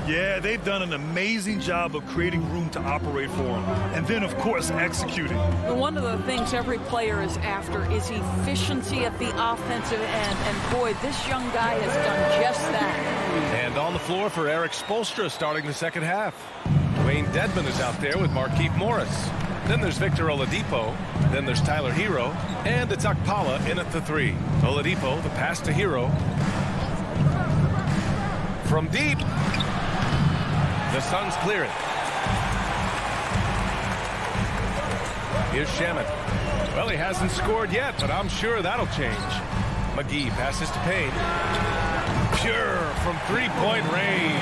Yeah, they've done an amazing job of creating room to operate for him. And then, of course, executing. One of the things every player is after is efficiency at the offensive end. And boy, this young guy has done just that. And on the floor for Eric Spoelstra starting the second half. Wayne Dedmon is out there with Markieff Morris. Then there's Victor Oladipo. Then there's Tyler Hero. And it's Okpala in at the 3. Oladipo, the pass to Hero. From deep. The Suns clear it. Here's Shamet. Well, he hasn't scored yet, but I'm sure that'll change. McGee passes to Payne. Pure from three-point range.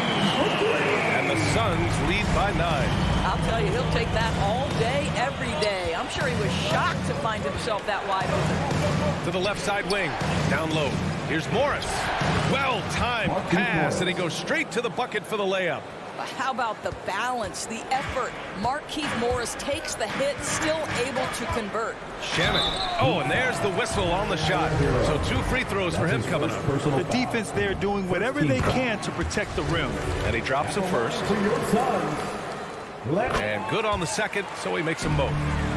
And the Suns lead by 9. I'll tell you, he'll take that all day, every day. I'm sure he was shocked to find himself that wide open. To the left side wing. Down low. Here's Morris. Well-timed pass, and he goes straight to the bucket for the layup. How about the balance, the effort? Markieff Morris takes the hit, still able to convert. Shamet. Oh, and there's the whistle on the shot. So 2 free throws for him coming up. The defense there doing whatever they can to protect the rim. And he drops it first. And good on the second, so he makes them both.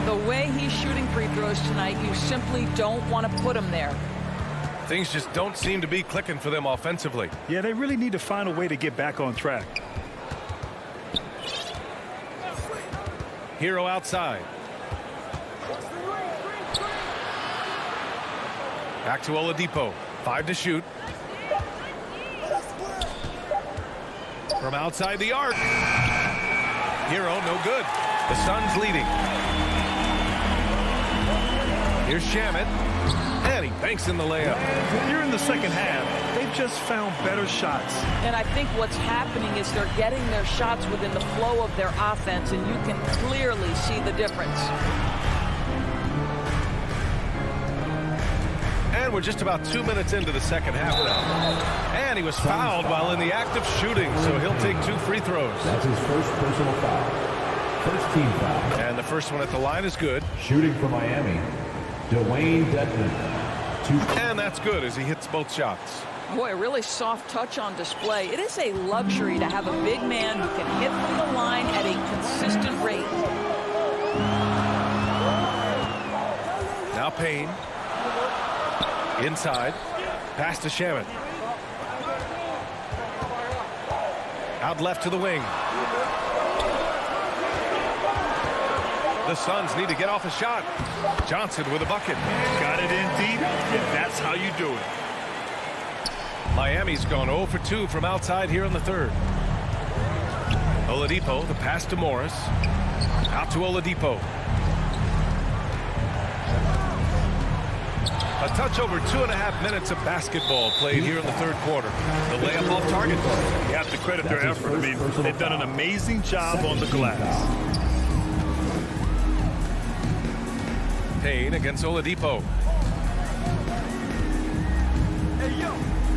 The way he's shooting free throws tonight, you simply don't want to put him there. Things just don't seem to be clicking for them offensively. Yeah, they really need to find a way to get back on track. Hero outside. Back to Oladipo. 5 to shoot. From outside the arc. Hero, no good. The Suns leading. Here's Shamet. And he banks in the layup. Here in the second half, they've just found better shots. And I think what's happening is they're getting their shots within the flow of their offense, and you can clearly see the difference. And return. We're just about 2 minutes into the second half now. And he was fouled while in the act of shooting, so he'll take 2 free throws. That's his first personal foul. First team foul. And the first one at the line is good. Shooting for Miami, Dwayne Dedmon. And that's good as he hits both shots. Boy, a really soft touch on display. It is a luxury to have a big man who can hit from the line at a consistent rate. Now Payne. Inside. Pass to Shaman. Out left to the wing. The Suns need to get off a shot. Johnson with a bucket. Got it in deep, and that's how you do it. Miami's gone 0 for 2 from outside here in the third. Oladipo, the pass to Morris. Out to Oladipo. A touch over 2.5 minutes of basketball played here in the third quarter. The layup off target. You have to credit their effort. I mean, they've done an amazing job on the glass. Payne against Oladipo.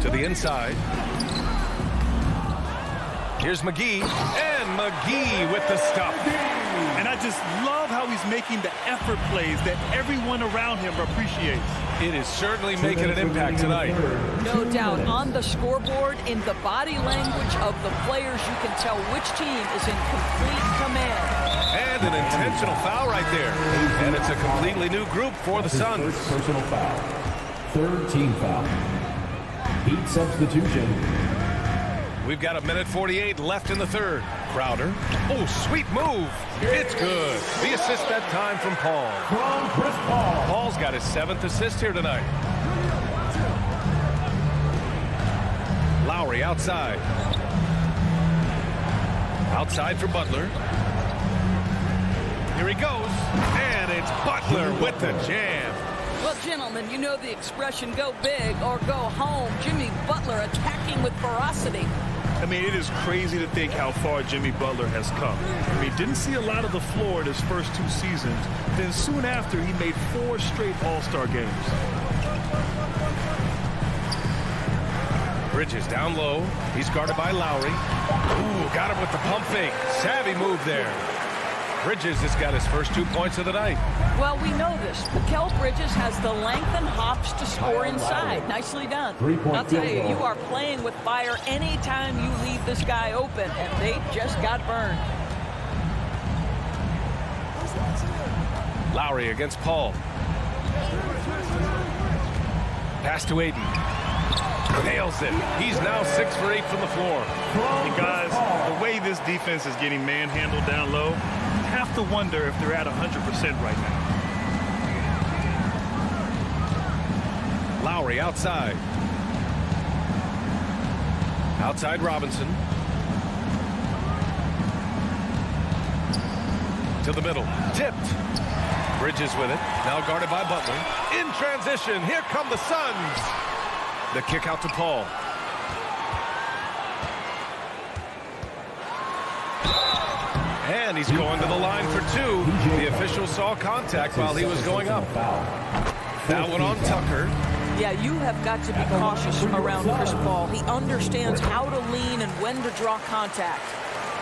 To the inside. Here's McGee. And McGee with the stop. And I just love how he's making the effort plays that everyone around him appreciates. It is certainly making an impact tonight. No doubt. On the scoreboard, in the body language of the players, you can tell which team is in complete command. And an intentional foul right there. And it's a completely new group for the Suns. First personal foul. Third team foul. Heat substitution. We've got 1:48 left in the third. Crowder. Oh, sweet move. It's good. The assist that time from Paul. From Chris Paul. Paul's got his 7th assist here tonight. Lowry outside. Outside for Butler. Here he goes. And it's Butler with the jam. Well, gentlemen, you know the expression, go big or go home. Jimmy Butler attacking with ferocity. I mean, it is crazy to think how far Jimmy Butler has come. I mean, didn't see a lot of the floor in his first 2 seasons. Then soon after, he made 4 straight All-Star games. Bridges down low. He's guarded by Lowry. Ooh, got him with the pump fake. Savvy move there. Bridges has got his first 2 points of the night. Well, we know this. Mikal Bridges has the length and hops to score inside. Nicely done. I'll tell you, you are playing with fire anytime you leave this guy open, and they just got burned. Lowry against Paul. Pass to Aiden. Nails it. He's now 6 for 8 from the floor. And guys, the way this defense is getting manhandled down low, you have to wonder if they're at 100% right now. Lowry outside. Outside Robinson. To the middle. Tipped. Bridges with it. Now guarded by Butler. In transition. Here come the Suns. The kick out to Paul. And he's going to the line for 2. The official saw contact while he was going up. That one on Tucker. Yeah, you have got to be cautious around Chris Paul. He understands how to lean and when to draw contact.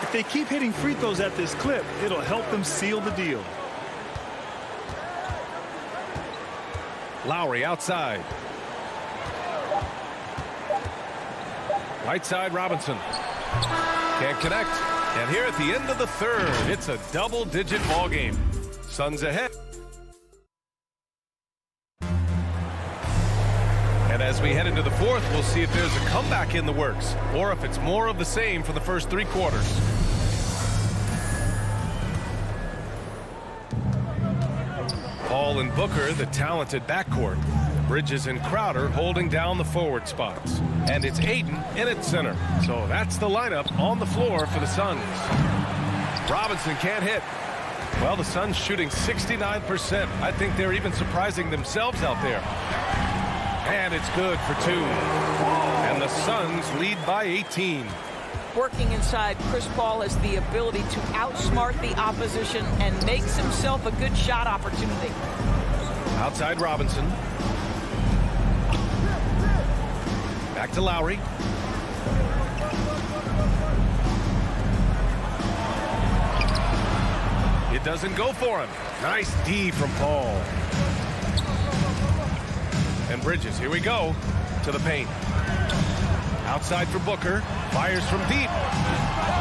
If they keep hitting free throws at this clip, it'll help them seal the deal. Lowry outside. Right side Robinson. Can't connect. And here at the end of the third, it's a double-digit ball game. Suns ahead. And as we head into the fourth, we'll see if there's a comeback in the works or if it's more of the same for the first 3 quarters. Paul and Booker, the talented backcourt. Bridges and Crowder holding down the forward spots. And it's Aiden in at center. So that's the lineup on the floor for the Suns. Robinson can't hit. Well, the Suns shooting 69%. I think they're even surprising themselves out there. And it's good for 2. And the Suns lead by 18. Working inside, Chris Paul has the ability to outsmart the opposition and makes himself a good shot opportunity. Outside Robinson. Back to Lowry. It doesn't go for him. Nice D from Paul. And Bridges, here we go, to the paint. Outside for Booker. Fires from deep.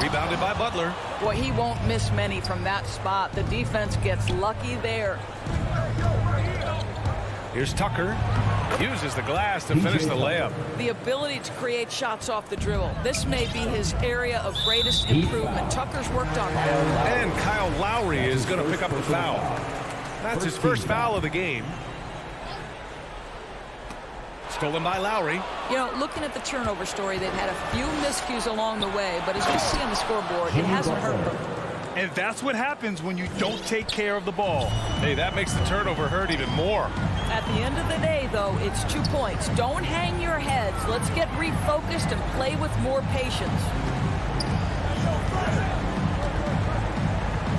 Rebounded by Butler. Boy, he won't miss many from that spot. The defense gets lucky there. Here's Tucker. Uses the glass to finish the layup. The ability to create shots off the dribble. This may be his area of greatest improvement. Tucker's worked on that. And Kyle Lowry is going to pick up the foul. That's his first foul of the game. Stolen by Lowry. You know, looking at the turnover story, they've had a few miscues along the way, but as we see on the scoreboard, it hasn't hurt them. And that's what happens when you don't take care of the ball. Hey, that makes the turnover hurt even more. At the end of the day, though, it's 2 points. Don't hang your heads. Let's get refocused and play with more patience.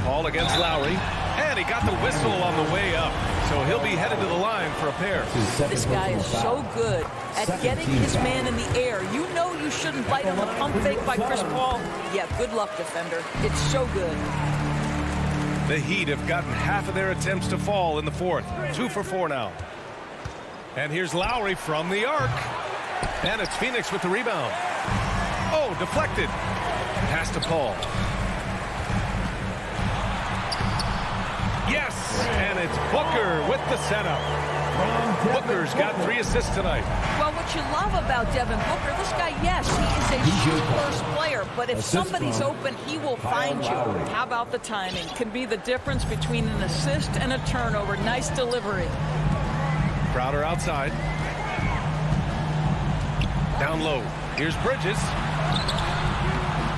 Paul against Lowry. And he got the whistle on the way up. So he'll be headed to the line for a pair. This guy is so good at getting his man in the air. You know you shouldn't bite on the pump fake by Chris Paul. Yeah, good luck, defender. It's so good. The Heat have gotten half of their attempts to fall in the fourth. 2 for 4 now. And here's Lowry from the arc. And it's Phoenix with the rebound. Oh, deflected. Pass to Paul. Yes, and it's Booker with the setup. Booker's got 3 assists tonight. Well, what you love about Devin Booker, this guy, yes, he is a shoot-first player, but if somebody's open, he will find you. How about the timing? Can be the difference between an assist and a turnover. Nice delivery. Crowder outside. Down low. Here's Bridges.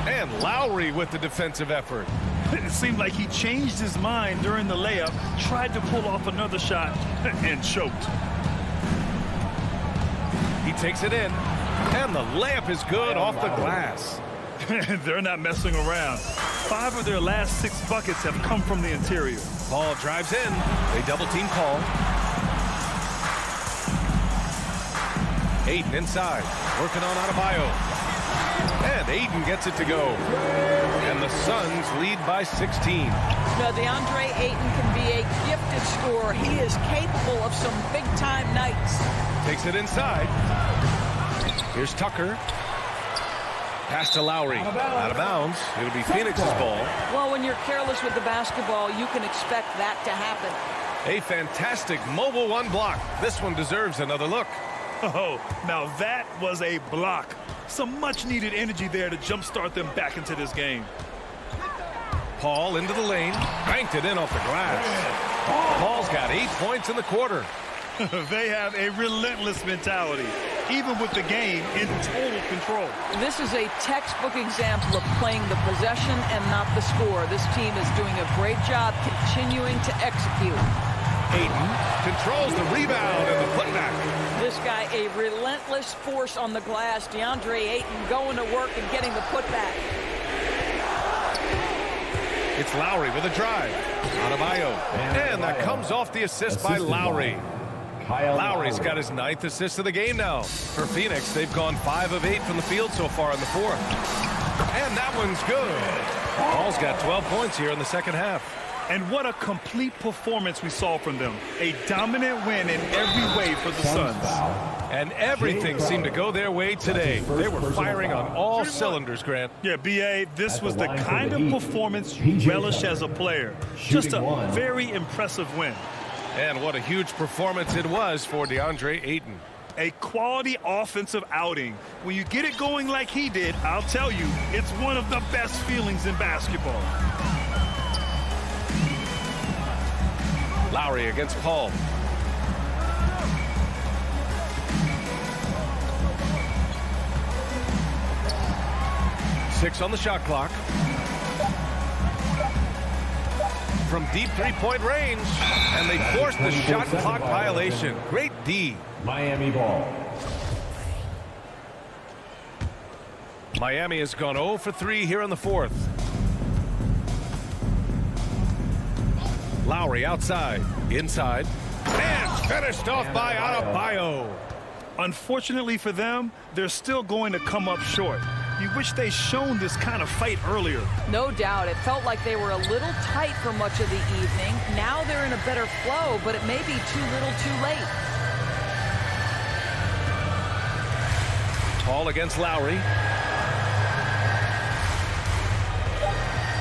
And Lowry with the defensive effort. It seemed like he changed his mind during the layup, tried to pull off another shot, and choked. He takes it in, and the layup is good off the glass. They're not messing around. 5 of their last 6 buckets have come from the interior. Paul drives in. They double-team Paul. Ayton inside, working on Adebayo. And Ayton gets it to go. And the Suns lead by 16. Now, DeAndre Ayton can be a gifted scorer. He is capable of some big-time nights. Takes it inside. Here's Tucker. Pass to Lowry. Out of bounds. It'll be Phoenix's ball. Well, when you're careless with the basketball, you can expect that to happen. A fantastic mobile 1 block. This one deserves another look. Oh, now that was a block. Some much-needed energy there to jumpstart them back into this game. Paul into the lane. Banked it in off the glass. Paul's got 8 points in the quarter. They have a relentless mentality, even with the game in total control. This is a textbook example of playing the possession and not the score. This team is doing a great job continuing to execute. Ayton controls the rebound and the putback. This guy, a relentless force on the glass. DeAndre Ayton going to work and getting the putback. It's Lowry with a drive. Adebayo. And that comes off the assist by Lowry. Lowry's got his 9th assist of the game now. For Phoenix, they've gone 5 of 8 from the field so far in the fourth. And that one's good. Paul's got 12 points here in the second half. And what a complete performance we saw from them. A dominant win in every way for the Suns. And everything seemed to go their way today. They were firing on all cylinders, Grant. Yeah, B.A., this was the kind of performance you relish as a player. Just a very impressive win. And what a huge performance it was for DeAndre Ayton. A quality offensive outing. When you get it going like he did, I'll tell you, it's one of the best feelings in basketball. Lowry against Paul. Six on the shot clock. From deep 3-point range. And they forced the shot clock violation. Great D. Miami ball. Miami has gone 0 for 3 here in the fourth. Lowry outside, inside, and finished off by Adebayo. Unfortunately for them, they're still going to come up short. You wish they'd shown this kind of fight earlier. No doubt. It felt like they were a little tight for much of the evening. Now they're in a better flow, but it may be too little too late. Tall against Lowry.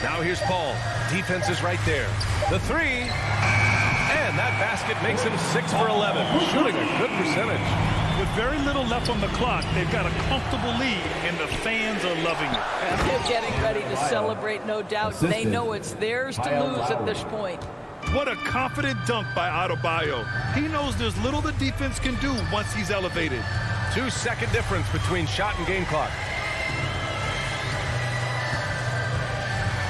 Now here's Paul. Defense is right there. The three. And that basket makes him 6 for 11. Shooting a good percentage. With very little left on the clock, they've got a comfortable lead, and the fans are loving it. And they're getting ready to celebrate, no doubt. They know it's theirs to lose at this point. What a confident dunk by Adebayo. He knows there's little the defense can do once he's elevated. 2-second difference between shot and game clock.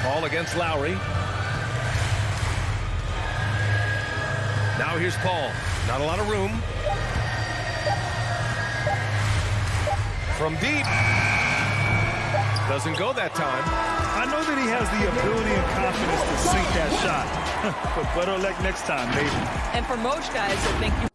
Paul against Lowry. Now here's Paul. Not a lot of room. From deep. Doesn't go that time. I know that he has the ability and confidence to sink that shot. But better luck next time, maybe. And for most guys, I think you...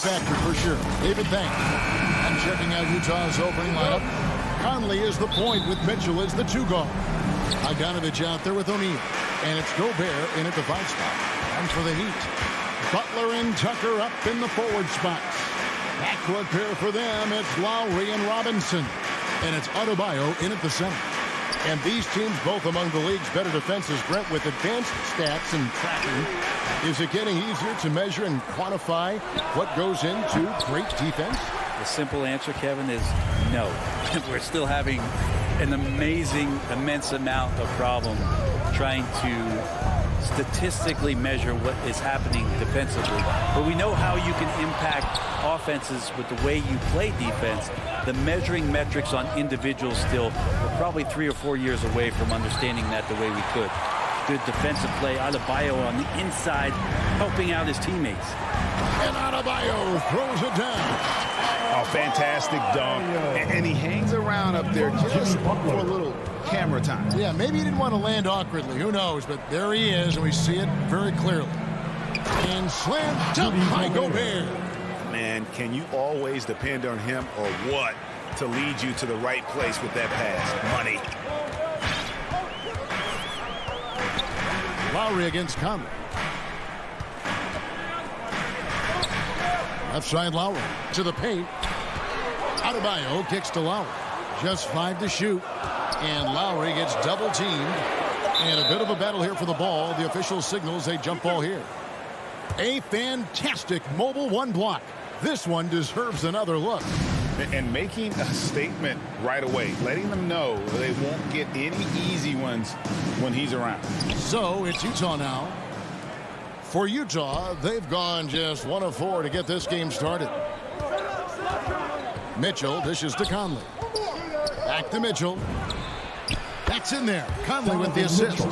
Factor for sure. David, thanks. And checking out Utah's opening lineup, Conley is the point with Mitchell as the 2 guard. Bogdanovich out there with O'Neal. And it's Gobert in at the 5 spot. And for the Heat, Butler and Tucker up in the forward spots. Backcourt pair for them, it's Lowry and Robinson. And it's Adebayo in at the center. And these teams both among the league's better defenses, Brent, with advanced stats and tracking. Is it getting easier to measure and quantify what goes into great defense? The simple answer, Kevin, is no. We're still having an immense amount of problem trying to statistically measure what is happening defensively. But we know how you can impact offenses with the way you play defense. The measuring metrics on individuals still, we're probably 3 or 4 years away from understanding that the way we could. Good defensive play. Adebayo on the inside, helping out his teammates. And Adebayo throws it down. A fantastic dunk. And he hangs around up there just for a little camera time. Yeah, maybe he didn't want to land awkwardly. Who knows? But there he is, and we see it very clearly. And slam dunk by Gobert. Man, can you always depend on him or what to lead you to the right place with that pass? Money. Lowry against Conley. Left side Lowry to the paint. Adebayo kicks to Lowry. Just 5 to shoot. And Lowry gets double teamed. And a bit of a battle here for the ball. The official signals a jump ball here. A fantastic mobile one block. This one deserves another look. And making a statement right away, letting them know they won't get any easy ones when he's around. So it's Utah now. For Utah, they've gone just 1 of 4 to get this game started. Mitchell dishes to Conley. Back to Mitchell. That's in there. Conley with the assist.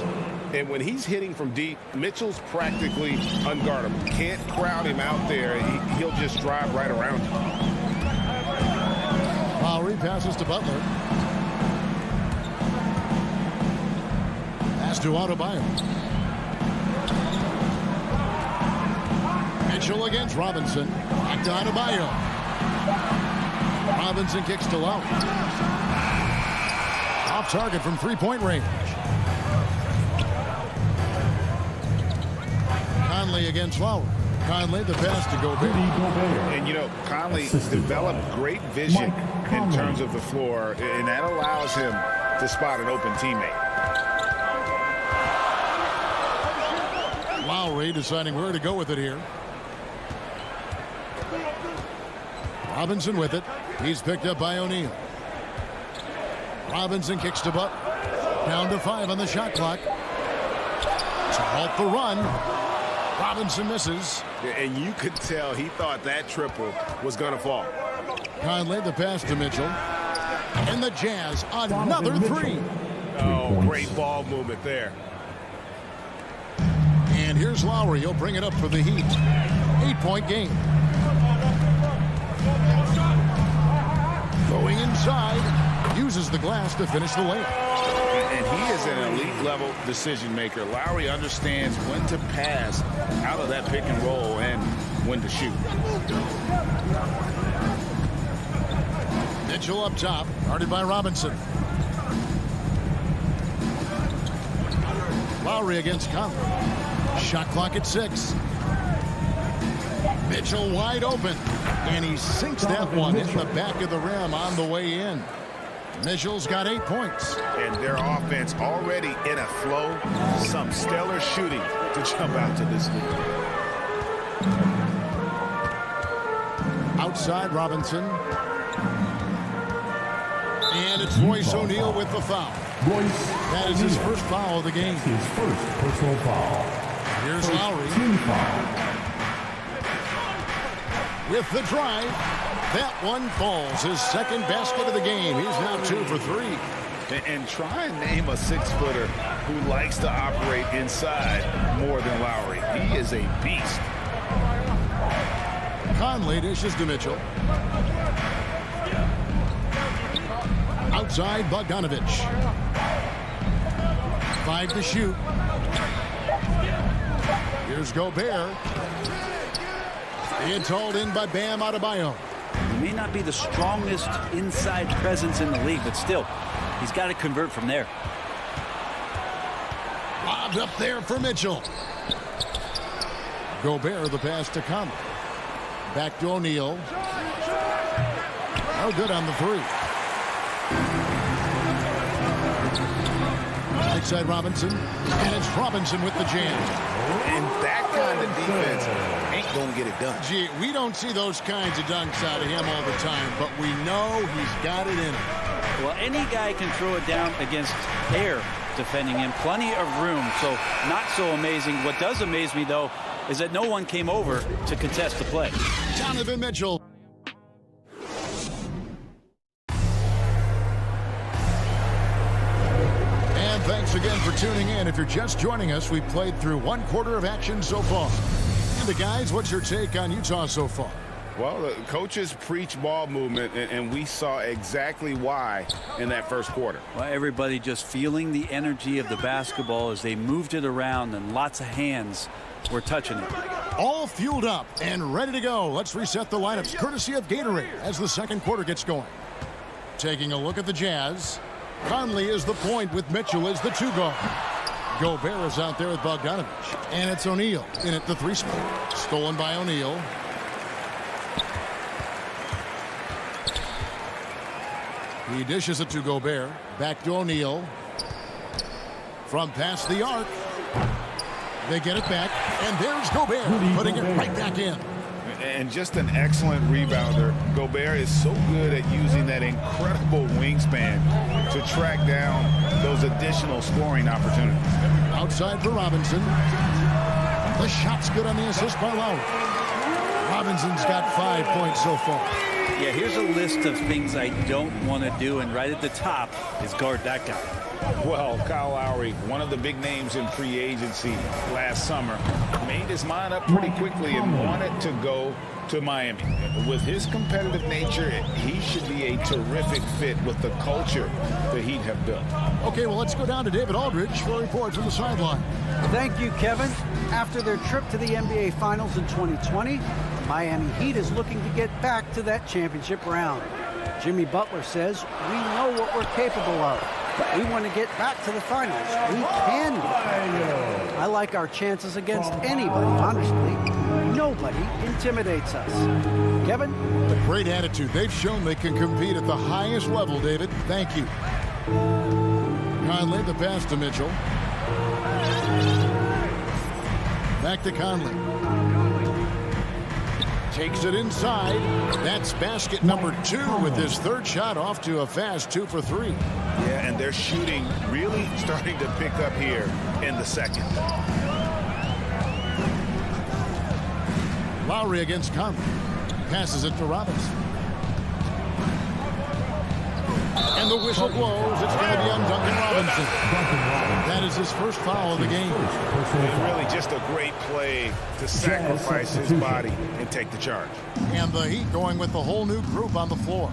And when he's hitting from deep, Mitchell's practically unguardable. Can't crowd him out there. He'll just drive right around you. Lowry passes to Butler. Pass to Adebayo. Mitchell against Robinson. Back to Adebayo. Robinson kicks to Lowry. Off target from three-point range. Conley against Lowry. Conley, the pass to Gobert. And, you know, Conley developed great vision in terms of the floor, and that allows him to spot an open teammate. Lowry deciding where to go with it here. Robinson with it. He's picked up by O'Neal. Robinson kicks to Butler. Down to 5 on the shot clock. To halt the run. Robinson misses. And you could tell he thought that triple was going to fall. Conley, the pass to Mitchell. And the Jazz, another 3. Oh, great ball movement there. And here's Lowry. He'll bring it up for the Heat. 8-point game. Going inside. Uses the glass to finish the layup. And he is an elite level decision maker. Lowry understands when to pass out of that pick and roll and when to shoot. Mitchell up top, guarded by Robinson. Lowry against Conley. Shot clock at 6. Mitchell wide open. And he sinks that one in the back of the rim on the way in. Mitchell's got 8 points. And their offense already in a flow. Some stellar shooting to jump out to this lead. Outside Robinson. And it's Royce O'Neal with the foul. That is his first foul of the game. His first personal foul. Here's Lowry. Team foul. With the drive. That one falls. His second basket of the game. He's now 2 for 3. And try and name a 6-footer who likes to operate inside more than Lowry. He is a beast. Conley dishes to Mitchell. Outside Bogdanovich. 5 to shoot. Here's Gobert. It's hauled in by Bam Adebayo. He may not be the strongest inside presence in the league, but still, he's got to convert from there. Lobbed up there for Mitchell. Gobert, the pass to Conley. Back to O'Neal. No good on the 3. Right side Robinson. And it's Robinson with the jam. And that kind of defense ain't going to get it done. Gee, we don't see those kinds of dunks out of him all the time, but we know he's got it in him. Well, any guy can throw it down against air defending him. Plenty of room, so not so amazing. What does amaze me, though, is that no one came over to contest the play. Donovan Mitchell. And thanks again for tuning in. If you're just joining us, we've played through 1/4 of action so far. And the guys, what's your take on Utah so far? Well, the coaches preach ball movement, and we saw exactly why in that first quarter. Well, everybody just feeling the energy of the basketball as they moved it around, and lots of hands were touching it. All fueled up and ready to go. Let's reset the lineups courtesy of Gatorade as the second quarter gets going. Taking a look at the Jazz. Conley is the point with Mitchell as the 2 guard. Gobert is out there with Bogdanovich. And it's O'Neal in at the 3 spot. Stolen by O'Neal. He dishes it to Gobert. Back to O'Neal. From past the arc. They get it back. And there's Gobert putting it right back in. And just an excellent rebounder. Gobert is so good at using that incredible wingspan to track down those additional scoring opportunities. Outside for Robinson. The shot's good on the assist by Lowry. Robinson's got 5 points so far. Yeah, here's a list of things I don't want to do, and right at the top is guard that guy. Well, Kyle Lowry, one of the big names in free agency last summer, made his mind up pretty quickly and wanted to go to Miami. With his competitive nature, he should be a terrific fit with the culture the Heat have built. Okay, well, let's go down to David Aldridge for a report from the sideline. Thank you, Kevin. After their trip to the NBA Finals in 2020, the Miami Heat is looking to get back to that championship round. Jimmy Butler says, "We know what we're capable of. We want to get back to the finals. We can get back. I like our chances against anybody, honestly. Nobody intimidates us." Kevin? A great attitude. They've shown they can compete at the highest level, David. Thank you. Conley, the pass to Mitchell. Back to Conley. Takes it inside. That's basket number 2 with his 3rd shot off to a fast 2 for 3. Yeah, and their shooting really starting to pick up here in the second. Lowry against Conley. Passes it to Robinson. And the whistle blows. It's going to be on Duncan Robinson. That is his first foul of the game. And really just a great play to sacrifice his body and take the charge. And the Heat going with the whole new group on the floor.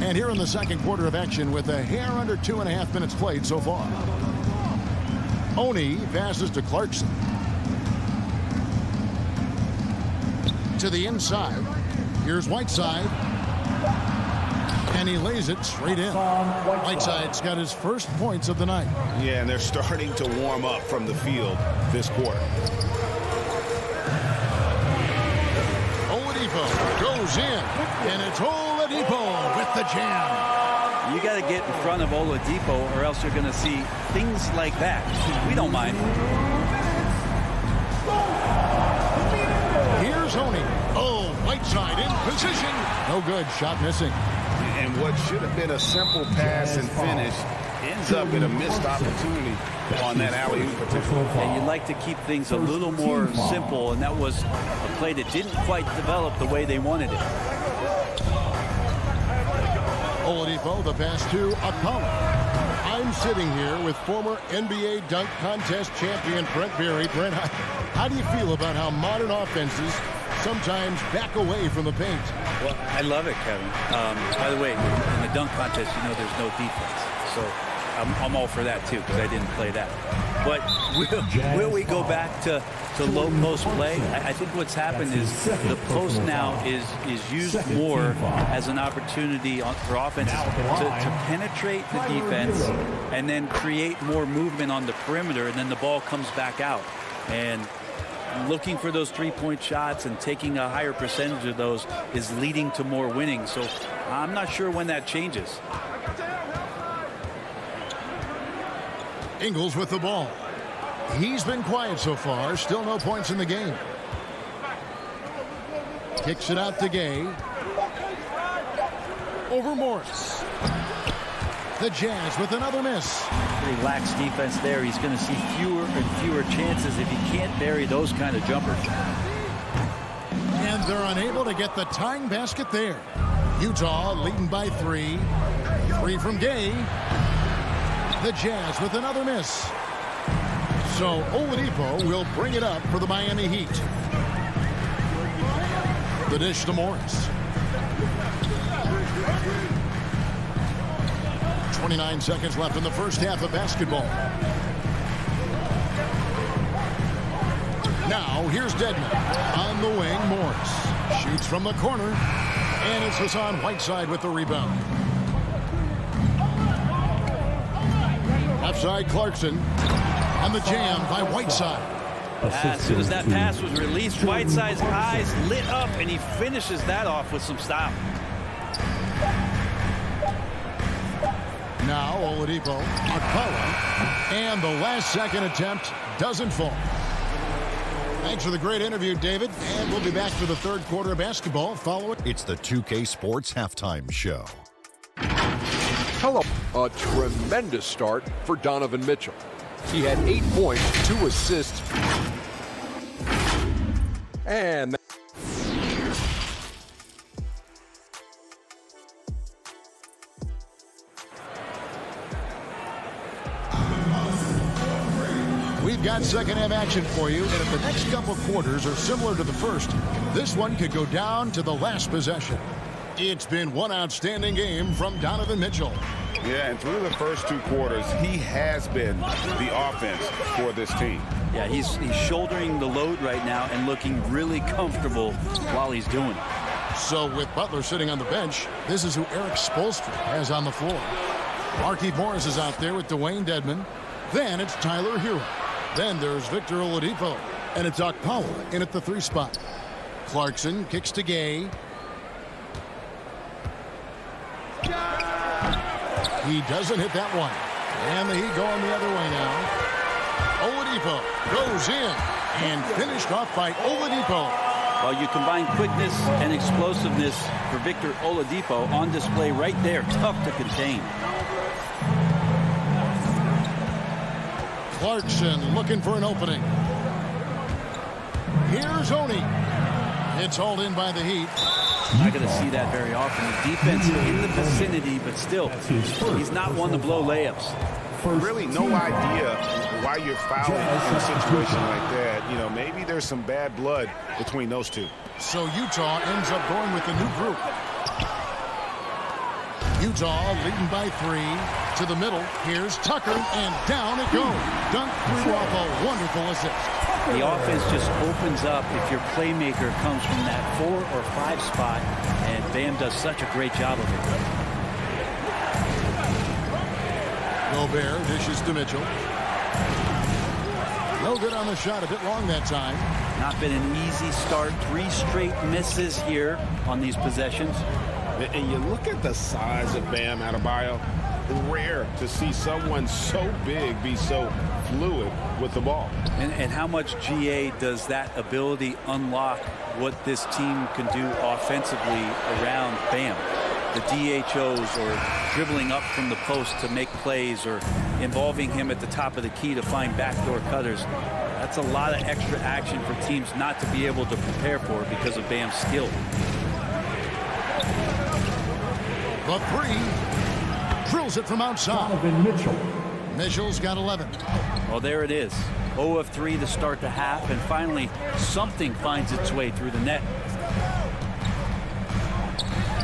And here in the second quarter of action with a hair under 2.5 minutes played so far. Oni passes to Clarkson. To the inside. Here's Whiteside. And he lays it straight in. Whiteside's got his first points of the night. Yeah, and they're starting to warm up from the field this quarter. Oladipo goes in. And it's Oladipo with the jam. You got to get in front of Oladipo or else you're going to see things like that. We don't mind. Here's Oni. Oh, Whiteside in position. No good. Shot missing. And what should have been a simple pass and finish ends up in a missed opportunity on that alley-oop potential. And you'd like to keep things a little more simple, and that was a play that didn't quite develop the way they wanted it. Oladipo, the pass to Apollo. I'm sitting here with former NBA dunk contest champion Brent Berry. Brent, how do you feel about how modern offenses sometimes back away from the paint? Well, I love it, Kevin. By the way, in the dunk contest, you know there's no defense. So I'm all for that, too, because I didn't play that. But will we go back to low post play? I think what's happened is the post now is used more as an opportunity for offenses to penetrate the defense and then create more movement on the perimeter, and then the ball comes back out. And looking for those three-point shots and taking a higher percentage of those is leading to more winning. So I'm not sure when that changes. Ingles with the ball. He's been quiet so far. Still no points in the game. Kicks it out to Gay. Over Morris. The Jazz with another miss. Pretty lax defense there. He's going to see fewer and fewer chances if he can't bury those kind of jumpers. And they're unable to get the tying basket there. Utah leading by 3. 3 from Gay. The Jazz with another miss. So Oladipo will bring it up for the Miami Heat. The dish to Morris. 29 seconds left in the first half of basketball. Now here's Dedmon. On the wing, Morris. Shoots from the corner. And it's Hassan Whiteside with the rebound. Left side, Clarkson. And the jam by Whiteside. As soon as that pass was released, Whiteside's eyes lit up, and he finishes that off with some style. Now Oladipo, Akpala, and the last second attempt doesn't fall. Thanks for the great interview, David. And we'll be back for the third quarter of basketball following. It's the 2K Sports Halftime Show. Hello. A tremendous start for Donovan Mitchell. He had 8 points, 2 assists. And we've got second half action for you, and if the next couple quarters are similar to the first, this one could go down to the last possession. It's been one outstanding game from Donovan Mitchell. Yeah, and through the first 2 quarters, he has been the offense for this team. Yeah, he's shouldering the load right now and looking really comfortable while he's doing it. So with Butler sitting on the bench, this is who Eric Spoelstra has on the floor. Markieff Morris is out there with Dwayne Dedmon. Then it's Tyler Hero. Then there's Victor Oladipo. And it's Akpala in at the 3 spot. Clarkson kicks to Gay. He doesn't hit that one. And the Heat going the other way now. Oladipo goes in and finished off by Oladipo. Well, you combine quickness and explosiveness for Victor Oladipo on display right there. Tough to contain. Clarkson looking for an opening. Here's Oni. It's hauled in by the Heat. Not going to see that very often. The defense in the vicinity, but still, he's not one to blow layups. Really no idea why you're fouling in a situation like that. You know, maybe there's some bad blood between those two. So Utah ends up going with the new group. Utah leading by 3 to the middle. Here's Tucker, and down it goes. Dunk through off a wonderful assist. The offense just opens up if your playmaker comes from that 4 or 5 spot, and Bam does such a great job of it. Gobert dishes to Mitchell. No good on the shot, a bit long that time. Not been an easy start. 3 straight misses here on these possessions. And you look at the size of Bam Adebayo. Rare to see someone so big be so fluid with the ball. And how much GA does that ability unlock what this team can do offensively around Bam? The DHOs or dribbling up from the post to make plays or involving him at the top of the key to find backdoor cutters. That's a lot of extra action for teams not to be able to prepare for because of Bam's skill. The 3. Drills it from outside. Donovan Mitchell. Mitchell's got 11. Well, there it is. 0 of 3 to start the half, and finally something finds its way through the net.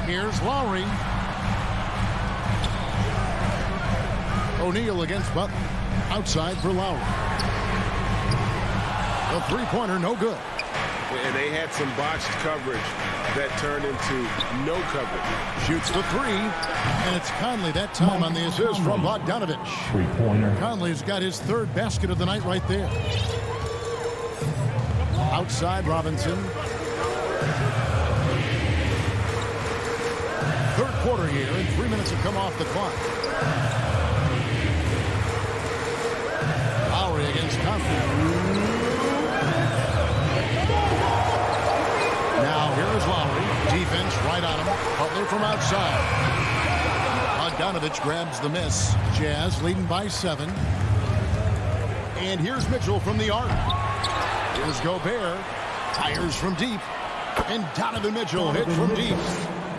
Here's Lowry. O'Neal against Butler. Outside for Lowry. The 3-pointer, no good. And they had some botched coverage that turned into no coverage. Shoots the 3, and it's Conley that time on the assist from Bogdanovich. 3-pointer. Conley's got his 3rd basket of the night right there. Outside Robinson. 3rd quarter here, and 3 minutes have come off the clock. Lowry against Conley. Now here's Lowry. Defense right on him. Butler from outside. Bogdanovich grabs the miss. Jazz leading by 7. And here's Mitchell from the arc. Here's Gobert. Fires from deep. And Donovan Mitchell hit from deep.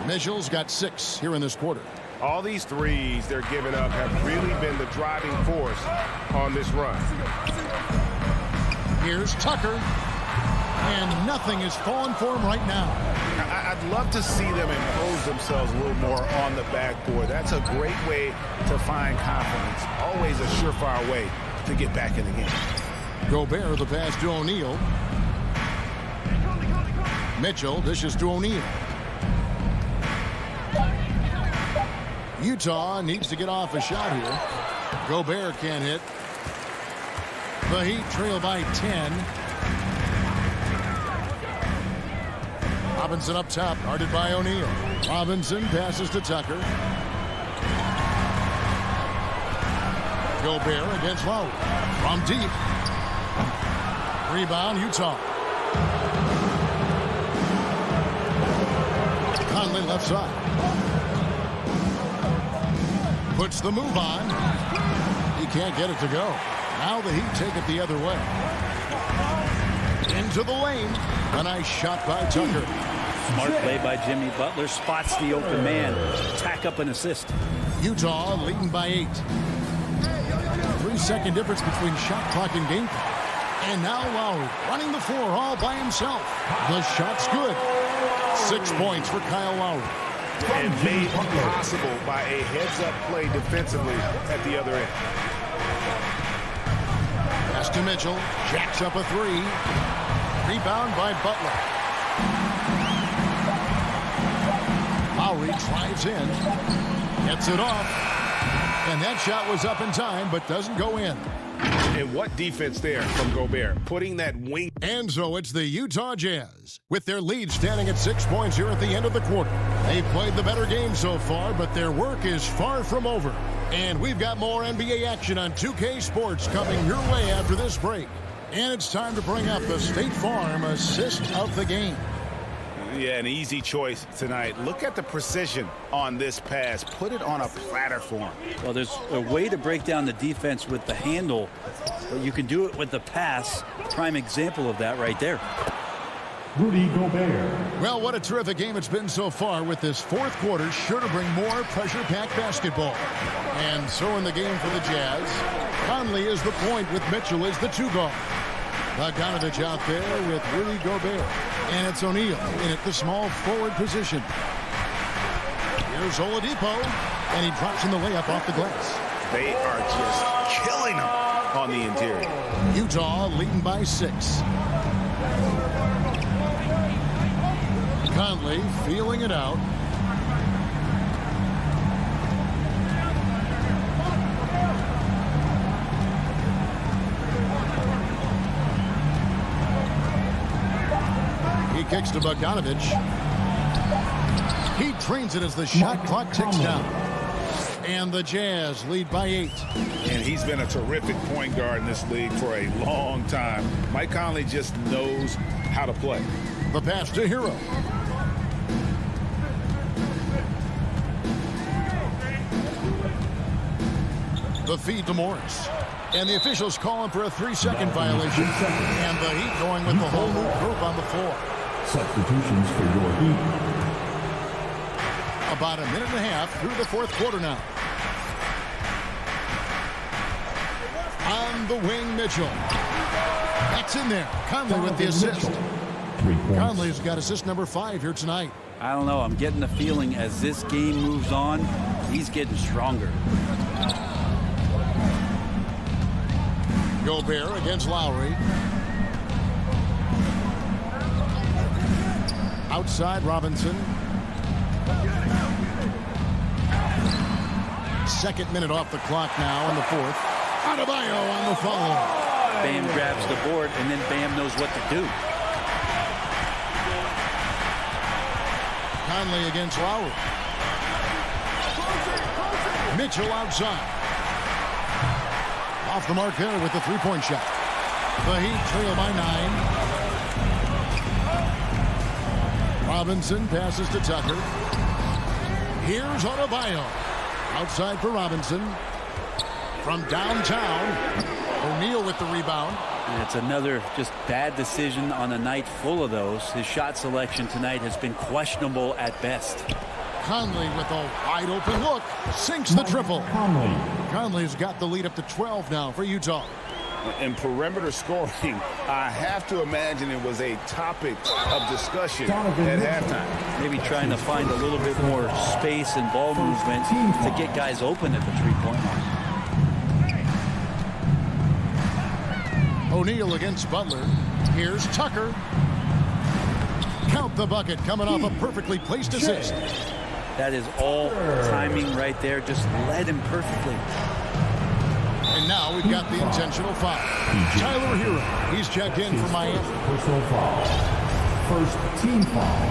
Mitchell's got 6 here in this quarter. All these threes they're giving up have really been the driving force on this run. Here's Tucker. And nothing is falling for him right now. I'd love to see them impose themselves a little more on the backboard. That's a great way to find confidence. Always a surefire way to get back in the game. Gobert, the pass to O'Neal. Mitchell dishes to O'Neal. Utah needs to get off a shot here. Gobert can't hit. The Heat trail by 10. Robinson up top, guarded by O'Neal. Robinson passes to Tucker. Gobert against Lowry. From deep. Rebound, Utah. Conley left side. Puts the move on. He can't get it to go. Now the Heat take it the other way. Into the lane. A nice shot by Tucker. Smart play by Jimmy Butler. Spots the open man. Tack up an assist. Utah leading by 8. 3-second difference between shot clock and game clock. And now Lowry running the floor all by himself. The shot's good. 6 points for Kyle Lowry. And made possible by a heads-up play defensively at the other end. Pass to Mitchell. Jacks up a 3. Rebound by Butler. Lowry drives in. Gets it off. And that shot was up in time, but doesn't go in. And what defense there from Gobert, putting that wing. And so it's the Utah Jazz, with their lead standing at 6 points here at the end of the quarter. They've played the better game so far, but their work is far from over. And we've got more NBA action on 2K Sports coming your way after this break. And it's time to bring up the State Farm assist of the game. Yeah, an easy choice tonight. Look at the precision on this pass. Put it on a platter for him. Well, there's a way to break down the defense with the handle, but you can do it with the pass. Prime example of that right there. Rudy Gobert. Well, what a terrific game it's been so far, with this fourth quarter sure to bring more pressure-packed basketball. And so in the game for the Jazz, Conley is the point with Mitchell as the 2-guard. Bogdanovich out there with Rudy Gobert. And it's O'Neal in at the small forward position. Here's Oladipo, and he drops in the layup off the glass. They are just killing him on the interior. Utah leading by 6. Conley feeling it out. He kicks to Bogdanovich. He trains it as the shot clock ticks down. And the Jazz lead by 8. And he's been a terrific point guard in this league for a long time. Mike Conley just knows how to play. The pass to Hero. The feed to Morris. And the officials calling for a 3-second violation. And the Heat going with the whole new group on the floor. Substitutions for your Heat. About a minute and a half through the fourth quarter now. On the wing, Mitchell. That's in there. Conley with the assist. Conley's got assist number 5 here tonight. I don't know. I'm getting the feeling as this game moves on, he's getting stronger. Gobert against Lowry. Outside Robinson. Second minute off the clock now in the fourth. Adebayo on the follow. Bam grabs the board, and then Bam knows what to do. Conley against Lowry. Mitchell outside. Off the mark there with the 3-point shot. The Heat trail by 9. Robinson passes to Tucker. Here's Adebayo. Outside for Robinson. From downtown, O'Neal with the rebound. And it's another just bad decision on a night full of those. His shot selection tonight has been questionable at best. Conley with a wide open look. Sinks the triple. Conley's got the lead up to 12 now for Utah. And perimeter scoring, I have to imagine it was a topic of discussion at halftime. Maybe trying to find a little bit more space and ball movement to get guys open at the three-point line. O'Neal against Butler. Here's Tucker. Count the bucket, coming off a perfectly placed assist. That is all timing right there. Just led him perfectly. And now we've got the intentional foul. Tyler Hero. He's checked in for Miami. Personal foul. First team foul.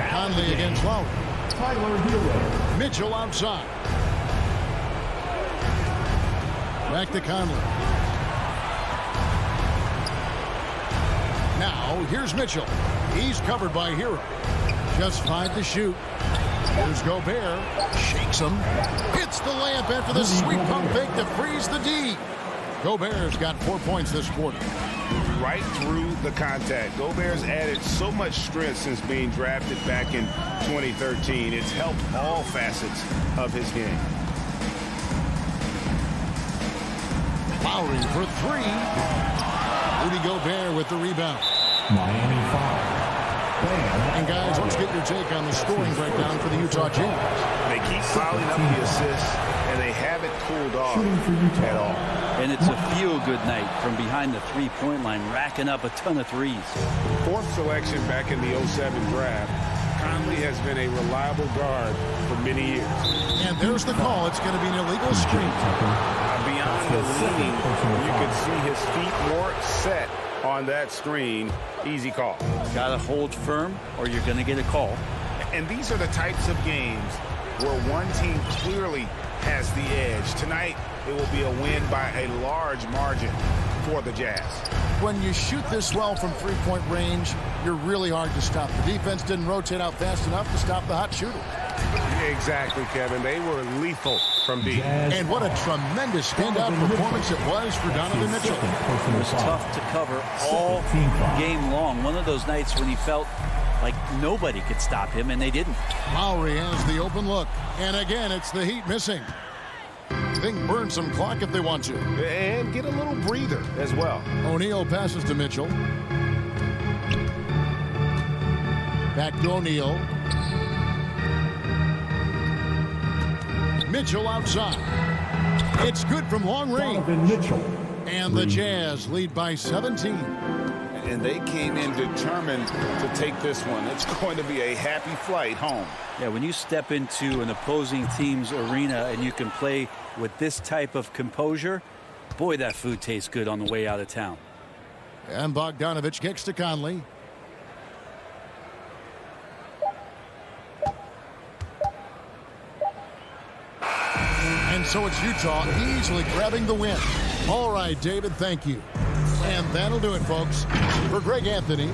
Conley against Lowry. Tyler Hero. Mitchell outside. Back to Conley. Now here's Mitchell. He's covered by Hero. Just 5 to shoot. Here's Gobert. Shakes him. Hits the layup after the sweet pump fake to freeze the D. Gobert's got 4 points this quarter. Right through the contact. Gobert's added so much strength since being drafted back in 2013. It's helped all facets of his game. Lowry for 3. Rudy Gobert with the rebound. Miami foul. And guys, let's get your take on the scoring breakdown for the Utah Jazz. They keep piling up the assists, and they haven't cooled off at all. And it's a feel-good night from behind the three-point line, racking up a ton of threes. 4th selection back in the 07 draft, Conley has been a reliable guard for many years. And there's the call. It's going to be an illegal screen. Beyond the leaning, you can see his feet more set on that screen. Easy call. Got to hold firm or you're going to get a call. And these are the types of games where one team clearly has the edge. Tonight, it will be a win by a large margin for the Jazz. When you shoot this well from three-point range, you're really hard to stop. The defense didn't rotate out fast enough to stop the hot shooter. Exactly, Kevin. They were lethal from deep. And what a tremendous standout performance it was for Donovan Mitchell. It was tough to cover all game long. One of those nights when he felt like nobody could stop him, and they didn't. Lowry has the open look. And again, it's the Heat missing. They can burn some clock if they want to. And get a little breather as well. O'Neal passes to Mitchell. Back to O'Neal. Mitchell outside. It's good from long range. And the Jazz lead by 17. And they came in determined to take this one. It's going to be a happy flight home. Yeah, when you step into an opposing team's arena and you can play with this type of composure, boy, that food tastes good on the way out of town. And Bogdanovich kicks to Conley. And so it's Utah easily grabbing the win. All right, David, thank you. And that'll do it, folks. For Greg Anthony.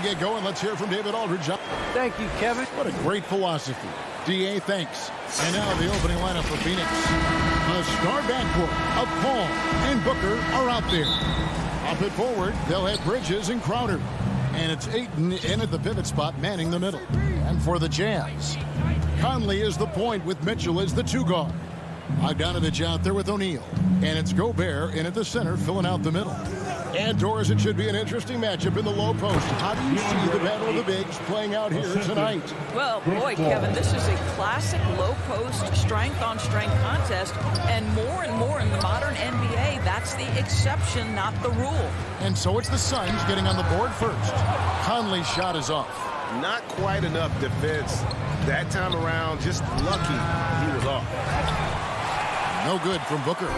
Get going. Let's hear from David Aldridge. Thank you, Kevin. What a great philosophy. DA, thanks. And now the opening lineup for Phoenix. The star backcourt of Paul and Booker are out there. Up at forward, they'll have Bridges and Crowder. And it's Ayton in at the pivot spot, manning the middle. And for the Jazz, Conley is the point with Mitchell as the two guard. Bogdanovich out there with O'Neal. And it's Gobert in at the center, filling out the middle. And Doris, it should be an interesting matchup in the low post. How do you see the battle of the bigs playing out here tonight? Well, boy, Kevin, this is a classic low post strength-on-strength contest. And more in the modern NBA, that's the exception, not the rule. And so it's the Suns getting on the board first. Conley's shot is off. Not quite enough defense that time around. Just lucky he was off. No good from Booker.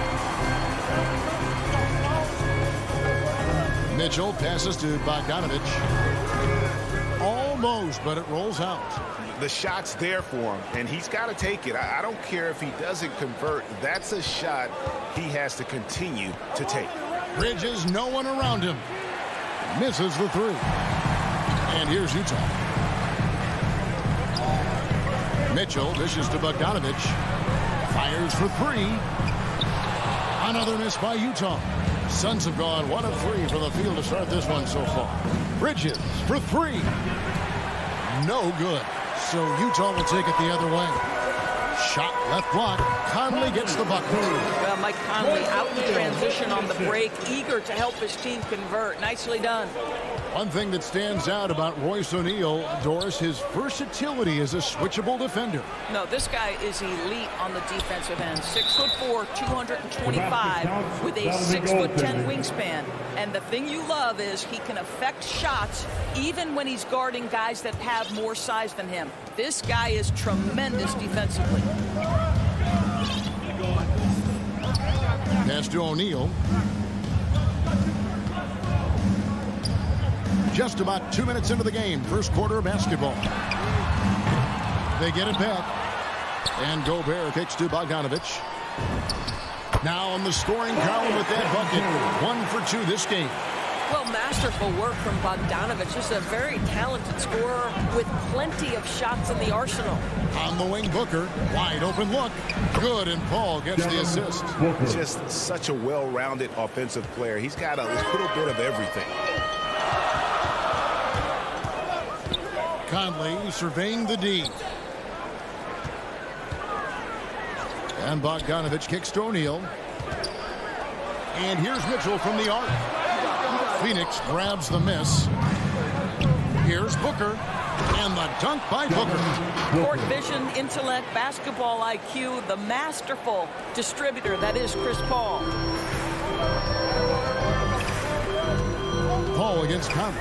Mitchell passes to Bogdanovich. Almost, but it rolls out. The shot's there for him, and he's got to take it. I don't care if he doesn't convert. That's a shot he has to continue to take. Bridges, no one around him. Misses the three. And here's Utah. Mitchell dishes to Bogdanovich. Fires for three. Another miss by Utah. Suns have gone 1 of 3 from the field to start this one so far. Bridges for three. No good. So Utah will take it the other way. Shot left block. Conley gets the bucket. Well, Mike Conley out in transition on the break, eager to help his team convert. Nicely done. One thing that stands out about Royce O'Neal, Doris, his versatility as a switchable defender. No, this guy is elite on the defensive end. 6'4", 225, with a 6'10" wingspan. And the thing you love is he can affect shots even when he's guarding guys that have more size than him. This guy is tremendous defensively. Pass to O'Neal. Just about 2 minutes into the game, first quarter of basketball. They get it back. And Gobert kicks to Bogdanovich. Now on the scoring column with that bucket. 1 for 2 this game. Well, masterful work from Bogdanovich. Just a very talented scorer with plenty of shots in the arsenal. On the wing, Booker. Wide open look. Good, and Paul gets the assist. Just such a well-rounded offensive player. He's got a little bit of everything. Conley surveying the D. And Bogdanovich kicks to O'Neal. And here's Mitchell from the arc. Phoenix grabs the miss. Here's Booker. And the dunk by Booker. Court vision, intellect, basketball IQ, the masterful distributor that is Chris Paul. Paul against Conley.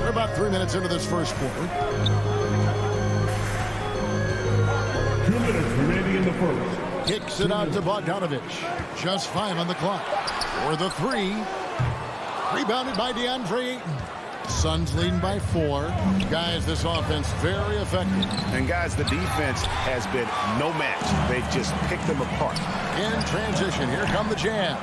We're about 3 minutes into this first quarter. 2 minutes remaining in the first. Kicks it out to Bogdanovich. Just 5 on the clock. For the 3. Rebounded by DeAndre Ayton. Suns leading by 4. Guys, this offense very effective. And guys, the defense has been no match. They've just picked them apart. In transition, here come the Jazz.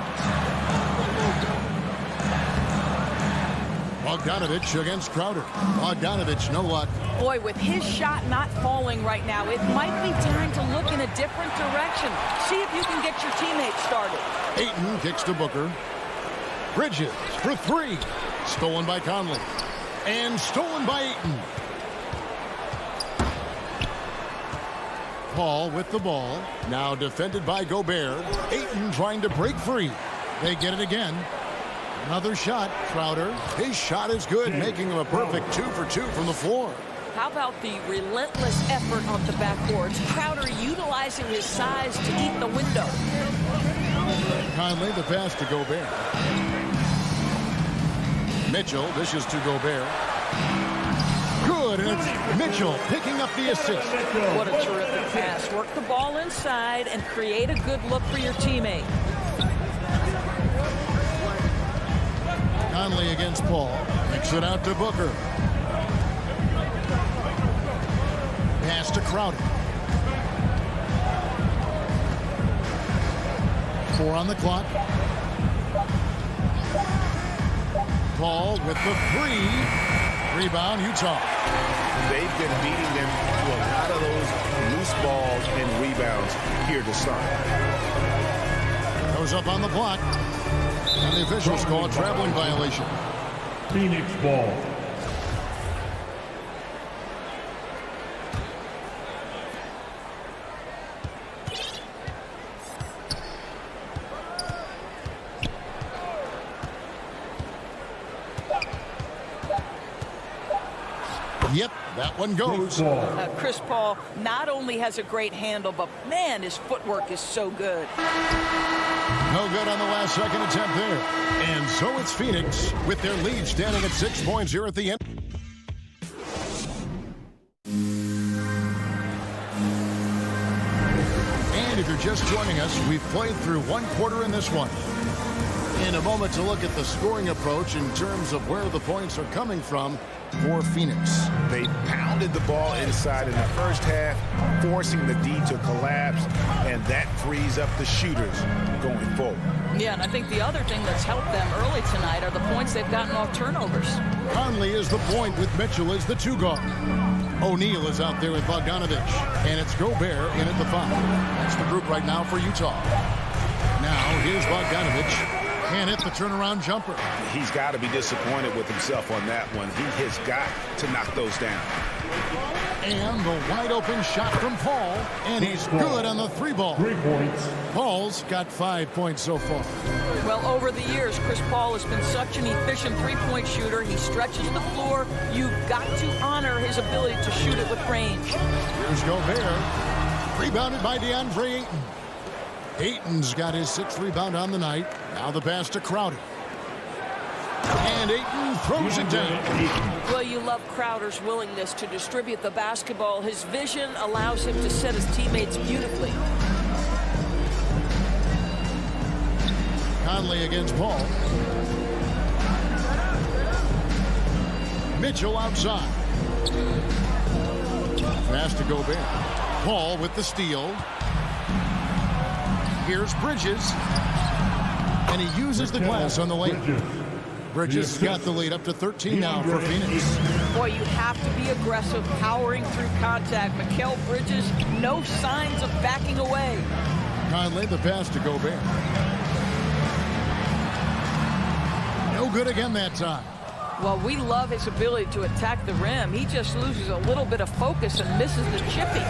Bogdanovich against Crowder. Bogdanovich, no luck. Boy, with his shot not falling right now, it might be time to look in a different direction. See if you can get your teammates started. Ayton kicks to Booker. Bridges for 3. Stolen by Conley. And stolen by Ayton. Paul with the ball. Now defended by Gobert. Ayton trying to break free. They get it again. Another shot. Crowder. His shot is good, making him a perfect 2 for 2 from the floor. How about the relentless effort on the backboards? Crowder utilizing his size to eat the window. Conley, the pass to Gobert. Mitchell dishes to Gobert. Good, and it's Mitchell picking up the assist. What a terrific pass. Work the ball inside and create a good look for your teammate. Conley against Paul. Kicks it out to Booker. Pass to Crowder. 4 on the clock. Paul with the 3. Rebound, Utah. They've been beating them to a lot of those loose balls and rebounds here to start. Goes up on the block. And the officials call a traveling violation. Phoenix ball. Yep, that one goes. Chris Paul not only has a great handle, but man, his footwork is so good. No good on the last second attempt there. And so it's Phoenix with their lead standing at 6 points here at the end. And if you're just joining us, we've played through 1 quarter in this one. In a moment to look at the scoring approach in terms of where the points are coming from for Phoenix. They pounded the ball inside in the first half, forcing the D to collapse, and that frees up the shooters going forward. Yeah, and I think the other thing that's helped them early tonight are the points they've gotten off turnovers. Conley is the point with Mitchell as the 2 guard. O'Neal is out there with Bogdanovich, and it's Gobert in at the 5. That's the group right now for Utah. Now here's Bogdanovich. Can't hit the turnaround jumper. He's got to be disappointed with himself on that one. He has got to knock those down. And the wide open shot from Paul. And he's good on the 3-ball. 3 points. Paul's got 5 points so far. Well, over the years, Chris Paul has been such an efficient three-point shooter. He stretches the floor. You've got to honor his ability to shoot it with range. Here's Gobert. Rebounded by DeAndre Ayton. Ayton's got his 6th rebound on the night. Now the pass to Crowder. And Ayton throws it down. Well, you love Crowder's willingness to distribute the basketball. His vision allows him to set his teammates beautifully. Conley against Paul. Mitchell outside. Pass to Gobert. Paul with the steal. Here's Bridges. And he uses the glass on the layup. Bridges got the lead up to 13 now for Phoenix. Boy, you have to be aggressive, powering through contact. Mikal Bridges, no signs of backing away. Conley, the pass to Gobert. No good again that time. Well, we love his ability to attack the rim. He just loses a little bit of focus and misses the chippy.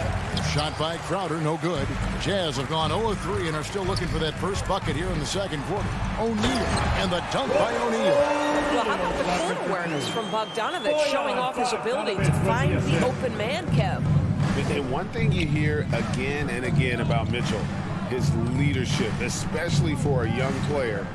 Shot by Crowder, no good. Jazz have gone 0-3 and are still looking for that first bucket here in the second quarter. O'Neal, and the dunk by O'Neal. Well, how about the court awareness from Bogdanovic, showing off his ability to find the open man, Kev? And one thing you hear again and again about Mitchell, his leadership, especially for a young player,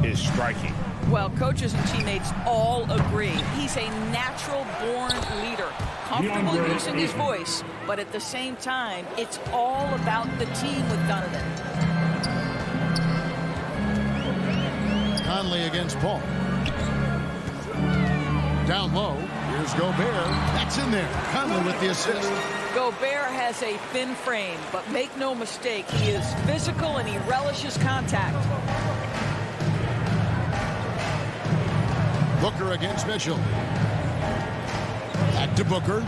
is striking. Well, coaches and teammates all agree. He's a natural-born leader, comfortable using his voice, but at the same time, it's all about the team with Donovan. Conley against Paul. Down low, here's Gobert. That's in there. Conley with the assist. Gobert has a thin frame, but make no mistake, he is physical and he relishes contact. Booker against Mitchell. Back to Booker.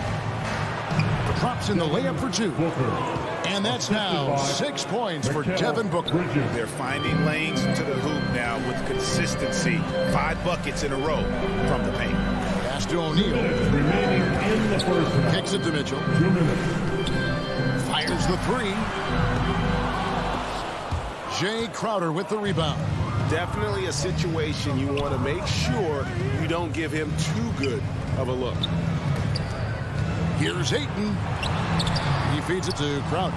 Drops in the layup for 2. And that's now 6 points for Devin Booker. They're finding lanes to the hoop now with consistency. 5 buckets in a row from the paint. Pass to O'Neal. Kicks it to Mitchell. 2 minutes. Fires the 3. Jay Crowder with the rebound. Definitely a situation you want to make sure you don't give him too good of a look. Here's Ayton. He feeds it to Crowder.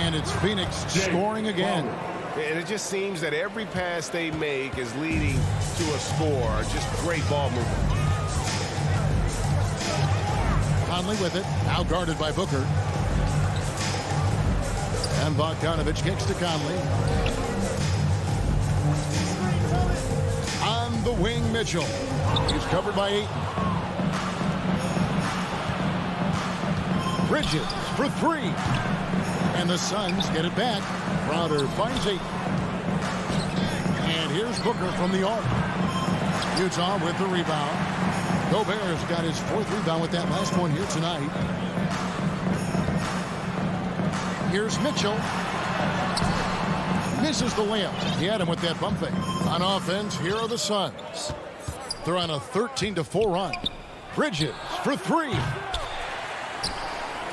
And it's Phoenix scoring again. And it just seems that every pass they make is leading to a score. Just great ball movement. Conley with it. Now guarded by Booker. And Bogdanovic kicks to Conley. On the wing, Mitchell. He's covered by Ayton. Bridges for 3. And the Suns get it back. Crowder finds Ayton. And here's Booker from the arc. Utah with the rebound. Gobert's got his 4th rebound with that last one here tonight. Here's Mitchell. Misses the layup. He had him with that bump fake. On offense, here are the Suns. They're on a 13-4 run. Bridges for 3.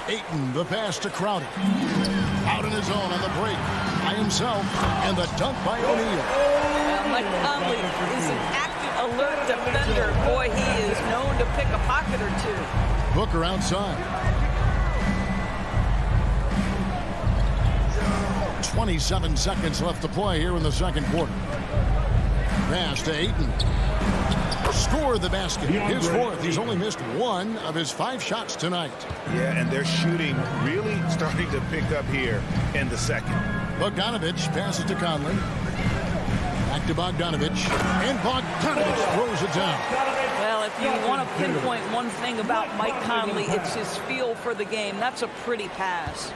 Ayton, the pass to Crowder. Out on his own on the break by himself. And the dunk by O'Neal. Mike Conley is an active, alert defender. Boy, he is known to pick a pocket or 2. Booker outside. 27 seconds left to play here in the second quarter. Pass to Ayton. Score the basket. His 4th. He's only missed 1 of his 5 shots tonight. Yeah, and their shooting really starting to pick up here in the second. Bogdanovic passes to Conley. Back to Bogdanovic. And Bogdanovic throws it down. Well, if you want to pinpoint one thing about Mike Conley, it's his feel for the game. That's a pretty pass.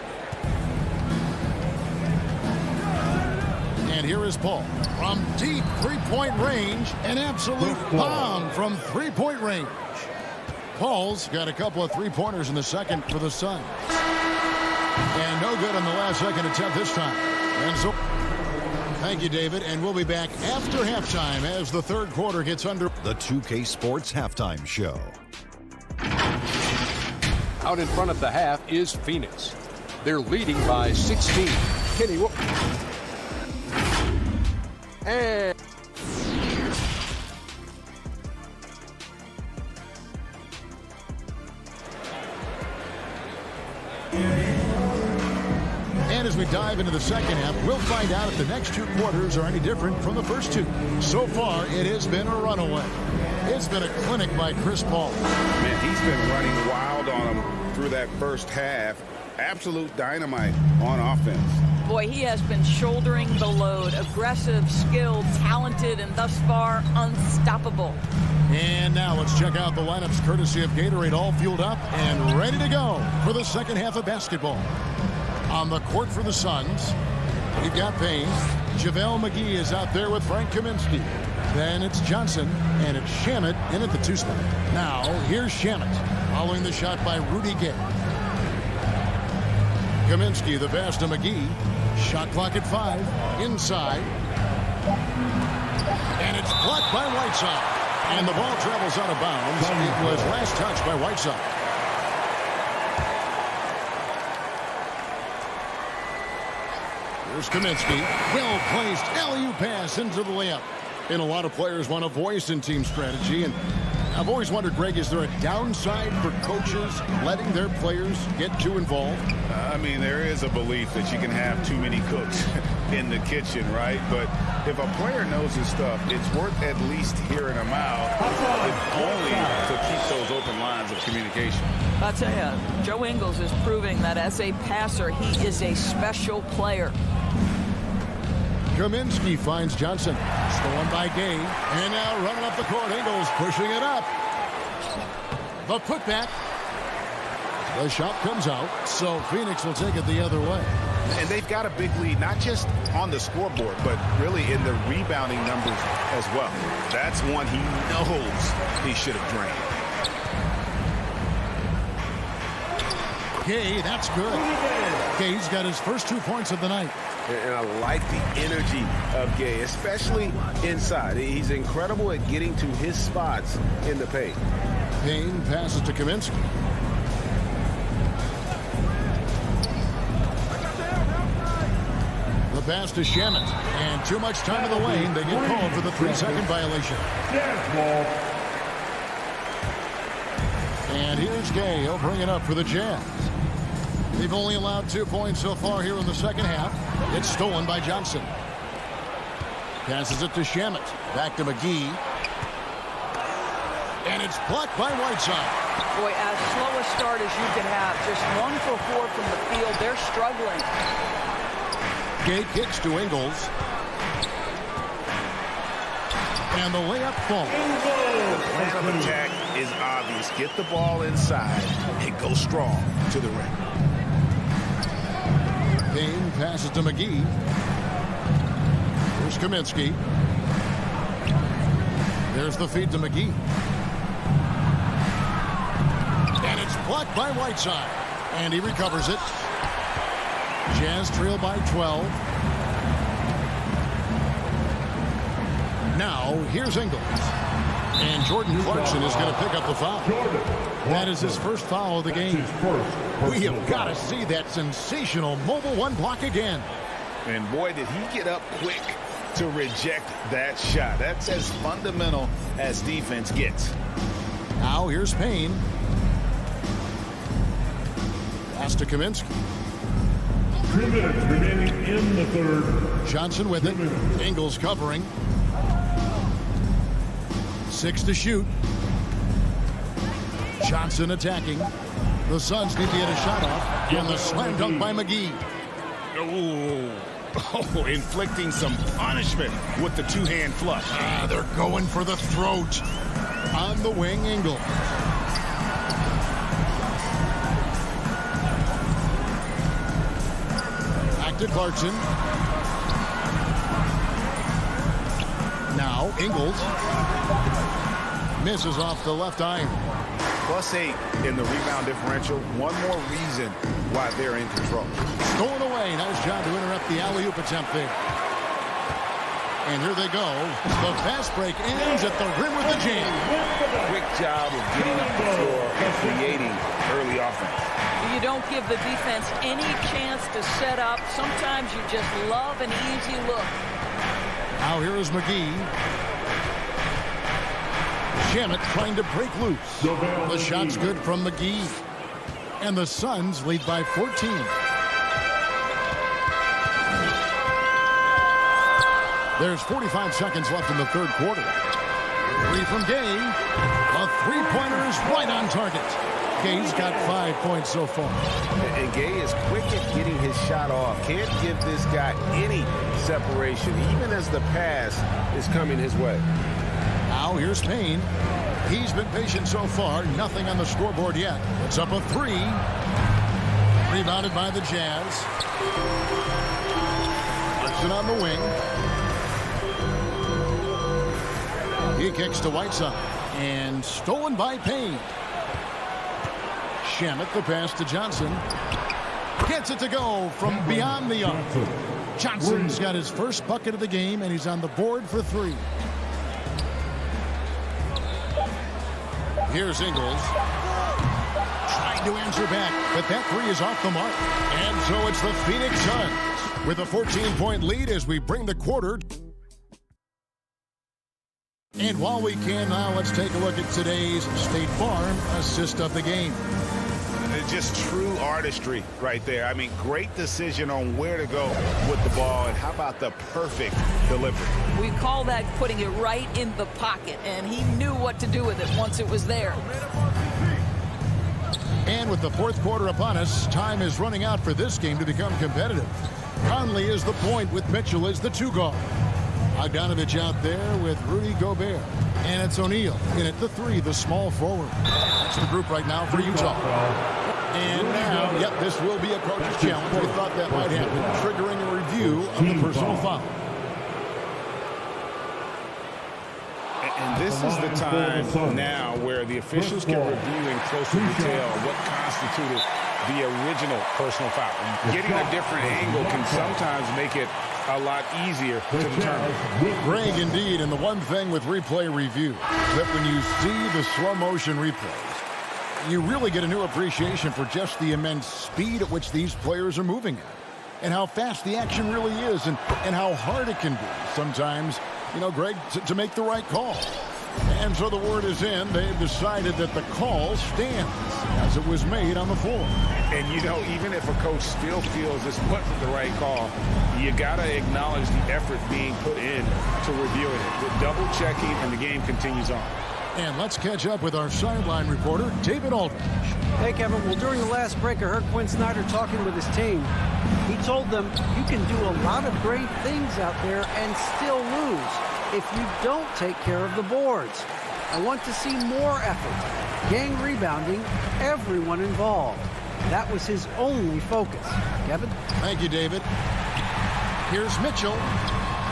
And here is Paul from deep 3-point range. An absolute bomb from 3-point range. Paul's got a couple of 3-pointers in the second for the Suns. And no good on the last second attempt this time. And so Thank you, David. And we'll be back after halftime as the third quarter gets under. The 2K Sports Halftime Show. Out in front of the half is Phoenix. They're leading by 16. Kenny, and as we dive into the second half, we'll find out if the next two quarters are any different from the first two. So far, it has been a runaway. It's been a clinic by Chris Paul. Man, he's been running wild on him through that first half. Absolute dynamite on offense. Boy, he has been shouldering the load. Aggressive, skilled, talented, and thus far unstoppable. And now let's check out the lineups courtesy of Gatorade, all fueled up and ready to go for the second half of basketball. On the court for the Suns, we've got Payne. JaVale McGee is out there with Frank Kaminsky. Then it's Johnson, and it's Shamet in at the two spot. Now, here's Shamet, following the shot by Rudy Gay. Kaminsky, the pass to McGee. Shot clock at 5. Inside. And it's blocked by Whiteside. And the ball travels out of bounds. It was last touched by Whiteside. Here's Kaminsky. Well-placed alley-oop pass into the layup. And a lot of players want a voice in team strategy. And I've always wondered, Greg, is there a downside for coaches letting their players get too involved? I mean, there is a belief that you can have too many cooks in the kitchen, right? But if a player knows his stuff, it's worth at least hearing him out, if only to keep those open lines of communication. I'll tell you, Joe Ingles is proving that as a passer, he is a special player. Kaminsky finds Johnson. Stolen by Gay. And now running up the court. Ingles pushing it up. The putback. The shot comes out. So Phoenix will take it the other way. And they've got a big lead, not just on the scoreboard, but really in the rebounding numbers as well. That's one he knows he should have drained. Gay, that's good. Gay's got his first 2 points of the night. And I like the energy of Gay, especially inside. He's incredible at getting to his spots in the paint. Payne passes to Kaminsky. The pass to Shamet. And too much time in the lane. They get called for the 3-second violation. And here's Gay. He'll bring it up for the Jazz. They've only allowed 2 points so far here in the second half. It's stolen by Johnson. Passes it to Shamet. Back to McGee. And it's blocked by Whiteside. Boy, as slow a start as you can have. Just 1 for 4 from the field. They're struggling. Gay kicks to Ingles. And the layup falls. The plan of attack is obvious. Get the ball inside and go strong to the rim. Payne passes to McGee. Here's Kaminsky. There's the feed to McGee. And it's blocked by Whiteside. And he recovers it. Jazz trail by 12. Now, here's Ingles. And Jordan Clarkson is going to pick up the foul. That is his first foul of the game. We have got to see that sensational mobile one block again. And boy, did he get up quick to reject that shot. That's as fundamental as defense gets. Now here's Payne. Pass to Kaminsky. 2 minutes remaining in the third. Johnson with it. Ingles covering. 6 to shoot. Johnson attacking. The Suns need to get a shot off. And the slam dunk by McGee. Oh, inflicting some punishment with the two-hand flush. They're going for the throat. On the wing, Ingles. Back to Clarkson. Now, Ingles misses off the left iron. +8 in the rebound differential. One more reason why they're in control. Stolen away. Nice job to interrupt the alley-oop attempt there. And here they go. The fast break ends at the rim with the jam. Quick job of getting up the floor and creating early offense. You don't give the defense any chance to set up. Sometimes you just love an easy look. Now here is McGee. Shamet trying to break loose. The shot's good from McGee. And the Suns lead by 14. There's 45 seconds left in the third quarter. Three from Gay. A three-pointer is right on target. Gay's got 5 points so far. And Gay is quick at getting his shot off. Can't give this guy any separation, even as the pass is coming his way. Now here's Payne. He's been patient so far. Nothing on the scoreboard yet. It's up a three. Rebounded by the Jazz. Hudson on the wing. He kicks to Whiteside. And stolen by Payne. Shamet, the pass to Johnson. Gets it to go from beyond the arc. Johnson's got his first bucket of the game, and he's on the board for three. Here's Ingles. Trying to answer back, but that three is off the mark. And so it's the Phoenix Suns with a 14-point lead as we bring the quarter. And while we can now, let's take a look at today's State Farm assist of the game. Just true artistry right there. I mean, great decision on where to go with the ball, and how about the perfect delivery? We call that putting it right in the pocket, and he knew what to do with it once it was there. And with the fourth quarter upon us, time is running out for this game to become competitive. Conley is the point with Mitchell as the two guard. Bogdanovich out there with Rudy Gobert. And it's O'Neal in at the three, the small forward. That's the group right now for Utah. And now, yep, this will be a coach's challenge. We thought that might happen, triggering a review of the personal foul. And this is the time now where the officials can review in closer detail what constituted the original personal foul. Getting a different angle can sometimes make it a lot easier to determine. Greg, indeed, and the one thing with replay review is that when you see the slow motion replays, you really get a new appreciation for just the immense speed at which these players are moving at, and how fast the action really is, and how hard it can be sometimes, you know, Greg, to make the right call. And so the word is in. They've decided that the call stands as it was made on the floor. And, you know, even if a coach still feels this wasn't the right call, you got to acknowledge the effort being put in to reviewing it. With double checking, and the game continues on. And let's catch up with our sideline reporter, David Aldridge. Hey, Kevin. Well, during the last break, I heard Quinn Snyder talking with his team. He told them you can do a lot of great things out there and still lose if you don't take care of the boards. I want to see more effort, gang rebounding, everyone involved. That was his only focus. Kevin? Thank you, David. Here's Mitchell.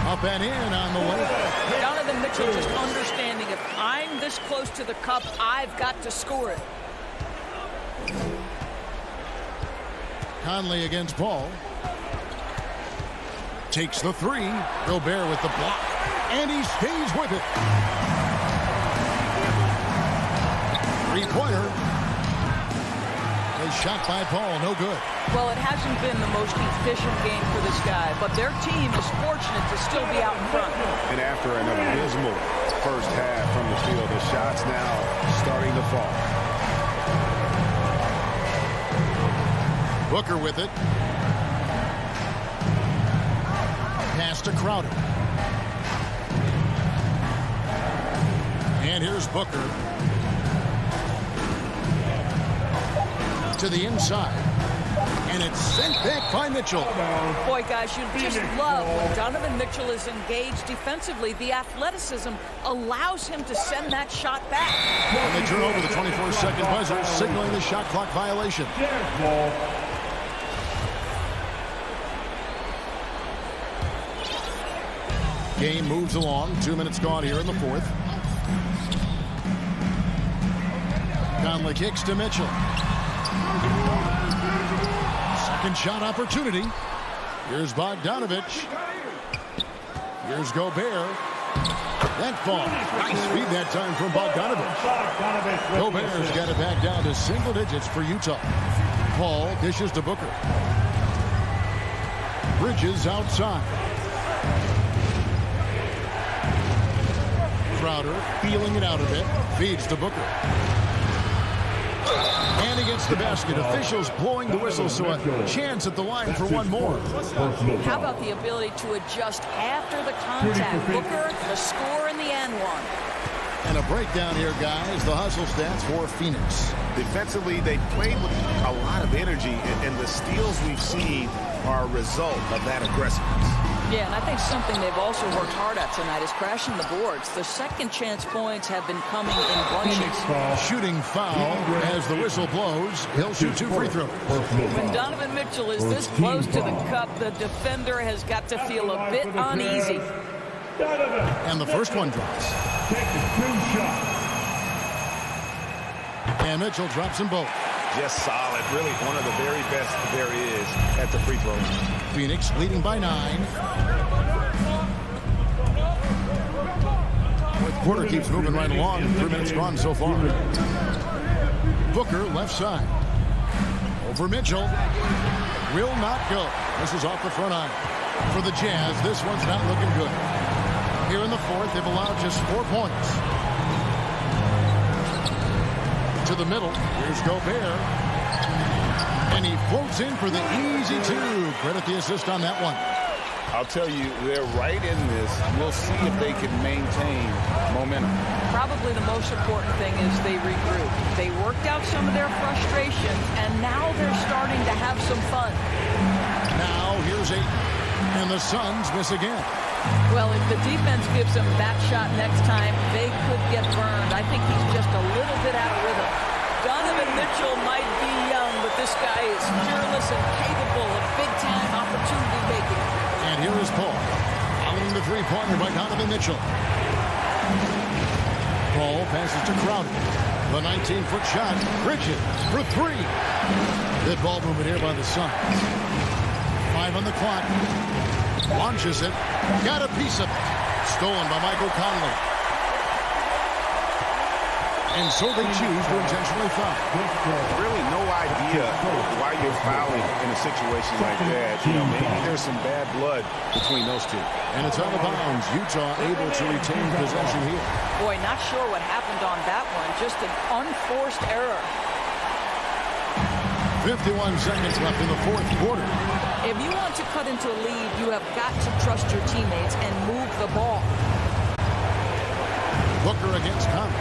Up and in on the way. Donovan Mitchell just understanding if I'm this close to the cup, I've got to score it. Conley against Paul. Takes the three. Gobert with the block. And he stays with it. Three-pointer. A shot by Paul, no good. Well, it hasn't been the most efficient game for this guy, but their team is fortunate to still be out in front. And after an abysmal first half from the field, the shots now starting to fall. Booker with it. Pass to Crowder. And here's Booker. To the inside. And it's sent back by Mitchell. Boy, guys, you just love when Donovan Mitchell is engaged defensively. The athleticism allows him to send that shot back. And they turn over the 24-second buzzer, signaling the shot clock violation. Game moves along. 2 minutes gone here in the fourth. Conley kicks to Mitchell. Second shot opportunity. Here's Bogdanovich. Here's Gobert. That falls. Nice feed that time from Bogdanovich. Gobert's got it back down to single digits for Utah. Paul dishes to Booker. Bridges outside. Crowder feeling it out a bit. Feeds to Booker. And against the basket. Officials blowing the whistle, so a chance at the line for one more. How about the ability to adjust after the contact? Booker, the score in the and one. And a breakdown here, guys. The hustle stats for Phoenix. Defensively, they played with a lot of energy, and the steals we've seen are a result of that aggressiveness. Yeah, and I think something they've also worked hard at tonight is crashing the boards. The second chance points have been coming in bunches. Shooting foul as the whistle blows. He'll shoot 2 free throws. When Donovan Mitchell is this close to the cup, the defender has got to feel a bit uneasy. And the first one drops. And Mitchell drops them both. Just solid. Really one of the very best there is at the free throw line. Phoenix leading by 9. Quarter keeps moving right along. 3 minutes gone so far. Booker left side. Over Mitchell. Will not go. This is off the front iron. For the Jazz, this one's not looking good. Here in the fourth, they've allowed just 4 points. To the middle. Here's Gobert. And he floats in for the easy 2. Credit the assist on that one. I'll tell you, they're right in this. We'll see if they can maintain momentum. Probably the most important thing is they regroup. They worked out some of their frustrations, and now they're starting to have some fun. Now here's 8. And the Suns miss again. Well, if the defense gives him that shot next time, they could get burned. I think he's just a little bit out of rhythm. Donovan Mitchell might be young, but this guy is fearless and capable of big-time opportunity making. And here is Paul. Following the three-pointer by Donovan Mitchell. Paul passes to Crowder. The 19-foot shot. Bridges for 3. Good ball movement here by the Suns. 5 on the clock. Launches it. Got a piece of it. Stolen by Michael Conley. And so they choose to intentionally foul. Really no idea why you're fouling in a situation like that. You know, maybe there's some bad blood between those two. And it's out of bounds. Utah able to retain possession here. Boy, not sure what happened on that one. Just an unforced error. 51 seconds left in the fourth quarter. If you want to cut into a lead, you have got to trust your teammates and move the ball. Booker against Conley.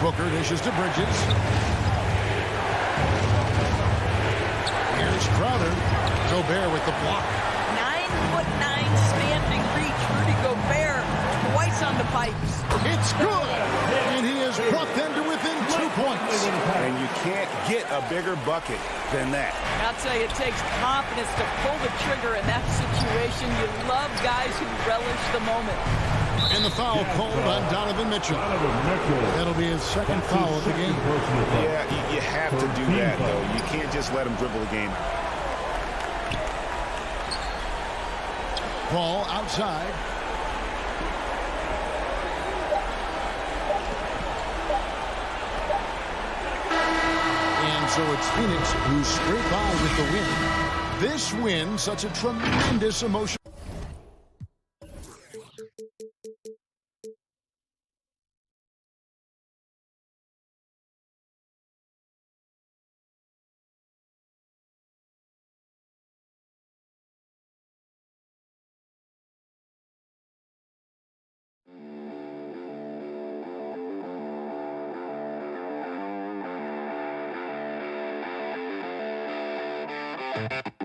Booker dishes to Bridges. Here's Crowder. Gobert with the block. 9'9" standing reach. Rudy Gobert twice on the pipes. It's good. And he has brought them to within 2 points. And you can't get a bigger bucket than that. I'll tell you, it takes confidence to pull the trigger in that situation. You love guys who relish the moment. And the foul called on Donovan Mitchell. That'll be his second foul of the game. Yeah, you have to do that, though. You can't just let him dribble the game. Ball outside. And so it's Phoenix who scrape by with the win. This win, such a tremendous emotion. you